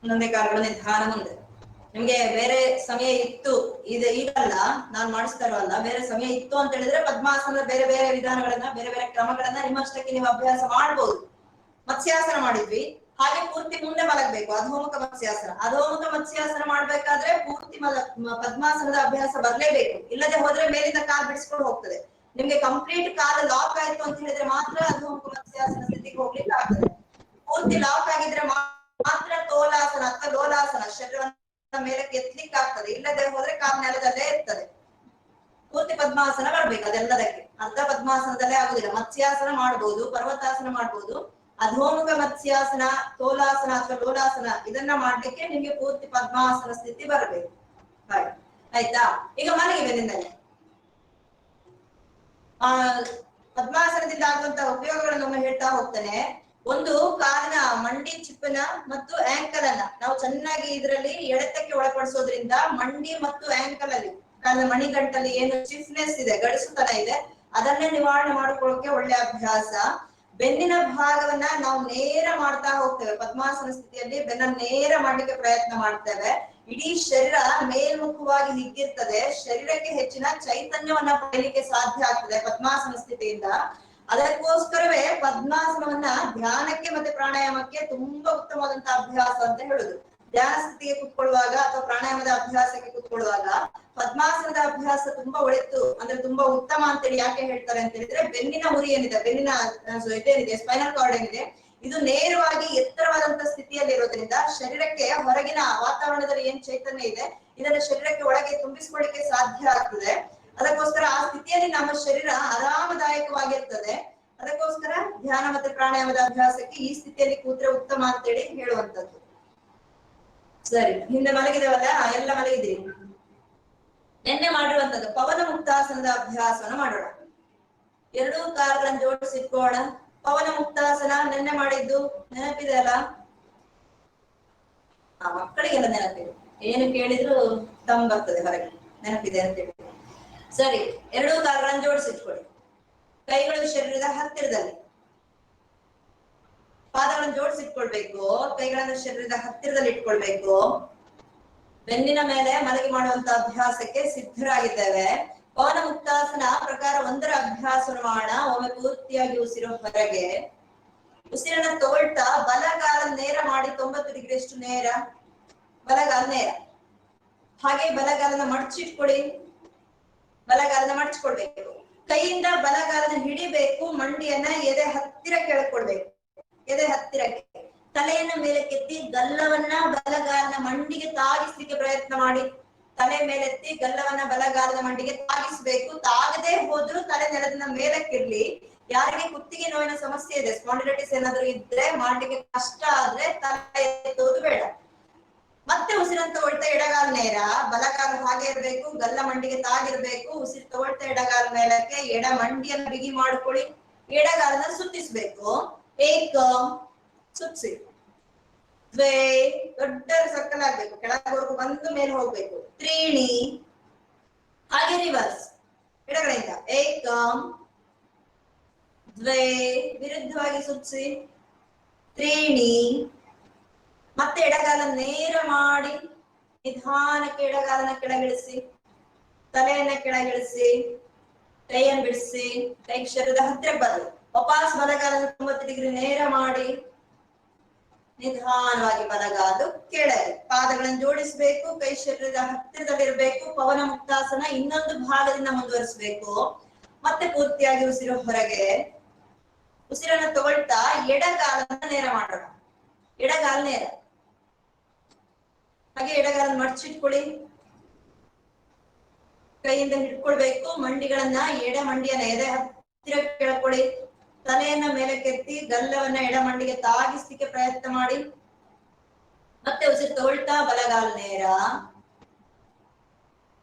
ಒಂದೊಂದೇ ಕಾಲುಗಳ ನಿಧಾನ ಮುಂದೆ. ನಿಮ್ಗೆ ಬೇರೆ ಸಮಯ ಇತ್ತು, ಈಗಲ್ಲ ನಾನು ಮಾಡಿಸ್ತಾ ಇರೋಲ್ಲ, ಬೇರೆ ಸಮಯ ಇತ್ತು ಅಂತ ಹೇಳಿದ್ರೆ ಪದ್ಮಾಸನದ ಬೇರೆ ಬೇರೆ ವಿಧಾನಗಳನ್ನ, ಬೇರೆ ಬೇರೆ ಕ್ರಮಗಳನ್ನ ನಿಮ್ಮಷ್ಟಕ್ಕೆ ನೀವು ಅಭ್ಯಾಸ ಮಾಡ್ಬೋದು. ಮತ್ಸ್ಯಾಸನ ಮಾಡಿದ್ವಿ, ಹಾಗೆ ಪೂರ್ತಿ ಮುಂದೆ ಮಲಗಬೇಕು, ಅಧೋಮುಖ ಮತ್ಸ್ಯಾಸನ. ಅಧೋಮುಖ ಮತ್ಸ್ಯಾಸನ ಮಾಡ್ಬೇಕಾದ್ರೆ ಪೂರ್ತಿ ಪದ್ಮಾಸನದ ಅಭ್ಯಾಸ ಬರ್ಲೇಬೇಕು. ಇಲ್ಲದೆ ಹೋದ್ರೆ ಮೇಲಿಂದ ಕಾಲು ಬಿಡಿಸ್ಕೊಂಡು ಹೋಗ್ತದೆ. ನಿಮ್ಗೆ ಕಂಪ್ಲೀಟ್ ಕಾಲು ಲಾಕ್ ಆಯ್ತು ಅಂತ ಹೇಳಿದ್ರೆ ಮಾತ್ರ ಅಧೋಮುಖ ಮತ್ಸ್ಯಾಸನ ಸ್ಥಿತಿಗೆ ಹೋಗ್ಲಿಕ್ಕೆ ಆಗ್ತದೆ. ಪೂರ್ತಿ ಲಾಕ್ ಆಗಿದ್ರೆ ಮಾತ್ರ ತೋಲಾಸನ ಅಥವಾ ಲೋಲಾಸನ ಶರೀರವನ್ನ ಮೇಲಕ್ಕೆ ಎತ್ತಲಿಕ್ಕೆ ಆಗ್ತದೆ. ಇಲ್ಲದೆ ಹೋದ್ರೆ ಕಾಲು ನೆಲದಲ್ಲೇ ಇರ್ತದೆ. ಪೂರ್ತಿ ಪದ್ಮಾಸನ ಬರ್ಬೇಕು ಅದೆಲ್ಲದಕ್ಕೆ. ಅರ್ಧ ಪದ್ಮಾಸನದಲ್ಲೇ ಆಗುದಿಲ್ಲ. ಮತ್ಸ್ಯಾಸನ ಮಾಡ್ಬೋದು, ಪರ್ವತಾಸನ ಮಾಡ್ಬೋದು. ಅಧೋಮುಖ ಮತ್ಸ್ಯಾಸನ, ತೋಲಾಸನ ಅಥವಾ ಲೋಲಾಸನ ಇದನ್ನ ಮಾಡ್ಲಿಕ್ಕೆ ನಿಮ್ಗೆ ಪೂರ್ತಿ ಪದ್ಮಾಸನ ಸ್ಥಿತಿ ಬರಬೇಕು. ಆಯ್ತಾ? ಈಗ ಮಲಗಿ ಬೆನ್ನಿಂದಲೇ. ಪದ್ಮಾಸನದಿಂದ ಆಗುವಂತಹ ಉಪಯೋಗಗಳನ್ನು ಹೇಳ್ತಾ ಹೋಗ್ತಾನೆ. ಒಂದು ಕಾಲಿನ ಮಂಡಿ ಚಿಪ್ಪನ ಮತ್ತು ಆಂಕಲ್ ಅನ್ನ ನಾವು ಚೆನ್ನಾಗಿ ಇದರಲ್ಲಿ ಎಳೆತಕ್ಕೆ ಒಳಪಡಿಸೋದ್ರಿಂದ ಮಂಡಿ ಮತ್ತು ಆಂಕಲ್ ಅಲ್ಲಿ ಕಾಲಿನ ಮಣಿಗಂಟಲ್ಲಿ ಏನು ಸ್ಟಿಫ್ನೆಸ್ ಇದೆ, ಗಡಿಸುತನ ಇದೆ, ಅದನ್ನೇ ನಿವಾರಣೆ ಮಾಡ್ಕೊಳ್ಳೋಕೆ ಒಳ್ಳೆ ಅಭ್ಯಾಸ. ಬೆನ್ನಿನ ಭಾಗವನ್ನ ನಾವು ನೇರ ಮಾಡ್ತಾ ಹೋಗ್ತೇವೆ. ಪದ್ಮಾಸನ ಸ್ಥಿತಿಯಲ್ಲಿ ಬೆನ್ನ ನೇರ ಮಾಡ್ಲಿಕ್ಕೆ ಪ್ರಯತ್ನ ಮಾಡ್ತೇವೆ. ಇಡೀ ಶರೀರ ಮೇಲ್ಮುಖವಾಗಿ ಹಿಗ್ಗಿರ್ತದೆ. ಶರೀರಕ್ಕೆ ಹೆಚ್ಚಿನ ಚೈತನ್ಯವನ್ನ ಪಡೆಯಲಿಕ್ಕೆ ಸಾಧ್ಯ ಆಗ್ತದೆ ಪದ್ಮಾಸನ ಸ್ಥಿತಿಯಿಂದ. ಅದಕ್ಕೋಸ್ಕರವೇ ಪದ್ಮಾಸನವನ್ನ ಧ್ಯಾನಕ್ಕೆ ಮತ್ತೆ ಪ್ರಾಣಾಯಾಮಕ್ಕೆ ತುಂಬಾ ಉತ್ತಮವಾದಂತಹ ಅಭ್ಯಾಸ ಅಂತ ಹೇಳುದು. ಧ್ಯಾನ ಸ್ಥಿತಿಗೆ ಕುತ್ಕೊಳ್ಳುವಾಗ ಅಥವಾ ಪ್ರಾಣಾಯಾಮದ ಅಭ್ಯಾಸಕ್ಕೆ ಕುತ್ಕೊಳ್ಳುವಾಗ ಪದ್ಮಾಸನದ ಅಭ್ಯಾಸ ತುಂಬಾ ಒಳಿತು, ಅಂದ್ರೆ ತುಂಬಾ ಉತ್ತಮ ಅಂತೇಳಿ ಯಾಕೆ ಹೇಳ್ತಾರೆ ಅಂತ ಹೇಳಿದ್ರೆ, ಬೆನ್ನಿನ ಹುರಿ ಏನಿದೆ, ಬೆನ್ನಿನ ಇದೇನಿದೆ, ಸ್ಪೈನಲ್ ಕಾರ್ಡ್ ಏನಿದೆ, ಇದು ನೇರವಾಗಿ ಎತ್ತರವಾದಂತ ಸ್ಥಿತಿಯಲ್ಲಿ ಇರೋದ್ರಿಂದ ಶರೀರಕ್ಕೆ ಹೊರಗಿನ ವಾತಾವರಣದಲ್ಲಿ ಏನ್ ಚೈತನ್ಯ ಇದೆ ಇದನ್ನ ಶರೀರಕ್ಕೆ ಒಳಗೆ ತುಂಬಿಸ್ಕೊಳ್ಳಿಕ್ಕೆ ಸಾಧ್ಯ ಆಗ್ತದೆ. ಅದಕ್ಕೋಸ್ಕರ ಆ ಸ್ಥಿತಿಯಲ್ಲಿ ನಮ್ಮ ಶರೀರ ಆರಾಮದಾಯಕವಾಗಿರ್ತದೆ. ಅದಕ್ಕೋಸ್ಕರ ಧ್ಯಾನ ಮತ್ತೆ ಪ್ರಾಣಾಯಾಮದ ಅಭ್ಯಾಸಕ್ಕೆ ಈ ಸ್ಥಿತಿಯಲ್ಲಿ ಕೂತ್ರೆ ಉತ್ತಮ ಅಂತೇಳಿ ಹೇಳುವಂತದ್ದು. ಸರಿ, ಹಿಂದೆ ಮಲಗಿದವಲ್ಲ, ಎಲ್ಲ ಮಲಗಿದ್ರಿ. ನಿನ್ನೆ ಮಾಡಿರುವಂತದ್ದು ಪವನ ಮುಕ್ತಾಸನದ ಅಭ್ಯಾಸವನ್ನು ಮಾಡೋಣ. ಎರಡೂ ಕಾಲುಗಳನ್ನು ಜೋಡಿಸಿಟ್ಕೋಣ. ಪವನ ಮುಕ್ತಾಸನ ನಿನ್ನೆ ಮಾಡಿದ್ದು ನೆನಪಿದೆ ಅಲ್ಲ? ಆ ಮಕ್ಕಳಿಗೆಲ್ಲ ನೆನಪಿದೆ, ಏನು ಕೇಳಿದ್ರು ಬರ್ತದೆ ಹೊರಗೆ, ನೆನಪಿದೆ ಅಂತೇಳಿ. ಸರಿ, ಎರಡೂ ಕಾಲುಗಳನ್ನು ಜೋಡಿಸಿಟ್ಕೊಳ್ಳಿ. ಕೈಗಳು ಶರೀರದ ಹತ್ತಿರದಲ್ಲಿ, ಪಾದಗಳನ್ನು ಜೋಡಿಸಿಟ್ಕೊಳ್ಬೇಕು. ಕೈಗಳನ್ನು ಶರೀರದ ಹತ್ತಿರದಲ್ಲಿ ಇಟ್ಕೊಳ್ಬೇಕು. ಬೆನ್ನಿನ ಮೇಲೆ ಮಲಗಿ ಮಾಡುವಂತ ಅಭ್ಯಾಸಕ್ಕೆ ಸಿದ್ಧರಾಗಿದ್ದೇವೆ. ಪವನ ಮುಕ್ತಾಸನ ಪ್ರಕಾರ 1ರ ಅಭ್ಯಾಸವನ್ನು ಮಾಡೋಣ. ಒಮ್ಮೆ ಪೂರ್ತಿಯಾಗಿ ಉಸಿರು ಹೊರಗೆ, ಉಸಿರನ್ನ ತಗೊಳ್ತಾ ಬಲಗಾಲ ನೇರ ಮಾಡಿ 90 ಡಿಗ್ರಿಯಷ್ಟು ನೇರ, ಬಲಗಾಲ ನೇರ. ಹಾಗೆ ಬಲಗಾಲನ ಮಡಚಿಟ್ಕೊಳ್ಳಿ. ಬಲಗಾಲನ ಮಡಚ್ಕೊಳ್ಬೇಕು. ಕೈಯಿಂದ ಬಲಗಾಲನ ಹಿಡಿಬೇಕು. ಮಂಡಿಯನ್ನ ಎದೆ ಹತ್ತಿರ ಕೆಳಕೊಳ್ಬೇಕು. ಎದೆ ಹತ್ತಿರಕ್ಕೆ ತಲೆಯನ್ನ ಮೇಲಕ್ಕೆತ್ತಿ ಗಲ್ಲವನ್ನ ಬಲಗಾಲನ ಮಂಡಿಗೆ ತಾಗಿಸ್ಲಿಕ್ಕೆ ಪ್ರಯತ್ನ ಮಾಡಿ. ತಲೆ ಮೇಲೆತ್ತಿ ಗಲ್ಲವನ್ನ ಬಲಗಾಲದ ಮಂಡಿಗೆ ತಾಗಿಸ್ಬೇಕು. ತಾಗದೆ ಹೋದ್ರೂ ತಲೆ ನೆಲದಿಂದ ಮೇಲಕ್ಕಿರ್ಲಿ. ಯಾರಿಗೆ ಕುತ್ತಿಗೆ ನೋವಿನ ಸಮಸ್ಯೆ ಇದೆ, ಸ್ಪಾಂಡಿಲೈಟಿಸ್ ಏನಾದ್ರು ಇದ್ರೆ, ಮಾಡ್ಲಿಕ್ಕೆ ಕಷ್ಟ ಆದ್ರೆ ತಲೆ ಎತ್ತೋದು ಬೇಡ. ಮತ್ತೆ ಉಸಿರನ್ನು ತಗೊಳ್ತಾ ಎಡಗಾಲ ನೇರ, ಬಲಗಾಲ ಹಾಗೆ ಇರ್ಬೇಕು, ಗಲ್ಲ ಮಂಡಿಗೆ ತಾಗಿರ್ಬೇಕು. ಉಸಿರು ತಗೊಳ್ತಾ ಎಡಗಾಲ ಮೇಲಕ್ಕೆ, ಎಡ ಮಂಡಿಯನ್ನು ಬಿಗಿ ಮಾಡ್ಕೊಳ್ಳಿ. ಎಡಗಾಲನ ಸುತ್ತಿಸ್ಬೇಕು. ಏಕ ಸುತ್ಸಿ, ದ್ವೇ ದೊಡ್ಡ ಸರ್ಕಲ್ ಆಗ್ಬೇಕು, ಕೆಳಗವರೆಗೂ ಬಂದು ಮೇಲೆ ಹೋಗ್ಬೇಕು. ತ್ರೀಣಿ, ಹಾಗೆ ರಿವರ್ಸ್ ಎಡಗಡೆಯಿಂದ. ಏಕ ದ್ವೇ ವಿರುದ್ಧವಾಗಿ ಸುತ್ಸಿ, ತ್ರೀಣಿ. ಮತ್ತೆ ಎಡಗಾಲ ನೇರ ಮಾಡಿ ನಿಧಾನಕ್ಕೆ ಎಡಗಾಲನ ಕೆಳಗಿಳಿಸಿ, ತಲೆಯನ್ನ ಕೆಳಗಿಳಿಸಿ, ಕೈಯನ್ನು ಬಿಡಿಸಿ, ಕೈ ಶರೀರದ ಹತ್ತಿರ ಬರಲಿ. ವಾಪಸ್ ಬಲಗಾಲನ 90 ಡಿಗ್ರಿ ನೇರ ಮಾಡಿ ನಿಧಾನವಾಗಿ ಬಲಗಾಲು ಕೆಳಗೆ. ಪಾದಗಳನ್ನು ಜೋಡಿಸಬೇಕು. ಕೈ ಶರೀರದ ಹತ್ತಿರದಲ್ಲಿರ್ಬೇಕು. ಪವನ ಮುಕ್ತಾಸನ ಇನ್ನೊಂದು ಭಾಗದಿಂದ ಮುಂದುವರಿಸಬೇಕು. ಮತ್ತೆ ಪೂರ್ತಿಯಾಗಿ ಉಸಿರು ಹೊರಗೆ. ಉಸಿರನ್ನು ತಗೊಳ್ತಾ ಎಡಗಾಲನ್ನ ನೇರ ಮಾಡೋಣ. ಎಡಗಾಲ ನೇರ, ಹಾಗೆ ಎಡಗಾಲ ಮಡಚಿಟ್ಕೊಳ್ಳಿ. ಕೈಯಿಂದ ಹಿಡ್ಕೊಳ್ಬೇಕು. ಮಂಡಿಗಳನ್ನ, ಎಡ ಮಂಡಿಯನ್ನ ಎದೆ ಹತ್ತಿರ ಕೆಳಕೊಳ್ಳಿ. ತಲೆಯನ್ನ ಮೇಲಕ್ಕೆತ್ತಿ ಗಲ್ಲವನ್ನ ಎಡ ಮಂಡಿಗೆ ತಾಗಿಸ್ಲಿಕ್ಕೆ ಪ್ರಯತ್ನ ಮಾಡಿ. ಮತ್ತೆ ಉಸಿರು ತಗೊಳ್ತಾ ಬಲಗಾಲ ನೇರ,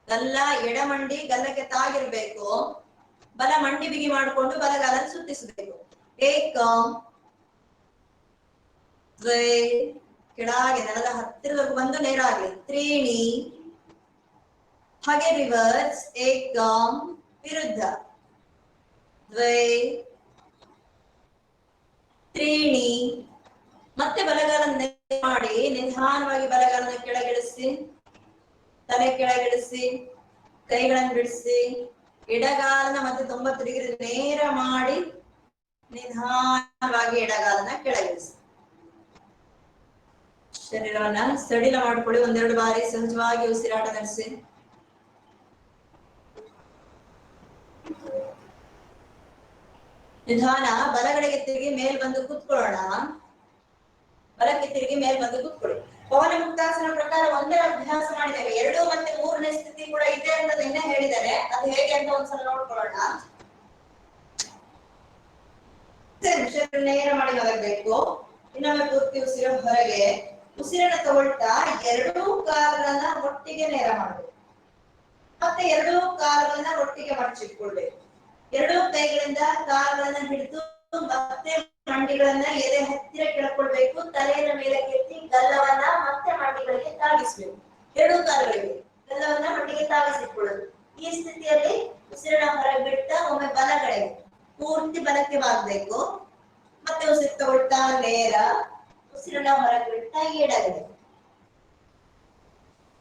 ಗಲ್ಲ ಎಡ ಮಂಡಿ ಗಲ್ಲಕ್ಕೆ ತಾಗಿರ್ಬೇಕು. ಬಲ ಮಂಡಿ ಬಿಗಿ ಮಾಡಿಕೊಂಡು ಬಲಗಾಲ ಸುತ್ತಿಸಬೇಕು. ಏಕ ದ್ವೇ, ಕೆಳಗೆ ನೆಲದ ಹತ್ತಿರದವರೆಗೂ ಬಂದು ನೇರ ಆಗ್ಲಿ. ತ್ರೀಣಿ, ಹಾಗೆ ರಿವರ್ಸ್. ಏಕ ವಿರುದ್ಧ, ದ್ವೇ ತ್ರೀಣಿ. ಮತ್ತೆ ಬಲಗಾಲ ಮಾಡಿ ನಿಧಾನವಾಗಿ ಬಲಗಾಲನ ಕೆಳಗಿಳಿಸಿ, ತಲೆ ಕೆಳಗಿಳಿಸಿ, ಕೈಗಳನ್ನು ಬಿಡಿಸಿ, ಎಡಗಾಲನ ಮತ್ತೆ 90 ಡಿಗ್ರಿ ನೇರ ಮಾಡಿ ನಿಧಾನವಾಗಿ ಎಡಗಾಲನ ಕೆಳಗಿಳಿಸಿ. ಶರೀರವನ್ನ ಸಡಿಲ ಮಾಡ್ಕೊಳ್ಳಿ. 1-2 ಬಾರಿ ಸಹಜವಾಗಿ ಉಸಿರಾಟ ನಡೆಸಿ. ನಿಧಾನ ಬಲಗಡೆಗೆ ತಿರುಗಿ ಮೇಲ್ ಬಂದು ಕೂತ್ಕೊಳ್ಳೋಣ. ಬಲಕ್ಕೆ ತಿರುಗಿ ಮೇಲ್ ಬಂದು ಕೂತ್ಕೊಳ್ಳಿ. ಪವನ ಮುಕ್ತಾಸನ ಪ್ರಕಾರ 1ರ ಅಭ್ಯಾಸ ಮಾಡಿದ್ದೇವೆ. 2 ಮತ್ತೆ 3ನೇ ಸ್ಥಿತಿ ಕೂಡ ಇದೆ ಅಂತ ನಿನ್ನೆ ಹೇಳಿದ್ದಾರೆ. ಅದು ಹೇಗೆ ಅಂತ ಒಂದ್ಸಲ ನೋಡ್ಕೊಳ್ಳೋಣ. ನೇರ ಮಾಡಿ ಮಲಗಬೇಕು. ಇನ್ನೊಮ್ಮೆ ಪೂರ್ತಿ ಉಸಿರು ಹೊರಗೆ. ಉಸಿರನ್ನ ತಗೊಳ್ತಾ 2 ಕಾಲುಗಳನ್ನ ಒಟ್ಟಿಗೆ ನೇರ ಮಾಡಬೇಕು. ಮತ್ತೆ 2 ಕಾಲುಗಳನ್ನ ಒಟ್ಟಿಗೆ ಮಡಚಿಟ್ಕೊಳ್ಬೇಕು. 2 ಕೈಗಳಿಂದ ಕಾಲುಗಳನ್ನ ಹಿಡಿದು ಮತ್ತೆ ಮಂಡಿಗಳನ್ನ ಎದೆ ಹತ್ತಿರ ಕೆಳಕೊಳ್ಬೇಕು. ತಲೆಯ ಮೇಲೆ ಕೆತ್ತಿ ಗಲ್ಲವನ್ನ ಮತ್ತೆ ಮಂಡಿಗಳಿಗೆ ತಾಗಿಸ್ಬೇಕು. 2 ಕಾಲುಗಳಿಗೆ ಗಲ್ಲವನ್ನ ಮಂಡಿಗೆ ತಾಗಿಸಿಕೊಳ್ಳೋದು. ಈ ಸ್ಥಿತಿಯಲ್ಲಿ ಉಸಿರನ್ನ ಹೊರಗೆ ಬಿಡ್ತಾ ಒಮ್ಮೆ ಬಲಗಡೆಗೆ ಪೂರ್ತಿ ಬಲಕ್ಕೆ ಬಾಗಬೇಕು. ಮತ್ತೆ ಉಸಿರು ತಗೊಳ್ತಾ ನೇರ, ಉಸಿರನ್ನ ಹೊರಗೆ ಬಿಡ್ತಾ ಎಡಗಡೆ.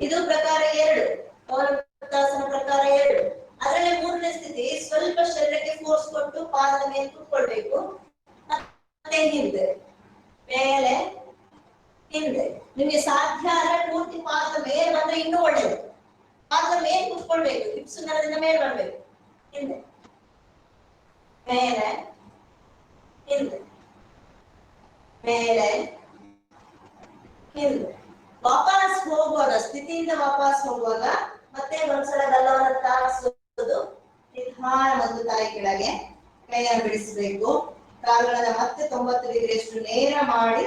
ಇದು ಪ್ರಕಾರ 2. ಪವನ ಮುಕ್ತಾಸನ ಪ್ರಕಾರ 2. ಅದರಲ್ಲಿ 3ನೇ ಸ್ಥಿತಿ ಸ್ವಲ್ಪ ಶರೀರಕ್ಕೆ ಫೋರ್ಸ್ ಕೊಟ್ಟು ಪಾದದ ಮೇಲೆ ಕೂತ್ಕೊಳ್ಬೇಕು. ಮತ್ತೆ ಹಿಂದೆ ಮೇಲೆ ಹಿಂದೆ. ನಿಮ್ಗೆ ಸಾಧ್ಯ ಆದ್ರೆ ಪೂರ್ತಿ ಪಾದದ ಮೇಲೆ ಬಂದ್ರೆ ಇನ್ನೂ ಒಳ್ಳೇದು. ಪಾದದ ಮೇಲೆ ಕೂತ್ಕೊಳ್ಬೇಕು. ಹಿಪ್ಸ್ ನೆಲದಿಂದ ಮೇಲೆ ಬರ್ಬೇಕು. ಹಿಂದೆ ಮೇಲೆ ಹಿಂದೆ ಮೇಲೆ ಹಿಂದೆ. ವಾಪಸ್ ಹೋಗುವಾಗ, ಸ್ಥಿತಿಯಿಂದ ವಾಪಸ್ ಹೋಗುವಾಗ ಮತ್ತೆ ಒಂದ್ಸಲ ಗಲ್ಲವನ್ನ ತಾಗಿಸೋದು, ನಿಧಾನ ಒಂದು ತಲೆ ಕೆಳಗೆ ಕೈಯನ್ನು ಬಿಡಿಸಬೇಕು. ಕಾಲುಗಳನ್ನ ಮತ್ತೆ 90 ಡಿಗ್ರಿಯಷ್ಟು ನೇರ ಮಾಡಿ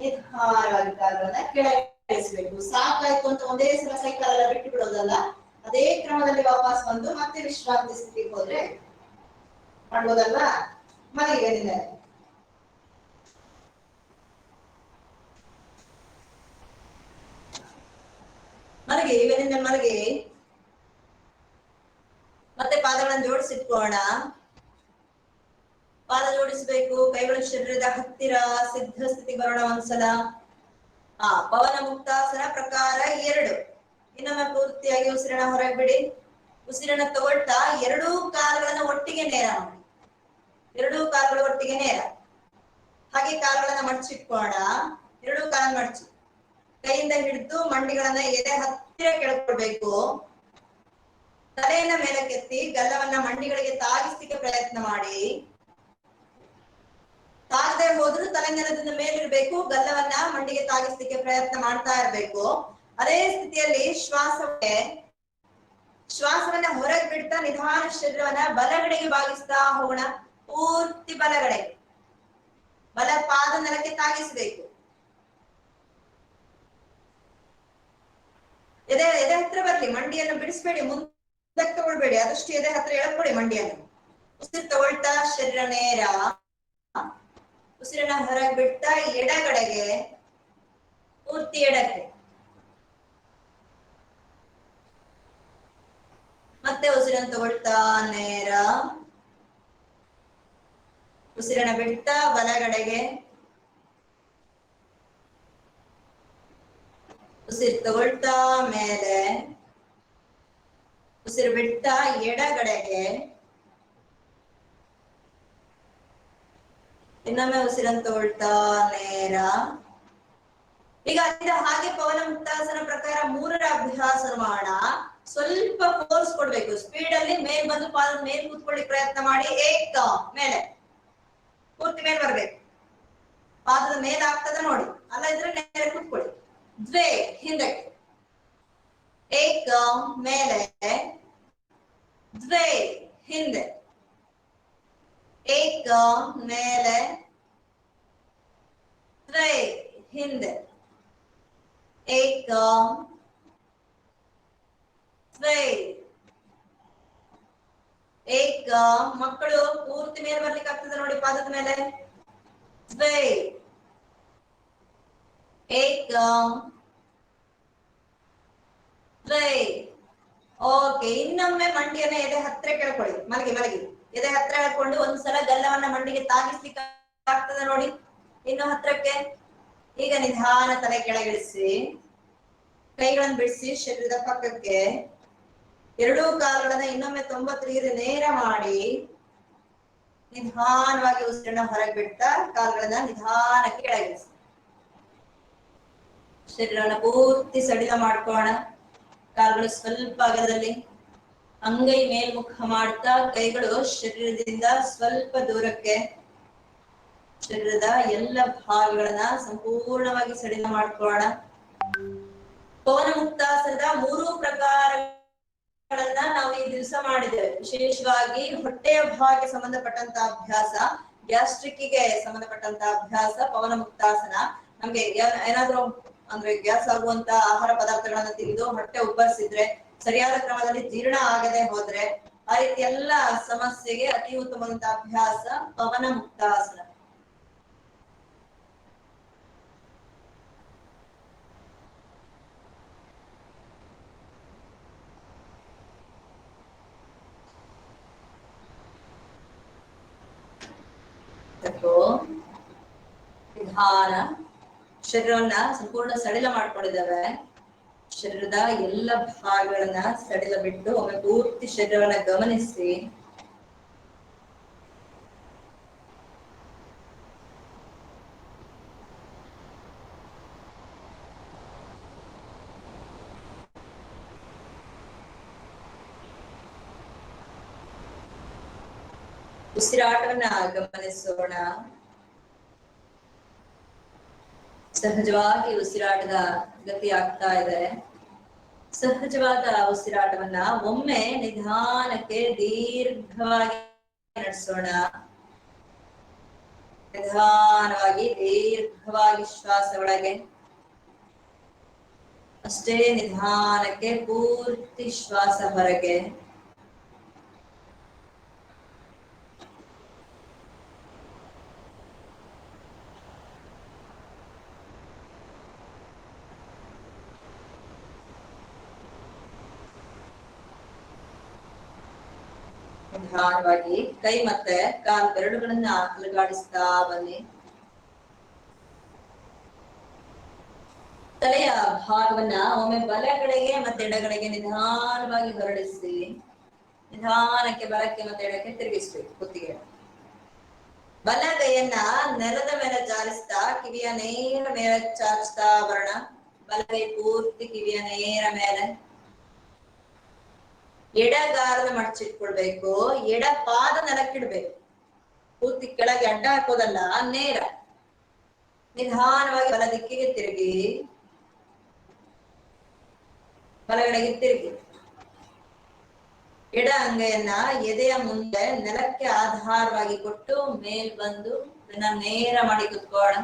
ನಿಧಾನವಾಗಿ ಕಾಲುಗಳನ್ನ ಕೆಳಗೆ ಇಳಿಸಬೇಕು. ಸಾಕಾಯ್ತು ಅಂತ ಒಂದೇ ಸಲ ಕೈ ಕಾಲೆಲ್ಲ ಬಿಟ್ಟು ಬಿಡೋದಲ್ಲ, ಅದೇ ಕ್ರಮದಲ್ಲಿ ವಾಪಸ್ ಬಂದು ಮತ್ತೆ ವಿಶ್ರಾಂತಿ ಸ್ಥಿತಿಗೆ ಹೋದ್ರೆ ಮಾಡ್ಬೋದಲ್ವಾ. ಮಲಗಿದ ಮಲಗಿ, ಇವನಿಂದ ಮಲಗಿ. ಮತ್ತೆ ಪಾದಗಳನ್ನು ಜೋಡಿಸಿಟ್ಕೋಣ. ಪಾದ ಜೋಡಿಸಬೇಕು, ಕೈಗಳು ಶರೀರದ ಹತ್ತಿರ, ಸಿದ್ಧ ಸ್ಥಿತಿ ಬರೋಣ ಒಂದ್ಸಲ. ಪವನ ಮುಕ್ತಾಸನ ಪ್ರಕಾರ 2. ಇನ್ನೊಮ್ಮೆ ಪೂರ್ತಿಯಾಗಿ ಉಸಿರನ್ನ ಹೊರಗೆ ಬಿಡಿ. ಉಸಿರನ್ನ ತಗೊಳ್ತಾ ಎರಡೂ ಕಾಲುಗಳನ್ನ ಒಟ್ಟಿಗೆ ನೇರ ಮಾಡಿ, ಎರಡೂ ಕಾಲುಗಳು ಒಟ್ಟಿಗೆ ನೇರ. ಹಾಗೆ ಕಾಲುಗಳನ್ನ ಮಡಚಿಟ್ಕೋಣ. ಎರಡೂ ಕಾಲನ್ನು ಮಡಚಿ ಕೈಯಿಂದ ಹಿಡಿದು ಮಂಡಿಗಳನ್ನ ಎದೆ ಹತ್ತಿರ ಕೆಳಕೊಳ್ಬೇಕು. ತಲೆಯನ್ನ ಮೇಲಕ್ಕೆತ್ತಿ ಗಲ್ಲವನ್ನ ಮಂಡಿಗಳಿಗೆ ತಾಗಿಸ್ಲಿಕ್ಕೆ ಪ್ರಯತ್ನ ಮಾಡಿ. ತಾಗದೆ ಹೋದ್ರೂ ತಲೆನೆಲದಿಂದ ಮೇಲಿರ್ಬೇಕು, ಗಲ್ಲವನ್ನ ಮಂಡಿಗೆ ತಾಗಿಸ್ಲಿಕ್ಕೆ ಪ್ರಯತ್ನ ಮಾಡ್ತಾ ಇರ್ಬೇಕು. ಅದೇ ಸ್ಥಿತಿಯಲ್ಲಿ ಶ್ವಾಸವನ್ನ ಹೊರಗೆ ಬಿಡ್ತಾ ನಿಧಾನ ಶರೀರವನ್ನ ಬಲಗಡೆಗೆ ಬಾಗಿಸ್ತಾ ಹೋಗೋಣ. ಪೂರ್ತಿ ಬಲಗಡೆ, ಬಲ ಪಾದ ನೆಲಕ್ಕೆ ತಾಗಿಸ್ಬೇಕು. ಎದೆ ಹತ್ರ ಬರ್ಲಿ, ಮಂಡಿಯನ್ನು ಬಿಡಿಸ್ಬೇಡಿ, ಮುಂದಕ್ಕೆ ತಗೊಳ್ಬೇಡಿ, ಆದಷ್ಟು ಎದೆ ಹತ್ರ ಎಳ್ಕೊಡಿ ಮಂಡಿಯನ್ನು. ಉಸಿರು ತಗೊಳ್ತಾ ಶರೀರ ನೇರ, ಉಸಿರನ್ನ ಹೊರಗೆ ಬಿಡ್ತಾ ಎಡಗಡೆಗೆ, ಪೂರ್ತಿ ಎಡಕ್ಕೆ. ಮತ್ತೆ ಉಸಿರನ್ನು ತಗೊಳ್ತಾ ನೇರ, ಉಸಿರನ್ನ ಬಿಡ್ತಾ ಬಲಗಡೆಗೆ, ಉಸಿರು ತಗೊಳ್ತಾ ಮೇಲೆ, ಉಸಿರು ಬಿಡ್ತಾ ಎಡಗಡೆಗೆ. ಇನ್ನೊಮ್ಮೆ ಉಸಿರನ್ನು ತಗೊಳ್ತಾ ನೇರ. ಈಗ ಹಾಗೆ ಪವನ ಮುಕ್ತಾಸನ ಪ್ರಕಾರ 3ರ ಅಭ್ಯಾಸ ಮಾಡೋಣ. ಸ್ವಲ್ಪ ಫೋರ್ಸ್ ಕೊಡ್ಬೇಕು, ಸ್ಪೀಡ್ ಅಲ್ಲಿ ಮೇಲ್ ಬಂದು ಪಾದದ ಮೇಲ್ ಕೂತ್ಕೊಳ್ಳಿ ಪ್ರಯತ್ನ ಮಾಡಿ. ಏಕ ಮೇಲೆ, ಪೂರ್ತಿ ಮೇಲ್ ಬರ್ಬೇಕು, ಪಾದದ ಮೇಲೆ ಆಗ್ತದ ನೋಡಿ, ಅಲ್ಲ ಇದ್ರೆ ನೇರ ಕೂತ್ಕೊಳ್ಳಿ. ದ್ವೇ ಹಿಂದಕ್ಕೆ, ಏಕ ಮೇಲೆ, ದ್ವೇ ಹಿಂದೆ, ಏಕ ಮೇಲೆ, ದ್ವೇ ಹಿಂದೆ, ಏಕ ದ್ವೇ, ಏಕ. ಮಕ್ಕಳು ಪೂರ್ತಿ ಮೇಲೆ ಬರ್ಲಿಕ್ಕೆ ಆಗ್ತದೆ ನೋಡಿ ಪಾದದ ಮೇಲೆ. ದ್ವೇ, ಏಕ, ದ್ವೇ. ಓಕೆ, ಇನ್ನೊಮ್ಮೆ ಮಂಡಿಯನ್ನ ಎದೆ ಹತ್ರ ಕೆಳ್ಕೊಳ್ಳಿ. ಮಲಗಿ ಎದೆ ಹತ್ರ ಹೇಳ್ಕೊಂಡು ಒಂದ್ಸಲ ಗಲ್ಲವನ್ನ ಮಂಡಿಗೆ ತಾಗಿಸ್ಲಿಕ್ಕೆ ಆಗ್ತದೆ ನೋಡಿ. ಇನ್ನು ಹತ್ರಕ್ಕೆ. ಈಗ ನಿಧಾನ ತಲೆ ಕೆಳಗಿಳಿಸಿ, ಕೈಗಳನ್ನು ಬಿಡಿಸಿ ಶರೀರದ ಪಕ್ಕಕ್ಕೆ. ಎರಡೂ ಕಾಲುಗಳನ್ನ ಇನ್ನೊಮ್ಮೆ 90 ಡಿಗ್ರಿ ನೇರ ಮಾಡಿ ನಿಧಾನವಾಗಿ ಉಸಿರನ್ನ ಹೊರಗೆ ಬಿಡ್ತಾ ಕಾಲುಗಳನ್ನ ನಿಧಾನಕ್ಕೆ ಕೆಳಗಿಳಿಸಿ. ಶರೀರನ ಪೂರ್ತಿ ಸಡಿಲ ಮಾಡ್ಕೋಣ. ಕಾಲುಗಳು ಸ್ವಲ್ಪ ಅಗಲದಲ್ಲಿ, ಅಂಗೈ ಮೇಲ್ಮುಖ ಮಾಡ್ತಾ ಕೈಗಳು ಶರೀರದಿಂದ ಸ್ವಲ್ಪ ದೂರಕ್ಕೆ. ಶರೀರದ ಎಲ್ಲ ಭಾಗಗಳನ್ನ ಸಂಪೂರ್ಣವಾಗಿ ಸಡಿಲ ಮಾಡ್ಕೋಣ. ಪವನ ಮುಕ್ತಾಸನದ 3 ಪ್ರಕಾರಗಳನ್ನ ನಾವು ಈ ದಿವಸ ಮಾಡಿದ್ದೇವೆ. ವಿಶೇಷವಾಗಿ ಹೊಟ್ಟೆಯ ಭಾಗಕ್ಕೆ ಸಂಬಂಧಪಟ್ಟಂತ ಅಭ್ಯಾಸ, ಗ್ಯಾಸ್ಟ್ರಿಕ್ಗೆ ಸಂಬಂಧಪಟ್ಟಂತ ಅಭ್ಯಾಸ ಪವನ ಮುಕ್ತಾಸನ. ನಮ್ಗೆ ಏನಾದ್ರೂ ಅಂದ್ರೆ ಗ್ಯಾಸ್ ಆಗುವಂತ ಆಹಾರ ಪದಾರ್ಥಗಳನ್ನ ತಿಂದು ಹೊಟ್ಟೆ ಉಬ್ಬರಿಸಿದ್ರೆ, ಸರಿಯಾದ ಕ್ರಮದಲ್ಲಿ ಜೀರ್ಣ ಆಗದೆ ಹೋದ್ರೆ, ಆ ರೀತಿ ಎಲ್ಲ ಸಮಸ್ಯೆಗೆ ಅತಿ ಉತ್ತಮವಾದಂತ ಅಭ್ಯಾಸ ಪವನ ಮುಕ್ತಾಸನ. ನಿಧಾನ ಶರೀರವನ್ನ ಸಂಪೂರ್ಣ ಸಡಿಲ ಮಾಡ್ಕೊಂಡಿದ್ದೇವೆ. ಶರೀರದ ಎಲ್ಲ ಭಾಗಗಳನ್ನ ಸಡಿಲ ಬಿಟ್ಟು ಒಮ್ಮೆ ಪೂರ್ತಿ ಶರೀರವನ್ನ ಗಮನಿಸಿ. ಉಸಿರಾಟವನ್ನ ಗಮನಿಸೋಣ. ಸಹಜವಾಗಿ ಉಸಿರಾಟದ ಗತಿ ಆಗ್ತಾ ಇದೆ. ಸಹಜವಾದ ಉಸಿರಾಟವನ್ನ ಒಮ್ಮೆ ನಿಧಾನಕ್ಕೆ ದೀರ್ಘವಾಗಿ ನಡೆಸೋಣ. ನಿಧಾನವಾಗಿ ದೀರ್ಘವಾಗಿ ಶ್ವಾಸ ಒಳಗೆ, ಅಷ್ಟೇ ನಿಧಾನಕ್ಕೆ ಪೂರ್ತಿ ಶ್ವಾಸ ಹೊರಗೆ. ನಿಧಾನವಾಗಿ ಕೈ ಮತ್ತೆ ಕಾಲು ಬೆರಳುಗಳನ್ನ ಅಲುಗಾಡಿಸ್ತಾ ಬನ್ನಿ. ತಲೆಯ ಭಾಗವನ್ನ ಒಮ್ಮೆ ಬಲಗಡೆಗೆ ಮತ್ತೆ ಎಡಗಡೆಗೆ ನಿಧಾನವಾಗಿ ಹೊರಡಿಸಿ, ನಿಧಾನಕ್ಕೆ ಬಲಕ್ಕೆ ಮತ್ತೆ ಎಡಕ್ಕೆ ತಿರುಗಿಸ್ಬೇಕು ಕುತ್ತಿಗೆ. ಬಲಗೈಯನ್ನ ನೆಲದ ಮೇಲೆ ಜಾರಿಸ್ತಾ ಕಿವಿಯ ನೇರ ಮೇಲೆ ಚಾಚ್ತಾ ಬರೋಣ. ಬಲಗೈ ಪೂರ್ತಿ ಕಿವಿಯ ನೇರ ಮೇಲೆ. ಎಡಗಾಲದ ಮಡಚಿಟ್ಕೊಳ್ಬೇಕು, ಎಡ ಪಾದ ನೆಲಕ್ಕಿಡ್ಬೇಕು. ಪೂರ್ತಿ ಕೆಳಗೆ ಅಡ್ಡ ಹಾಕೋದಲ್ಲ, ನೇರ. ನಿಧಾನವಾಗಿ ಬಲ ದಿಕ್ಕಿಗೆ ತಿರುಗಿ, ಬಲಗಡೆಗೆ ತಿರುಗಿ. ಎಡ ಅಂಗೈಯನ್ನ ಎದೆಯ ಮುಂದೆ ನೆಲಕ್ಕೆ ಆಧಾರವಾಗಿ ಕೊಟ್ಟು ಮೇಲ್ ಬಂದು ಅದನ್ನ ನೇರ ಮಾಡಿ ಕುತ್ಕೋಣ.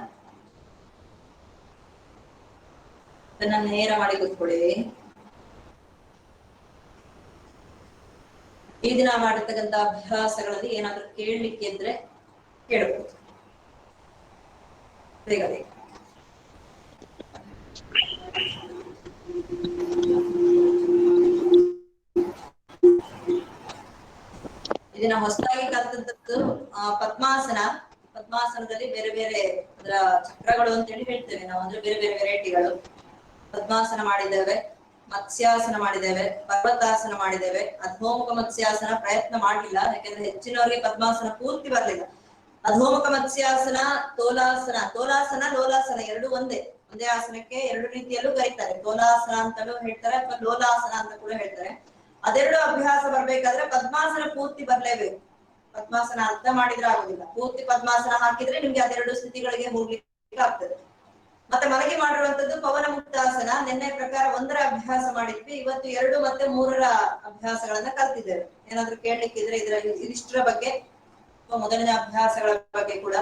ಅದನ್ನ ನೇರ ಮಾಡಿ ಕುತ್ಕೊಳ್ಳಿ. ಈ ದಿನ ಮಾಡಿರ್ತಕ್ಕಂಥ ಅಭ್ಯಾಸಗಳಲ್ಲಿ ಏನಾದ್ರೂ ಕೇಳಲಿಕ್ಕೆ ಇದ್ರೆ ಕೇಳಬಹುದು. ಬೇಗ ಬೇಗ. ಇದನ್ನ ಹೊಸದಾಗಿ ಕಲ್ತದ್ದು ಪದ್ಮಾಸನ. ಪದ್ಮಾಸನದಲ್ಲಿ ಬೇರೆ ಬೇರೆ ಅದರ ಚಕ್ರಗಳು ಅಂತೇಳಿ ಹೇಳ್ತೇವೆ ನಾವು, ಅಂದ್ರೆ ಬೇರೆ ಬೇರೆ ವೆರೈಟಿಗಳು. ಪದ್ಮಾಸನ ಮಾಡಿದ್ದೇವೆ, ಮತ್ಸ್ಯಾಸನ ಮಾಡಿದ್ದೇವೆ, ಪರ್ವತಾಸನ ಮಾಡಿದ್ದೇವೆ. ಅಧೋಮುಖ ಮತ್ಸ್ಯಾಸನ ಪ್ರಯತ್ನ ಮಾಡ್ಲಿಲ್ಲ, ಯಾಕಂದ್ರೆ ಹೆಚ್ಚಿನವರಿಗೆ ಪದ್ಮಾಸನ ಪೂರ್ತಿ ಬರ್ಲಿಲ್ಲ. ಅಧೋಮುಖ ಮತ್ಸ್ಯಾಸನ, ತೋಲಾಸನ, ಲೋಲಾಸನ ಎರಡು ಒಂದೇ ಆಸನಕ್ಕೆ ಎರಡು ರೀತಿಯಲ್ಲೂ ಕರೀತಾರೆ. ತೋಲಾಸನ ಅಂತಲೂ ಹೇಳ್ತಾರೆ ಅಥವಾ ಲೋಲಾಸನ ಅಂತ ಕೂಡ ಹೇಳ್ತಾರೆ. ಅದೆರಡು ಅಭ್ಯಾಸ ಬರ್ಬೇಕಾದ್ರೆ ಪದ್ಮಾಸನ ಪೂರ್ತಿ ಬರ್ಲೇಬೇಕು. ಪದ್ಮಾಸನ ಅರ್ಥ ಮಾಡಿದ್ರೆ ಆಗುದಿಲ್ಲ, ಪೂರ್ತಿ ಪದ್ಮಾಸನ ಹಾಕಿದ್ರೆ ನಿಮ್ಗೆ ಅದೆರಡು ಸ್ಥಿತಿಗಳಿಗೆ ಹೋಗ್ಲಿಕ್ಕೆ ಆಗ್ತದೆ. ಮತ್ತೆ ಮಲಗಿ ಮಾಡಿರುವಂತದ್ದು ಪವನ ಮುಕ್ತಾಸನ. ನಿನ್ನೆ ಪ್ರಕಾರ 1ರ ಅಭ್ಯಾಸ ಮಾಡಿದ್ವಿ, ಇವತ್ತು 2 ಮತ್ತೆ 3ರ ಅಭ್ಯಾಸಗಳನ್ನ ಕಲ್ತಿದ್ದೇವೆ. ಏನಾದ್ರೂ ಕೇಳಲಿಕ್ಕಿದ್ರೆ ಇದಿಷ್ಟರ ಬಗ್ಗೆ ಮೊದಲನೇ ಅಭ್ಯಾಸಗಳ ಬಗ್ಗೆ ಕೂಡ.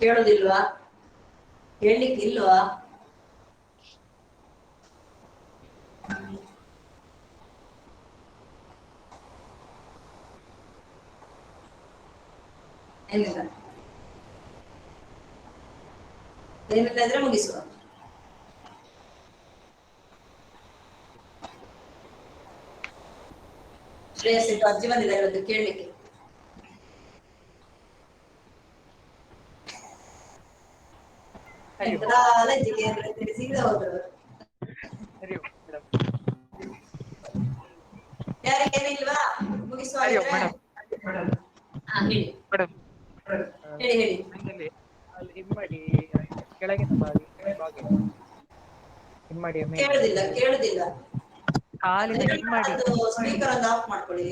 ಕೇಳೋದಿಲ್ವಾ? ಕೇಳಲಿಕ್ಕಿಲ್ವಾ? ಏನಿಲ್ಲ ಇದ್ರೆ ಮುಗಿಸುವ. ಶ್ರೇಯಸ್ ಅಜ್ಜಿ ಬಂದಿದ್ದಾರೆ ಇವತ್ತು ಕೇಳಲಿಕ್ಕೆ. ಸೀದಾ ಹೋದ್ರು. ಯಾರಿಗೇನಿಲ್ವಾ? ಮುಗಿಸುವ. ಹೇಳಿ ಹೇಳಿ ಹೇಳಿ. ಕೇಳುದಿಲ್ಲ. ಸ್ಪೀಕರ್ ಒಂದು ಆಫ್ ಮಾಡ್ಕೊಳ್ಳಿ.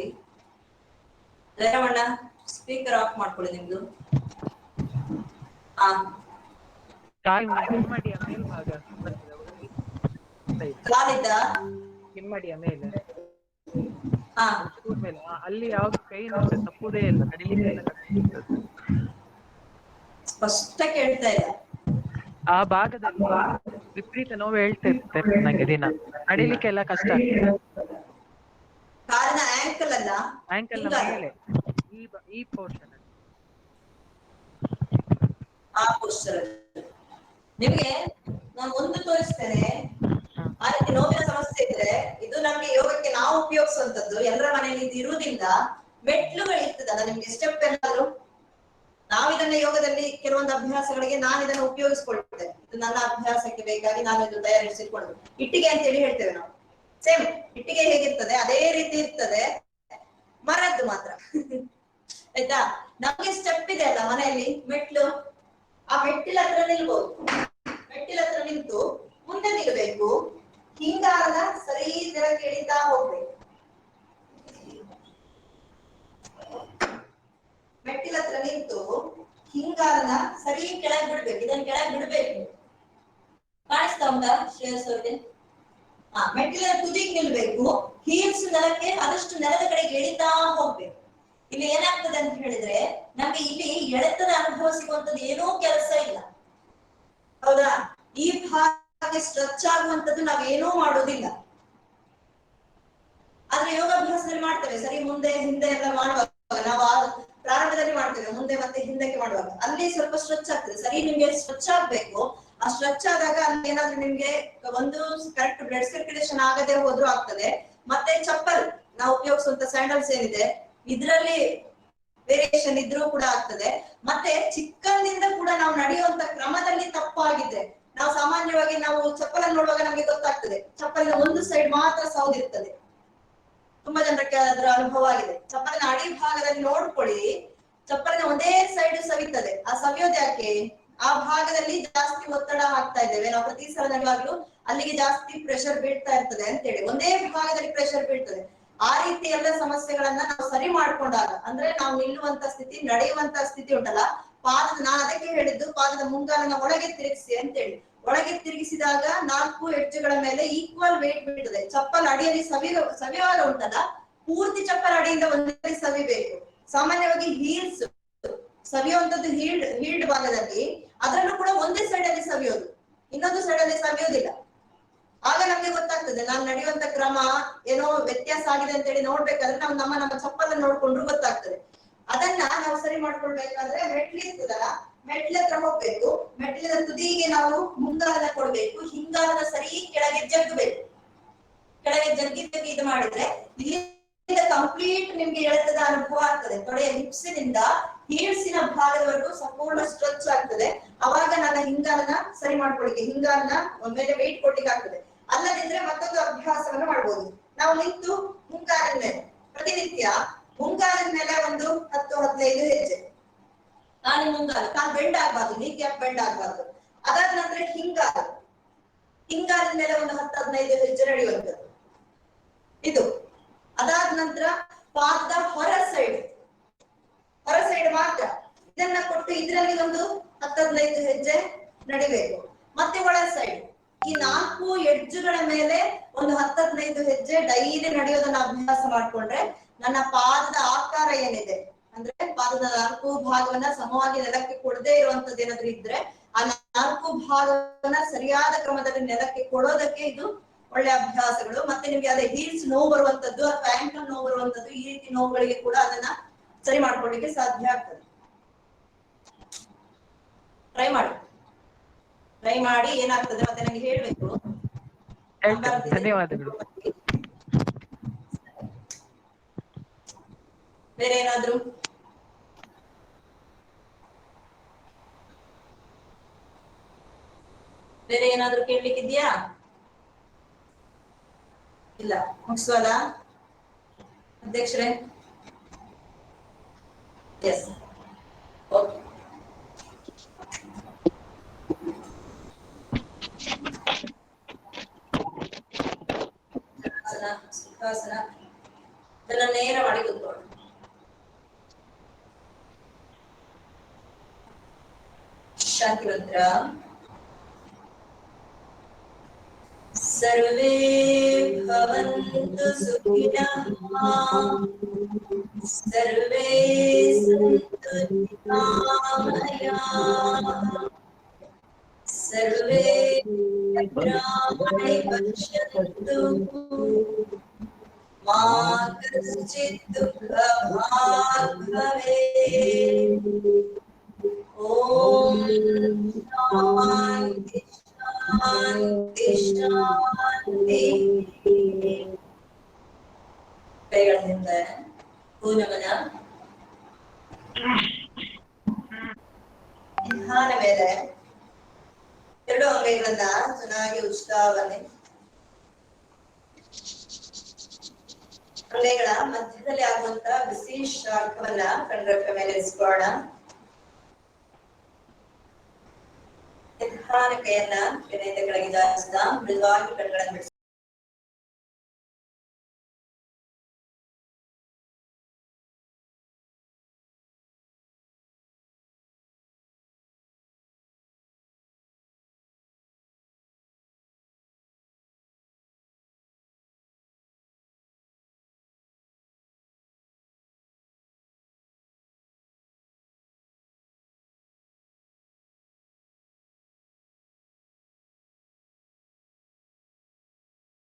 ಜಯಮಣ್ಣ, ಸ್ಪೀಕರ್ ಆಫ್ ಮಾಡ್ಕೊಳ್ಳಿ ನಿಮ್ದು. ಕಾಲಿದ್ದ ಹಿಮ್ಮಡಿಯ ಮೇಲೆ ಮೇಲೆ ಅಲ್ಲಿ ಯಾವ್ದು ಕೈ ತಪ್ಪುದೇ ಇಲ್ಲ, ನಡಿಲಿಕ್ಕೆ ಸ್ಪಷ್ಟ ಕೇಳ್ತಾ ಇಲ್ಲ. ಆ ಭಾಗದಲ್ಲಿ ವಿಪರೀತ ನೋವು ಹೇಳ್ತಾ ಇರ್ತದೆ ನಂಗೆ ದಿನ. ನಡಿಲಿಕ್ಕೆ ಎಲ್ಲ ಕಷ್ಟ ಆಗ್ತದೆ. ಕಾಲಿನ ಆಂಕಲ್ ಅಲ್ಲ, ಆಂಕಲ್ ಮೇಲೆ ಈ ಪೋರ್ಷನ್ ಆ ಪೋಸ್ಟರ್ ನಿಮ್ಗೆ ನಾನು ಒಂದು ತೋರಿಸ್ತೇನೆ. ಆ ರೀತಿ ನೋವಿನ ಸಮಸ್ಯೆ ಇದ್ರೆ ಇದು ನಮ್ಗೆ ಯೋಗಕ್ಕೆ ನಾವು ಉಪಯೋಗಿಸುವಂತದ್ದು. ಎಲ್ಲರ ಮನೆಯಲ್ಲಿ ಇದು ಇರುವುದಿಲ್ಲ. ಮೆಟ್ಲುಗಳು ಇರ್ತದಲ್ಲ ನಿಮ್ಗೆ, ಸ್ಟೆಪ್ ಏನಾದ್ರು. ನಾವಿದನ್ನ ಯೋಗದಲ್ಲಿ ಕೆಲವೊಂದು ಅಭ್ಯಾಸಗಳಿಗೆ ನಾನು ಇದನ್ನು ಉಪಯೋಗಿಸ್ಕೊಳ್ತೇನೆ. ಇದು ನನ್ನ ಅಭ್ಯಾಸಕ್ಕೆ ಬೇಕಾಗಿ ನಾನು ಇದು ತಯಾರಿಸಿಕೊಂಡು ಇಟ್ಟಿಗೆ ಅಂತೇಳಿ ಹೇಳ್ತೇವೆ ನಾವು. ಸೇಮ್ ಇಟ್ಟಿಗೆ ಹೇಗಿರ್ತದೆ ಅದೇ ರೀತಿ ಇರ್ತದೆ, ಮರದ್ದು ಮಾತ್ರ. ಆಯ್ತಾ? ನಮ್ಗೆ ಸ್ಟೆಪ್ ಇದೆ ಅಲ್ಲ ಮನೆಯಲ್ಲಿ, ಮೆಟ್ಲು. ಆ ಮೆಟ್ಟಿಲ ಹತ್ರ ನಿಲ್ಬಹುದು. ಮೆಟ್ಟಿಲ ಹತ್ರ ನಿಂತು ಮುಂದೆ ನಿಲ್ಬೇಕು. ಹಿಂಗಾಲದ ಸರಿ ನೆಲಕ್ಕೆ ಇಳಿತಾ ಹೋಗ್ಬೇಕು. ಹಿಂಗಾಲನ್ನ ಸರಿ ಕೆಳಗೆ ಬಿಡ್ಬೇಕು, ಇದನ್ನ ಕೆಳಗೆ ಬಿಡ್ಬೇಕು. ಕಾಣಿಸ್ತಾ ಉಂಟಾ ಶ್ರೇಯಸ್ ಅವ್ರಿಗೆ? ಮೆಟ್ಟಿಲ ತುದಿಗೆ ನಿಲ್ಬೇಕು, ಹೀಲ್ಸ್ ನೆಲಕ್ಕೆ ಆದಷ್ಟು ನೆಲದ ಕಡೆಗೆ ಎಳಿತಾ ಹೋಗ್ಬೇಕು. ಇಲ್ಲಿ ಏನಾಗ್ತದೆ ಅಂತ ಹೇಳಿದ್ರೆ ನಮ್ಗೆ ಇಲ್ಲಿ ಎಳೆತದ ಅನುಭವ ಸಿಗುವಂತದ್ದು ಏನೂ ಕೆಲಸ ಇಲ್ಲ, ಹೌದಾ? ಈ ಭಾಗ ಸ್ಟ್ರೆಚ್ ಆಗುವಂತದ್ದು ನಾವೇನೂ ಮಾಡೋದಿಲ್ಲ. ಆದ್ರೆ ಯೋಗಾಭ್ಯಾಸದಲ್ಲಿ ಮಾಡ್ತೇವೆ, ಸರಿ ಮುಂದೆ ಹಿಂದೆ ಎಲ್ಲ ಮಾಡುವಾಗ ನಾವು ಪ್ರಾರಂಭದಲ್ಲಿ ಮಾಡ್ತೇವೆ, ಮುಂದೆ ಮತ್ತೆ ಹಿಂದಕ್ಕೆ ಮಾಡುವಾಗ ಅಲ್ಲಿ ಸ್ವಲ್ಪ ಸ್ಟ್ರೆಚ್ ಆಗ್ತದೆ. ಸರಿ ನಿಮ್ಗೆ ಸ್ಟ್ರೆಚ್ ಆಗ್ಬೇಕು, ಆ ಸ್ಟ್ರೆಚ್ ಆದಾಗ ಅಲ್ಲಿ ಏನಾದ್ರೂ ನಿಮ್ಗೆ ಒಂದು ಕರೆಕ್ಟ್ ಬ್ಲಡ್ ಸರ್ಕ್ಯುಲೇಷನ್ ಆಗದೆ ಹೋದ್ರೂ ಆಗ್ತದೆ. ಮತ್ತೆ ಚಪ್ಪಲ್ ನಾವು ಉಪಯೋಗಿಸುವಂತ ಸ್ಯಾಂಡಲ್ಸ್ ಏನಿದೆ ಇದ್ರಲ್ಲಿ ವೇರಿಯೇಷನ್ ಇದ್ರೂ ಕೂಡ ಆಗ್ತದೆ. ಮತ್ತೆ ಚಿಕ್ಕಂದಿಂದ ಕೂಡ ನಾವು ನಡೆಯುವಂತ ಕ್ರಮದಲ್ಲಿ ತಪ್ಪಾಗಿದೆ. ನಾವು ಸಾಮಾನ್ಯವಾಗಿ ನಾವು ಚಪ್ಪಲನ್ನು ನೋಡುವಾಗ ನಮ್ಗೆ ಗೊತ್ತಾಗ್ತದೆ, ಚಪ್ಪಲಿನ ಒಂದು ಸೈಡ್ ಮಾತ್ರ ಸೌದಿರ್ತದೆ. ತುಂಬಾ ಜನಕ್ಕೆ ಅದರ ಅನುಭವ ಆಗಿದೆ. ಚಪ್ಪಲಿನ ಅಡಿ ಭಾಗದಲ್ಲಿ ನೋಡ್ಕೊಳ್ಳಿ, ಚಪ್ಪಲಿನ ಒಂದೇ ಸೈಡ್ ಸವಿತದೆ. ಆ ಸವಿಯೋದು ಯಾಕೆ? ಆ ಭಾಗದಲ್ಲಿ ಜಾಸ್ತಿ ಒತ್ತಡ ಹಾಕ್ತಾ ಇದ್ದೇವೆ ನಾವು ಪ್ರತಿ ಸಲ ನಡುವಾಗ್ಲೂ, ಅಲ್ಲಿಗೆ ಜಾಸ್ತಿ ಪ್ರೆಷರ್ ಬೀಳ್ತಾ ಇರ್ತದೆ ಅಂತೇಳಿ ಒಂದೇ ಭಾಗದಲ್ಲಿ ಪ್ರೆಷರ್ ಬೀಳ್ತದೆ. ಆ ರೀತಿ ಎಲ್ಲ ಸಮಸ್ಯೆಗಳನ್ನ ನಾವು ಸರಿ ಮಾಡ್ಕೊಂಡಾಗ, ಅಂದ್ರೆ ನಾವು ನಿಲ್ಲುವಂತ ಸ್ಥಿತಿ, ನಡೆಯುವಂತ ಸ್ಥಿತಿ ಉಂಟಲ್ಲ, ಪಾದದ, ನಾನು ಅದಕ್ಕೆ ಹೇಳಿದ್ದು ಪಾದದ ಮುಂಗಾಲನ್ನ ಒಳಗೆ ತಿರುಗಿಸಿ ಅಂತೇಳಿ. ಒಳಗೆ ತಿರುಗಿಸಿದಾಗ 4 ಹೆಜ್ಜೆಗಳ ಮೇಲೆ ಈಕ್ವಲ್ ವೇಟ್ ಬೀಳ್ತದೆ. ಚಪ್ಪಲ್ ಅಡಿಯಲ್ಲಿ ಸವಿಯುವಾಗ ಉಂಟಲ್ಲ, ಪೂರ್ತಿ ಚಪ್ಪಲ್ ಅಡಿಯಿಂದ ಒಂದೇ ಸವಿಬೇಕು. ಸಾಮಾನ್ಯವಾಗಿ ಹೀಲ್ಸ್ ಸವಿಯುವಂತದ್ದು ಹೀಲ್ಡ್ ಭಾಗದಲ್ಲಿ, ಅದರಲ್ಲೂ ಕೂಡ ಒಂದೇ ಸೈಡ್ ಅಲ್ಲಿ ಸವಿಯೋದು, ಇನ್ನೊಂದು ಸೈಡ್ ಅಲ್ಲಿ ಸವಿಯೋದಿಲ್ಲ. ಆಗ ನಮ್ಗೆ ಗೊತ್ತಾಗ್ತದೆ ನಾನು ನಡೆಯುವಂತ ಕ್ರಮ ಏನೋ ವ್ಯತ್ಯಾಸ ಆಗಿದೆ ಅಂತ ಹೇಳಿ. ನೋಡ್ಬೇಕಾದ್ರೆ ನಾವು ನಮ್ಮ ಚಪ್ಪಲನ್ನು ನೋಡ್ಕೊಂಡ್ರು ಗೊತ್ತಾಗ್ತದೆ. ಅದನ್ನ ನಾವು ಸರಿ ಮಾಡ್ಕೊಳ್ಬೇಕಾದ್ರೆ ಮೆಟ್ಲಿರ್ತದಲ್ಲ, ಮೆಟ್ಲ ಹತ್ರ ಹೋಗ್ಬೇಕು, ಮೆಟ್ಲಿನ ತುದಿಗೆ ನಾವು ಮುಂಗಾಲನ್ನ ಕೊಡ್ಬೇಕು, ಹಿಂಗಾಲನ್ನ ಸರಿ ಕೆಳಗೆ ಜಗ್ಗಬೇಕು. ಕೆಳಗೆ ಜಗ್ಗಿದ್ದಕ್ಕೆ ಇದು ಮಾಡಿದ್ರೆ ಇಲ್ಲಿ ಕಂಪ್ಲೀಟ್ ನಿಮ್ಗೆ ಎಳೆತದ ಅನುಭವ ಆಗ್ತದೆ. ತೊಡೆಯ ಹಿಪ್ಸಿನಿಂದ ಹೀಲ್ಸಿನ ಭಾಗದವರೆಗೂ ಸಂಪೂರ್ಣ ಸ್ಟ್ರೆಚ್ ಆಗ್ತದೆ. ಅವಾಗ ನನ್ನ ಹಿಂಗಾಲನ್ನ ಸರಿ ಮಾಡ್ಕೊಳಿಕ್ಕೆ, ಹಿಂಗಾಲನ್ನ ಮೇಲೆ ವೆಯ್ಟ್ ಕೊಡ್ಲಿಕ್ಕೆ ಆಗ್ತದೆ. ಅಲ್ಲದಿದ್ರೆ ಮತ್ತೊಂದು ಅಭ್ಯಾಸವನ್ನು ಮಾಡ್ಬೋದು. ನಾವು ನಿಂತು ಮುಂಗಾಲಿನ ಮೇಲೆ ಪ್ರತಿನಿತ್ಯ ಮುಂಗಾಲಿನ ಮೇಲೆ ಒಂದು 10-15 ಹೆಜ್ಜೆ, ಕಾಲಿನ ಮುಂಗಾಲು, ಕಾಲು ಬೆಂಡ್ ಆಗ್ಬಾರ್ದು, ನೀ ಕ್ಯಾಪ್ ಬೆಂಡ್ ಆಗ್ಬಾರ್ದು. ಅದಾದ ನಂತರ ಹಿಂಗಾಲಿನ ಮೇಲೆ ಒಂದು 10-15 ಹೆಜ್ಜೆ ನಡೆಯುವಂಥದ್ದು ಇದು. ಅದಾದ ನಂತರ ಪಾದದ ಹೊರ ಸೈಡ್ ಮಾತ್ರ ಇದನ್ನ ಕೊಟ್ಟು ಇದರಲ್ಲಿ ಒಂದು 10-15 ಹೆಜ್ಜೆ ನಡಿಬೇಕು. ಮತ್ತೆ ಒಳ ಸೈಡ್ ಈ 4 ಎಡ್ಜುಗಳ ಮೇಲೆ ಒಂದು 10-15 ಹೆಜ್ಜೆ ಡೈಲಿ ನಡೆಯೋದನ್ನ ಅಭ್ಯಾಸ ಮಾಡ್ಕೊಂಡ್ರೆ ನನ್ನ ಪಾದದ ಆಕಾರ ಏನಿದೆ, ಅಂದ್ರೆ ಪಾದದ 4 ಭಾಗವನ್ನ ಸಮವಾಗಿ ನೆಲಕ್ಕೆ ಕೊಡದೇ ಇರುವಂತದ್ದು ಏನಾದ್ರೂ ಇದ್ರೆ ಆ 4 ಭಾಗವನ್ನ ಸರಿಯಾದ ಕ್ರಮದಲ್ಲಿ ನೆಲಕ್ಕೆ ಕೊಡೋದಕ್ಕೆ ಇದು ಒಳ್ಳೆ ಅಭ್ಯಾಸಗಳು. ಮತ್ತೆ ನಿಮ್ಗೆ ಅದೇ ಹೀಲ್ಸ್ ನೋವು ಬರುವಂತದ್ದು ಅಥವಾ ಆಂಕಲ್ ನೋವು ಬರುವಂತದ್ದು, ಈ ರೀತಿ ನೋವುಗಳಿಗೆ ಕೂಡ ಅದನ್ನ ಸರಿ ಮಾಡ್ಕೊಳ್ಳಿಕ್ಕೆ ಸಾಧ್ಯ ಆಗ್ತದೆ. ಟ್ರೈ ಮಾಡಿ ಏನಾಗ್ತದೆ ಮತ್ತೆ ನಂಗೆ ಹೇಳ್ಬೇಕು. ಧನ್ಯವಾದಗಳು. ಬೇರೆ ಏನಾದ್ರು? ಬೇರೆ ಏನಾದ್ರು ಕೇಳಲಿಕ್ಕಿದ್ಯಾ? ಇಲ್ಲ, ಮುಗಿಸುವಲ್ಲ ಅಧ್ಯಕ್ಷರೇ? S, okay. ಸುಖಾಸನ ಇದನ್ನ ನೇರ ಮಾಡಿ ಕೂತ್ಕೊಳ್ಳಿ. ಶಾಂತಿ ಮಂತ್ರ. ಸರ್ವೇ ಭವಂತು ಸುಖಿನಃ, ಸರ್ವೇ ಸಂತು ನಿರಾಮಯಾಃ, ಸರ್ವೇ ಭದ್ರಾಣಿ ಪಶ್ಯಂತು ಮಾ ಕಶ್ಚಿತ್ ದುಃಖಭಾಗ್ ಭವೇತ್. ಓಂ ಶಾಂತಿ ಶಾಂತಿ ಶಾಂತಿ. ಕೈಗಳಿಂದ ಪೂನಮನ. ನಿಧಾನ ಮೇಲೆ 2 ಅಂಗೈಗಳನ್ನ ಚೆನ್ನಾಗಿ ಉಜ್ತಾ ಬನ್ನಿ. ಅಂಗೈಗಳ ಮಧ್ಯದಲ್ಲಿ ಆಗುವಂತ ಬಿಸಿ ಶಾಖವನ್ನ ಕಣ್ರೆಪ್ಪೆ ಮೇಲೆ ಇರಿಸ್ಕೊಳ್ಳೋಣ. ನಿಧಾನ ಕೈಯನ್ನ ಕೆನೆಯಿಂದ ಕೆಳಗೆ ಜಾರಿಸ್ತಾ ಮೃದುವಾಗಿ ಕಣ್ಗಳನ್ನು ಬಿಡಿಸಿ